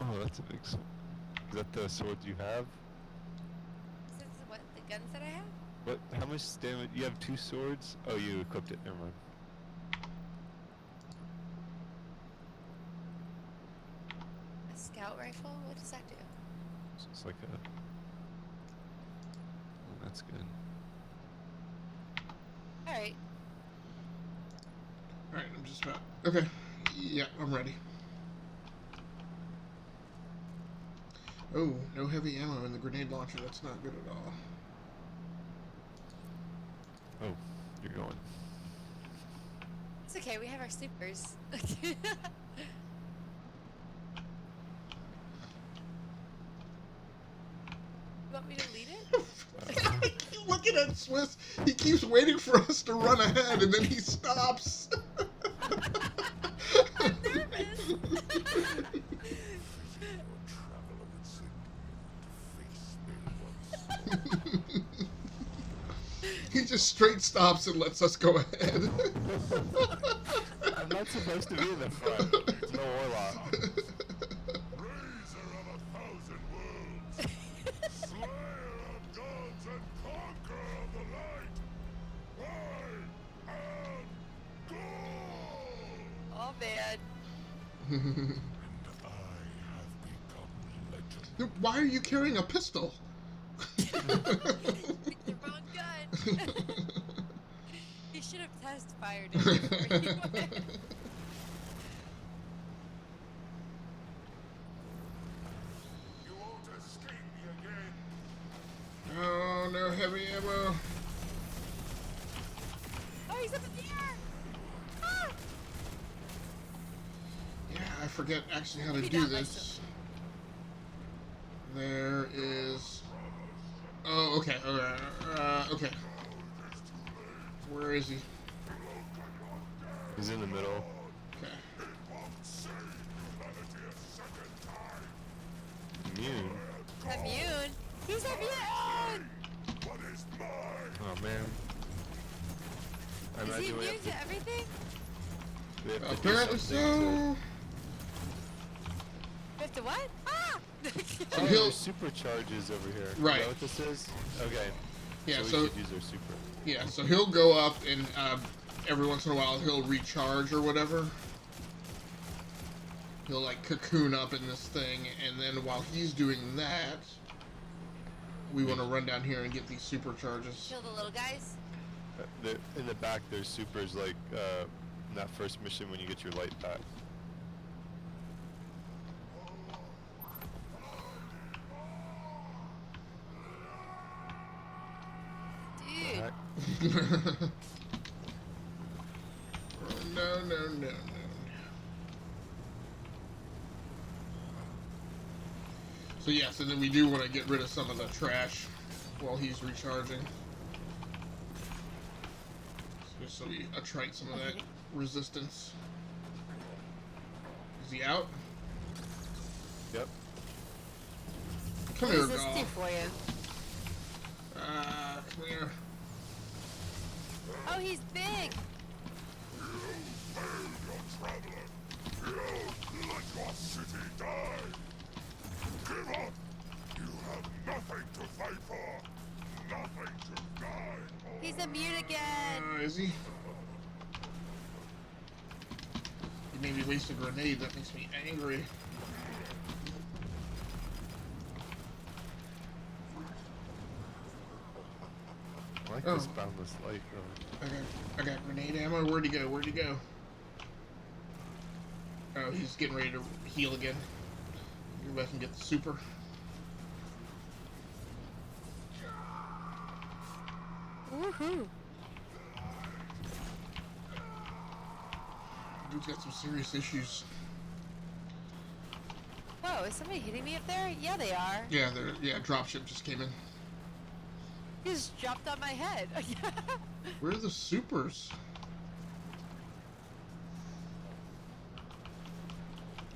S3: Oh, that's a big sword. Is that the sword you have?
S2: Is this what the guns that I have?
S3: What? How much damage? You have 2 swords? Oh, you equipped it. Never mind.
S2: A scout rifle? What does that do?
S3: It's like a. Oh, that's good.
S2: All right.
S1: All right, I'm just about. Okay, yeah, I'm ready. Oh, no heavy ammo in the grenade launcher. That's not good at all.
S3: Oh, you're going.
S2: It's okay. We have our supers. You want me to lead it?
S1: I keep looking at Swiss. He keeps waiting for us to run ahead, and then he stops.
S2: I'm nervous.
S1: He just straight stops and lets us go ahead.
S3: I'm not supposed to be in the front. It's no warlock.
S12: Raiser of 1,000 worlds, slayer of gods and conqueror of the light, I am God!
S2: Oh man.
S12: And I have become legend.
S1: Why are you carrying a pistol?
S2: The wrong gun. He should have test fired it before he went.
S12: You won't escape me again.
S1: Oh, no heavy ammo.
S2: Oh, he's up in the air. Ah!
S1: Yeah, I forget actually how to
S2: Maybe
S1: do
S2: not
S1: this. There is. Oh, okay. Okay. Where is he?
S3: He's in the middle.
S1: Okay.
S3: Immune.
S2: Immune? He's immune!
S3: Oh man. I
S2: Is he
S3: imagine we
S2: immune
S3: have
S2: to everything?
S3: we have to do
S1: Apparently
S3: something
S1: so.
S2: You have to what? Ah!
S3: To...
S1: So
S3: Oh,
S1: he'll-
S3: there's supercharges over here.
S1: Right.
S3: Is that what this is? Okay.
S1: Yeah,
S3: so
S1: so
S3: we should use our super.
S1: yeah, so he'll go up and every once in a while he'll recharge or whatever. He'll like cocoon up in this thing, and then while he's doing that, we want to run down here and get these supercharges.
S2: Kill the little guys?
S3: In the back, there's supers like in that first mission when you get your light back.
S2: Dude.
S3: Alright.
S1: Oh, no. So yes, and then we do want to get rid of some of the trash while he's recharging. Just so we attrite some of that resistance. Is he out?
S3: Yep.
S1: Come
S2: What
S1: here,
S2: does this do
S1: Golf.
S2: for you?
S1: Come here.
S2: Oh, he's big!
S12: failed your traveler. You let your city die. Give up. You have nothing to fight for. Nothing to die for.
S2: He's immune again.
S1: Is he? He made me waste a grenade. That makes me angry.
S3: I like this boundless light, though.
S1: I got grenade ammo. Where'd he go? Where'd he go? Oh, he's getting ready to heal again. Go back and get the super.
S2: Woohoo!
S1: Dude's got some serious issues.
S2: Whoa, is somebody hitting me up there? Yeah, they are.
S1: Yeah, dropship just came in.
S2: He just dropped on my head.
S1: Where are the supers?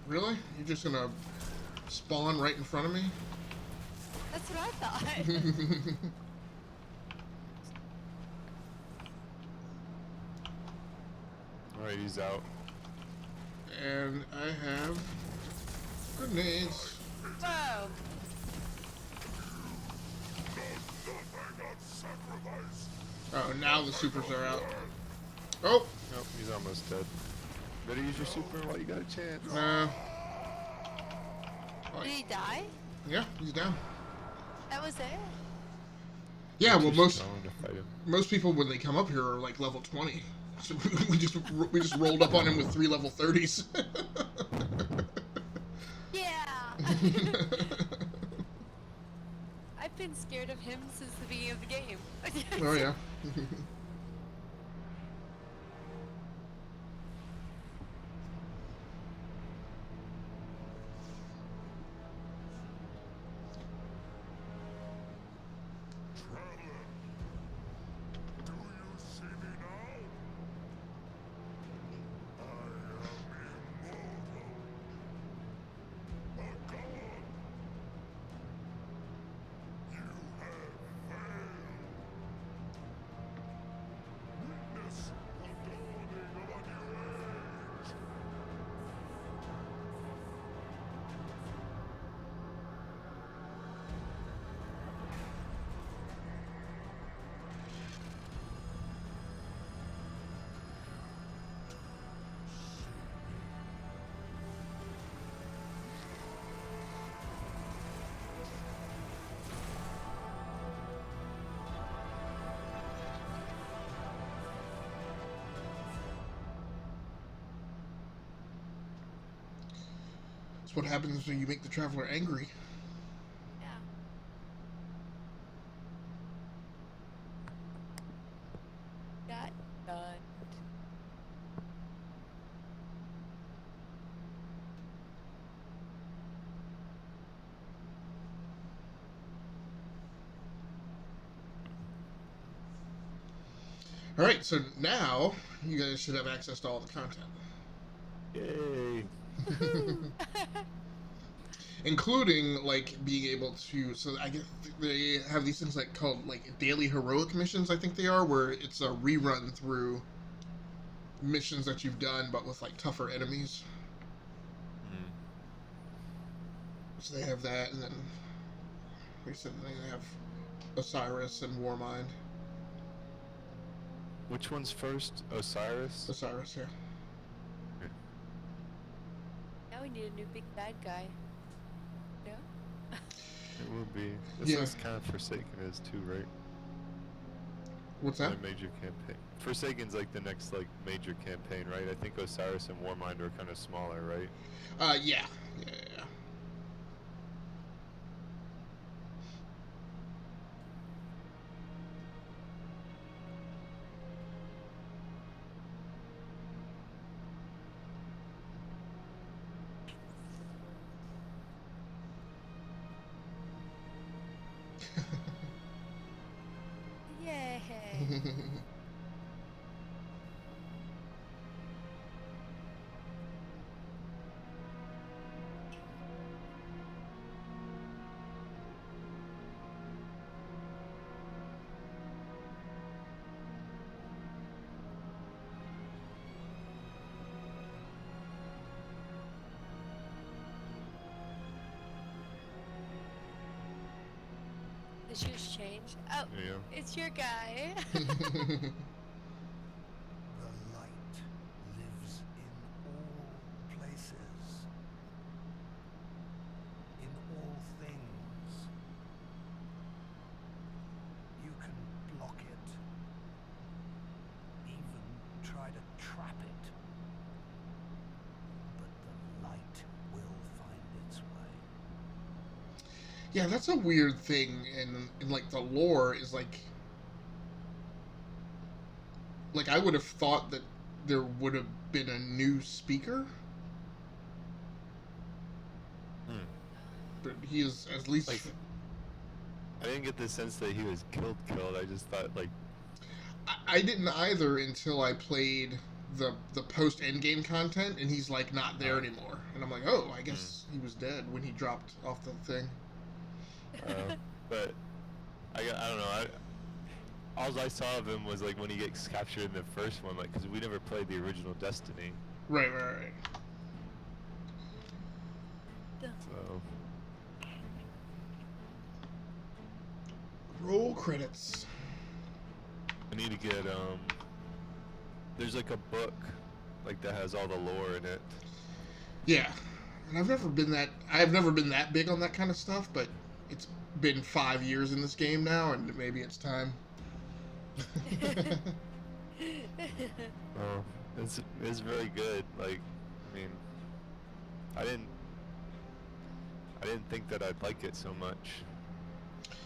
S1: Really? You're just gonna spawn right in front of me?
S2: That's what I thought.
S3: Alright, he's out.
S1: And I have grenades.
S2: Whoa!
S1: Oh, now the supers are out. Oh!
S3: Nope, he's almost dead. Better use your super while you got a chance.
S1: Nah.
S2: Did he die?
S1: Yeah, he's down.
S2: That was it?
S1: Yeah, well, most
S3: To fight him.
S1: most people when they come up here are like level 20. So we just rolled up on him with 3 level 30s.
S2: Yeah. I've been scared of him since the beginning of the game.
S1: Oh yeah. That's what happens when you make the traveler angry.
S2: Yeah. Got done.
S1: Alright, so now you guys should have access to all the content.
S3: Yay!
S1: Including, like, being able to, so I guess they have these things like called, like, daily heroic missions, I think they are, where it's a rerun through missions that you've done, but with, like, tougher enemies. So they have that, and then they said they have Osiris and Warmind.
S3: Which one's first? Osiris?
S1: Osiris, yeah.
S2: Now we need a new big bad guy. No?
S3: It will be. This
S1: Yeah.
S3: is kind of Forsaken is too, right?
S1: What's that?
S3: My major campaign. Forsaken's like the next like major campaign, right? I think Osiris and Warmind are kind of smaller, right?
S1: Yeah.
S2: Yay! Pictures change. Oh,
S3: Yeah.
S2: it's your guy.
S12: The light lives in all places, in all things. You can block it, even try to trap it, but the light will find its way.
S1: Yeah, that's a weird thing in like the lore is like I would have thought that there would have been a new speaker. But he is at least
S3: Like, I didn't get the sense that he was killed. I just thought, like...
S1: I didn't either until I played the post endgame content, and he's like not there anymore, and I'm like, oh, I guess he was dead when he dropped off the thing.
S3: But I don't know. All I saw of him was like when he gets captured in the first one, like because we never played the original Destiny.
S1: Right.
S3: So
S1: Roll credits.
S3: I need to get there's like a book like that has all the lore in it.
S1: Yeah, and I've never been that big on that kind of stuff, but it's been 5 years in this game now, and maybe it's time.
S3: Oh, it's very good. Like, I mean, I didn't think that I'd like it so much.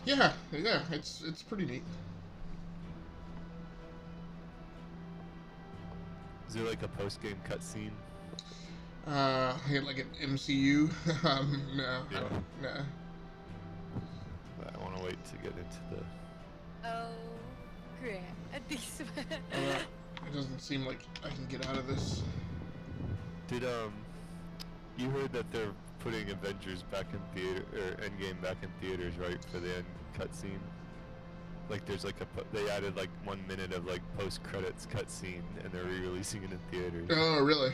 S1: Yeah, it's pretty neat.
S3: Is there like a post-game cutscene?
S1: Like an MCU. No,
S3: Yeah.
S1: no.
S3: I want to wait to get into the...
S2: Oh, great.
S1: It doesn't seem like I can get out of this.
S3: Did you heard that they're putting Avengers back in theater, or Endgame back in theaters, right, for the end cutscene? Like there's like they added like 1 minute of like post-credits cutscene, and they're re-releasing it in theaters.
S1: Oh, really?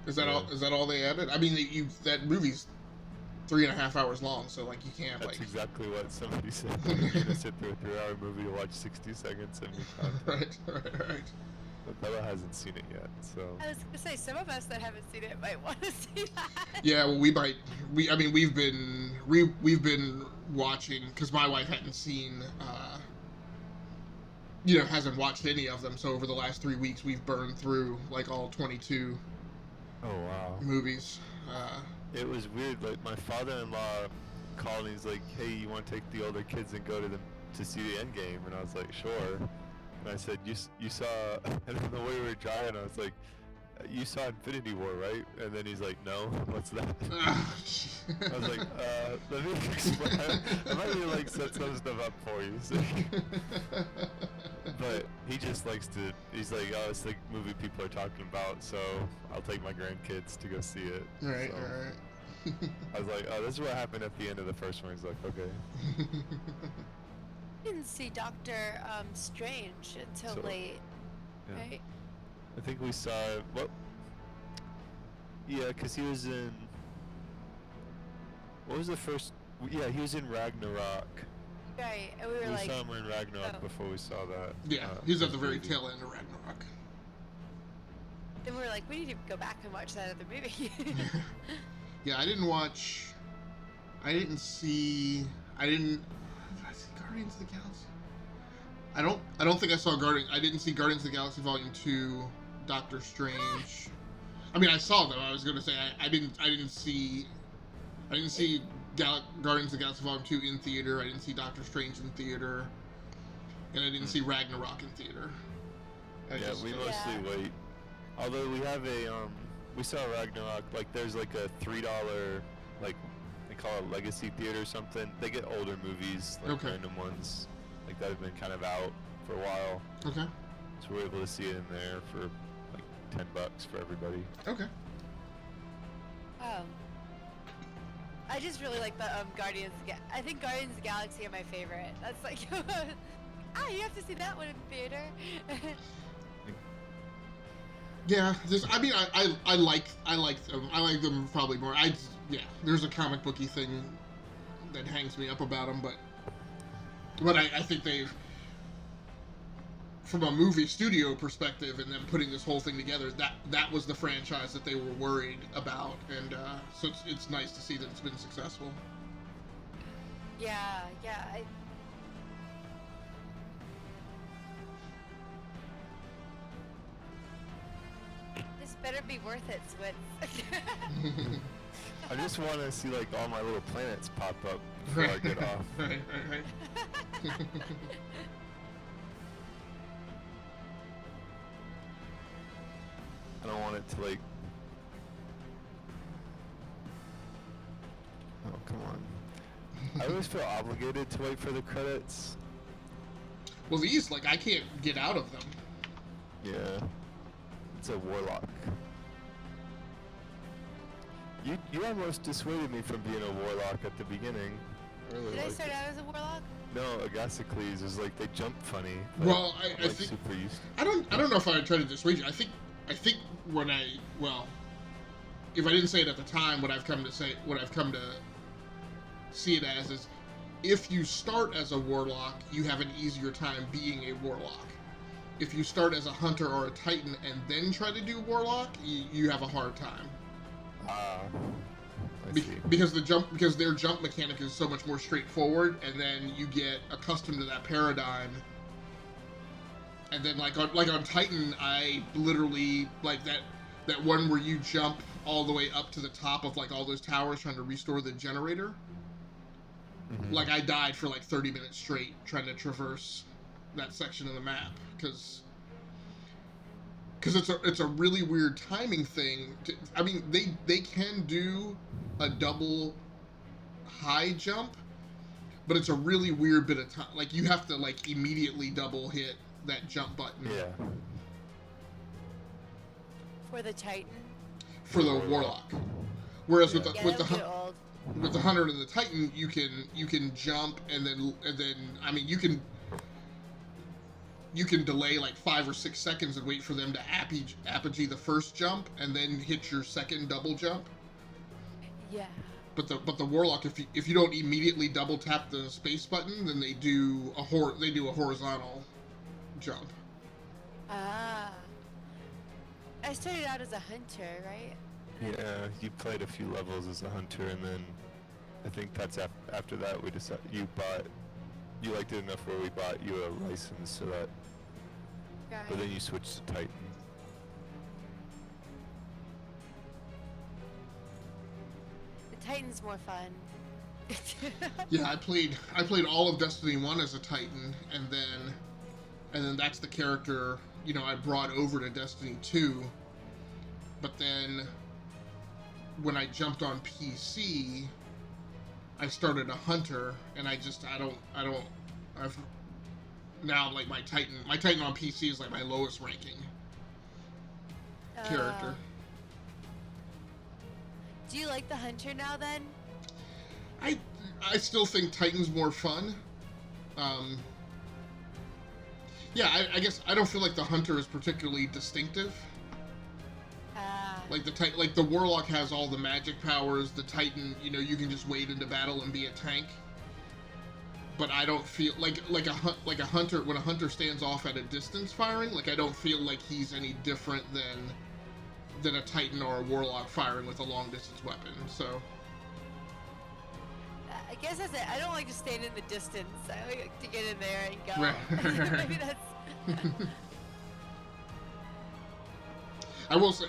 S1: Is that all? Is that all they added? I mean, that movie's 3.5 hours long, so like you can't
S3: That's
S1: like.
S3: exactly what somebody said. You're gonna sit through a 3-hour movie to watch 60 seconds of new content.
S1: Right.
S3: But Bella hasn't seen it yet, so.
S2: I was gonna say some of us that haven't seen it might want to see that.
S1: Yeah, well, we've been watching because my wife hadn't seen, hasn't watched any of them. So over the last 3 weeks, we've burned through like all 22
S3: Oh wow.
S1: movies.
S3: It was weird. Like my father-in-law called and he's like, "Hey, you want to take the older kids and go to see the Endgame?" And I was like, "Sure." And I said, "You saw?" And then the way we were driving, I was like, "You saw Infinity War, right?" And then he's like, "No, what's that?" I was like, "Let me explain." I might really like set some stuff up for you. So. But he just likes to. He's like, "Oh, it's the movie people are talking about, so I'll take my grandkids to go see it."
S1: Right.
S3: I was like, "Oh, this is what happened at the end of the first one." He's like, "Okay."
S2: Didn't see Doctor Strange until late,
S3: Yeah.
S2: right?
S3: I think we saw yeah, because he was in. What was the first? Yeah, he was in Ragnarok.
S2: Right, and we were like.
S3: We saw him in Ragnarok
S2: oh.
S3: before we saw that.
S1: Yeah, he was at the very tail end of Ragnarok.
S2: Then we were like, we need to go back and watch that other movie.
S1: Yeah, I didn't see Guardians of the Galaxy? I don't think I saw I didn't see Guardians of the Galaxy Volume 2, Doctor Strange. I mean, I saw them. I was going to say I didn't see Guardians of the Galaxy Volume 2 in theater. I didn't see Doctor Strange in theater. And I didn't see Ragnarok in theater.
S3: We mostly wait. Although we have we saw Ragnarok, like there's like a $3, like they call it Legacy Theater or something. They get older movies, like random ones, like that have been kind of out for a while.
S1: Okay.
S3: So we're able to see it in there for like $10 for everybody.
S1: Okay.
S2: I just really like the Guardians. I think Guardians of the Galaxy are my favorite. That's like, you have to see that one in theater.
S1: Yeah, I like them. I like them probably more. There's a comic booky thing that hangs me up about them, but But I think they've, from a movie studio perspective, and them putting this whole thing together, that was the franchise that they were worried about, and so it's nice to see that it's been successful.
S2: Yeah, yeah. This better be worth it, Switz.
S3: I just want to see like all my little planets pop up before I get off.
S1: Right.
S3: I don't want it to like. Oh, come on. I always feel obligated to wait for the credits.
S1: Well, these, like, I can't get out of them.
S3: Yeah. It's a warlock. You almost dissuaded me from being a warlock at the beginning.
S2: Did I start out as a warlock?
S3: No, Agasicles is like they jump funny.
S1: Well, I
S3: like
S1: think
S3: super used.
S1: I don't know if I would try to dissuade you. I think when if I didn't say it at the time, what I've come to see it as is, if you start as a warlock, you have an easier time being a warlock. If you start as a hunter or a titan and then try to do warlock, you have a hard time. Because their jump mechanic is so much more straightforward, and then you get accustomed to that paradigm. And then like on Titan, I literally like that one where you jump all the way up to the top of like all those towers trying to restore the generator. Mm-hmm. Like I died for like 30 minutes straight trying to traverse that section of the map because it's a really weird timing thing. I mean, they can do a double high jump, but it's a really weird bit of time. Like you have to like immediately double hit that jump button.
S3: Yeah.
S2: For the Titan.
S1: For the warlock. Whereas with the hunter and the titan, you can jump and then I mean you can delay like 5 or 6 seconds and wait for them to apogee the first jump and then hit your second double jump.
S2: Yeah.
S1: But the warlock, if you don't immediately double tap the space button, then they do a horizontal jump.
S2: Ah. I started out as a hunter, right?
S3: Yeah, you played a few levels as a hunter, and then I think that's after that we decided you liked it enough where we bought you a license so that.
S2: Right.
S3: But then you switched to Titan.
S2: The Titan's more fun.
S1: Yeah, I played all of Destiny 1 as a Titan, and then that's the character, I brought over to Destiny 2. But then when I jumped on PC, I started a hunter, and I've now like my Titan on PC is like my lowest ranking character.
S2: Do you like the hunter now then?
S1: I still think Titan's more fun. Yeah, I guess I don't feel like the hunter is particularly distinctive. Like the warlock has all the magic powers. The Titan, you can just wade into battle and be a tank. But I don't feel like a hunter, when a hunter stands off at a distance firing. Like I don't feel like he's any different than a Titan or a warlock firing with a long distance weapon. So.
S2: I guess that's it. I don't like to stand in the distance. I like to get in there and go.
S1: Right.
S2: Maybe that's.
S1: I will say,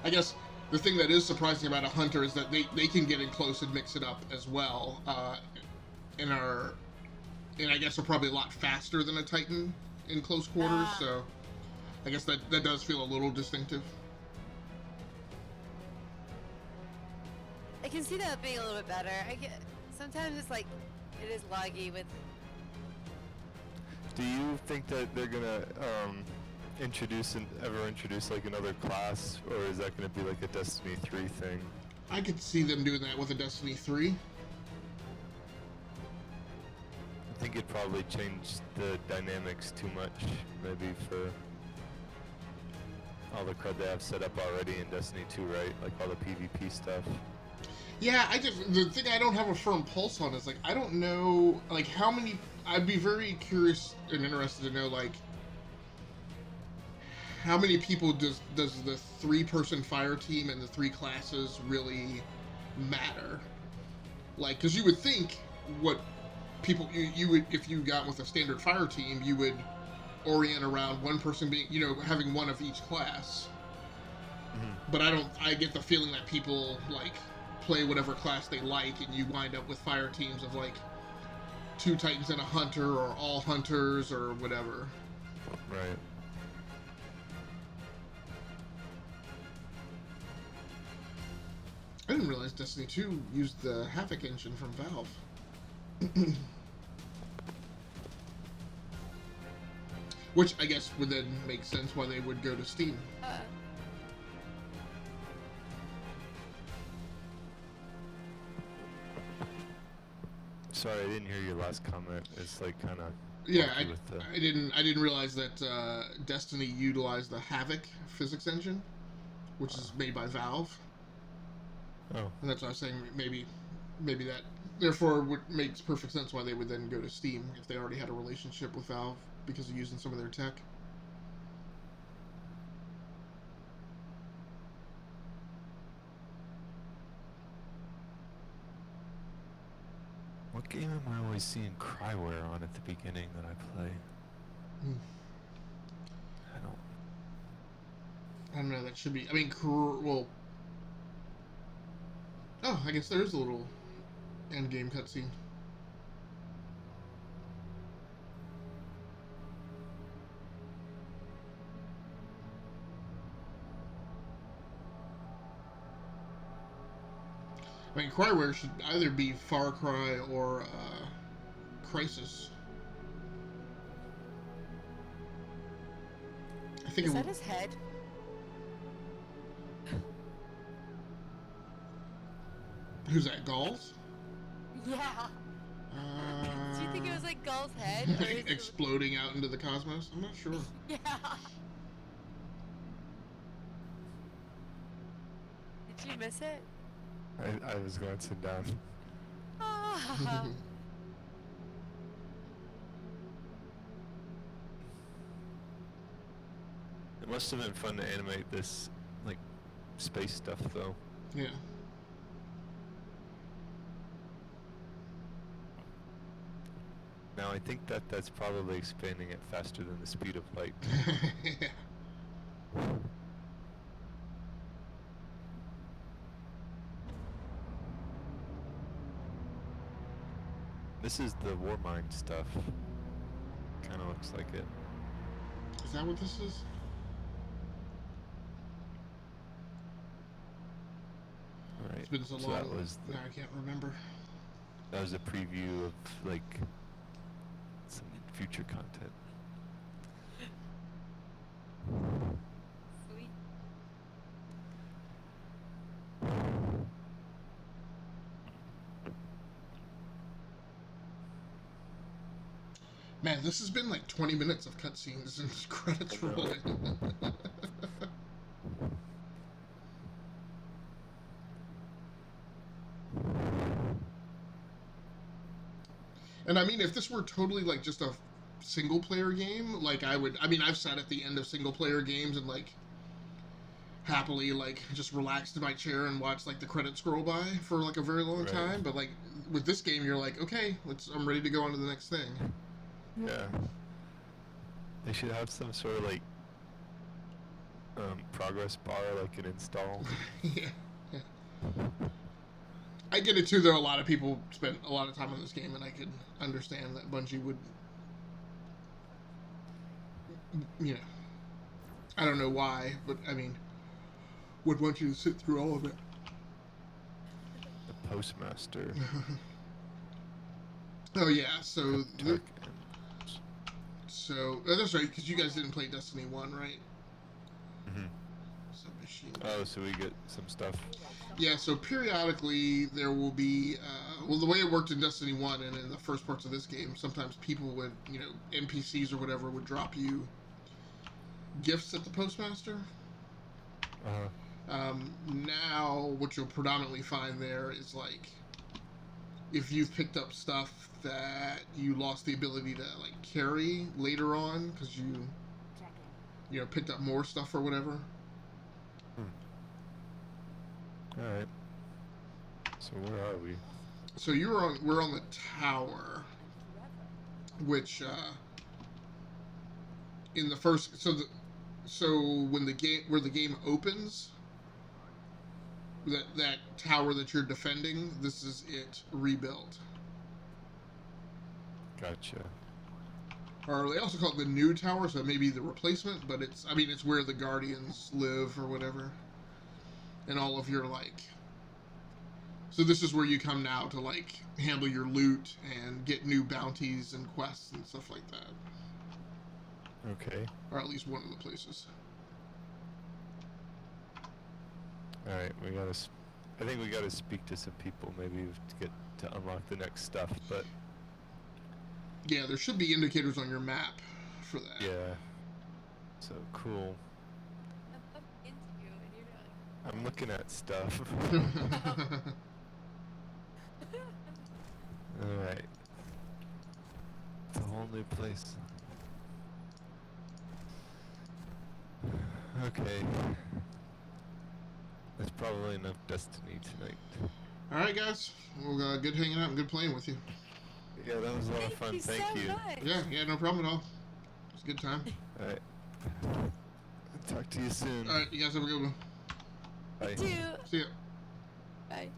S1: I guess the thing that is surprising about a hunter is that they can get in close and mix it up as well, and I guess are probably a lot faster than a Titan in close quarters. So I guess that does feel a little distinctive.
S2: I can see that being a little bit better. Sometimes it's like it is laggy with.
S3: Do you think that they're gonna introduce like another class, or is that gonna be like a Destiny 3 thing?
S1: I could see them doing that with a Destiny 3.
S3: I think it'd probably change the dynamics too much, maybe for all the crud they have set up already in Destiny 2, right? Like all the PvP stuff.
S1: Yeah, the thing I don't have a firm pulse on is like I don't know like how many. I'd be very curious and interested to know, like, how many people does the 3-person fire team and the 3 classes really matter? Like, because you would think what people you would, if you got with a standard fire team, you would orient around one person being, having one of each class.
S3: Mm-hmm.
S1: But I get the feeling that people like play whatever class they like, and you wind up with fire teams of like 2 Titans and a Hunter, or all Hunters, or whatever.
S3: Right.
S1: I didn't realize Destiny 2 used the Havoc engine from Valve. Which I guess would then make sense why they would go to Steam.
S3: Sorry, I didn't hear your last comment. It's like kind of
S1: yeah. I didn't realize that Destiny utilized the Havoc physics engine, which is made by Valve.
S3: Oh.
S1: And that's what I was saying. Maybe that therefore makes perfect sense why they would then go to Steam if they already had a relationship with Valve because of using some of their tech.
S3: What game am I always seeing Cryware on at the beginning that I play?
S1: I don't know. That should be. I mean, well. Oh, I guess there is a little end game cutscene. I mean, Cryware should either be Far Cry or Crysis. I think
S2: Is that his head?
S1: Who's that, Gauls?
S2: Yeah. Do you think it was like Gull's head? Or is
S1: exploding out into the cosmos? I'm not sure.
S2: Yeah. Did you miss it?
S3: I was glancing down.
S2: Ah.
S3: It must have been fun to animate this, like, space stuff, though.
S1: Yeah.
S3: Now, I think that's probably expanding it faster than the speed of light.
S1: Yeah.
S3: This is the Warmind stuff. Kind of looks like it.
S1: Is that what this is?
S3: Alright,
S1: It's been so long.
S3: that was
S1: Now I can't remember.
S3: that was a preview of, like, some future content.
S2: Sweet.
S1: Man, this has been like 20 minutes of cutscenes and credits rolling. And I mean, if this were totally like just a single player game, like I've sat at the end of single player games and like happily like just relaxed in my chair and watched like the credits scroll by for like a very long time. But like with this game, you're like, okay, I'm ready to go on to the next thing.
S3: Yeah. They should have some sort of like progress bar, like an install.
S1: Yeah. I get it too. There are a lot of people spent a lot of time on this game, and I could understand that Bungie would, I don't know why, but I mean, would want you to sit through all of it.
S3: The Postmaster.
S1: Oh yeah, so that's right, because you guys didn't play Destiny 1, right?
S3: Mm-hmm.
S1: Submachine.
S3: Oh, so we get some stuff.
S1: Yeah, so periodically there will be, the way it worked in Destiny 1 and in the first parts of this game, sometimes people would, NPCs or whatever would drop you gifts at the Postmaster.
S3: Uh-huh.
S1: Now, what you'll predominantly find there is, like, if you've picked up stuff that you lost the ability to like carry later on because you know picked up more stuff or whatever.
S3: All right. So where are we?
S1: So we're on the tower, which in the first so when the game opens, that tower that you're defending, this is it rebuilt.
S3: Gotcha.
S1: Or they also call it the new tower, so maybe the replacement, but it's where the Guardians live or whatever. And all of your like. So this is where you come now to like handle your loot and get new bounties and quests and stuff like that.
S3: Okay.
S1: Or at least one of the places.
S3: All right, I think we gotta speak to some people maybe to get to unlock the next stuff, but
S1: yeah, there should be indicators on your map for that.
S3: Yeah. So cool.
S2: I'm into you, and you're like.
S3: I'm looking at stuff. All right. It's a whole new place. Okay. That's probably enough Destiny tonight.
S1: All right, guys. Well, good hanging out and good playing with you.
S3: Yeah, that was a lot of fun. Thank you.
S1: Yeah, no problem at all. It was a good time.
S3: All right. Talk to you soon.
S1: All right, you guys have a good one.
S3: Bye.
S1: See ya.
S2: Bye.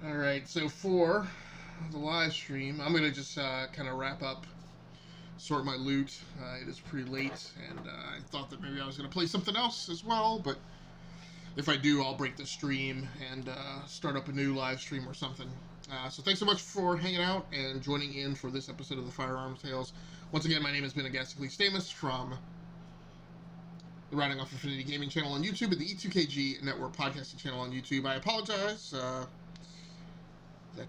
S1: All right, so for the live stream, I'm gonna just kind of wrap up, sort my loot. It is pretty late, and I thought that maybe I was gonna play something else as well, but if I do, I'll break the stream and start up a new live stream or something. So thanks so much for hanging out and joining in for this episode of the Firearms Tales. Once again, my name has been Agasically Stamus from the Riding Off Infinity Gaming channel on YouTube and the E2KG Network podcasting channel on YouTube. I apologize that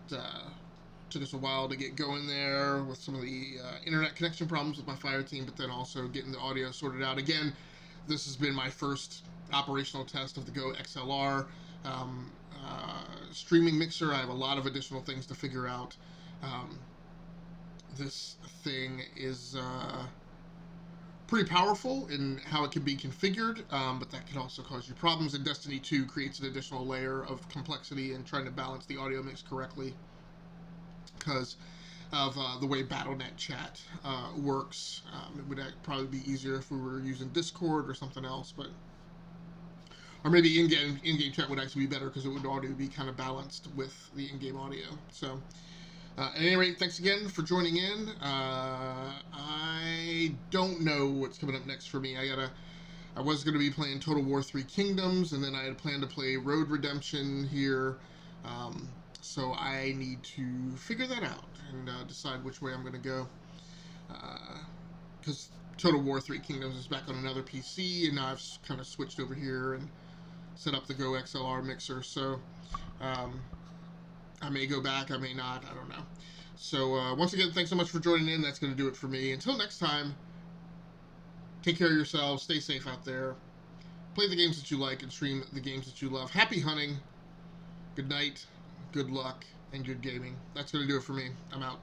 S1: took us a while to get going there with some of the internet connection problems with my Fire team, but then also getting the audio sorted out. Again, this has been my first operational test of the Go XLR streaming mixer. I have a lot of additional things to figure out. This thing is pretty powerful in how it can be configured, but that can also cause you problems. And Destiny 2 creates an additional layer of complexity in trying to balance the audio mix correctly because of the way Battle.net chat works. It would probably be easier if we were using Discord or something else, but or maybe in-game chat would actually be better because it would audio be kind of balanced with the in-game audio. So at any rate, thanks again for joining in. I don't know what's coming up next for me. I was going to be playing Total War 3 Kingdoms, and then I had planned to play Road Redemption here. So I need to figure that out and decide which way I'm going to go. Because Total War 3 Kingdoms is back on another PC, and now I've kind of switched over here and set up the Go XLR mixer. So I may go back, I may not, I don't know. So once again, thanks so much for joining in. That's going to do it for me. Until next time, take care of yourselves, stay safe out there, play the games that you like, and stream the games that you love. Happy hunting, good night, good luck, and good gaming. That's going to do it for me. I'm out.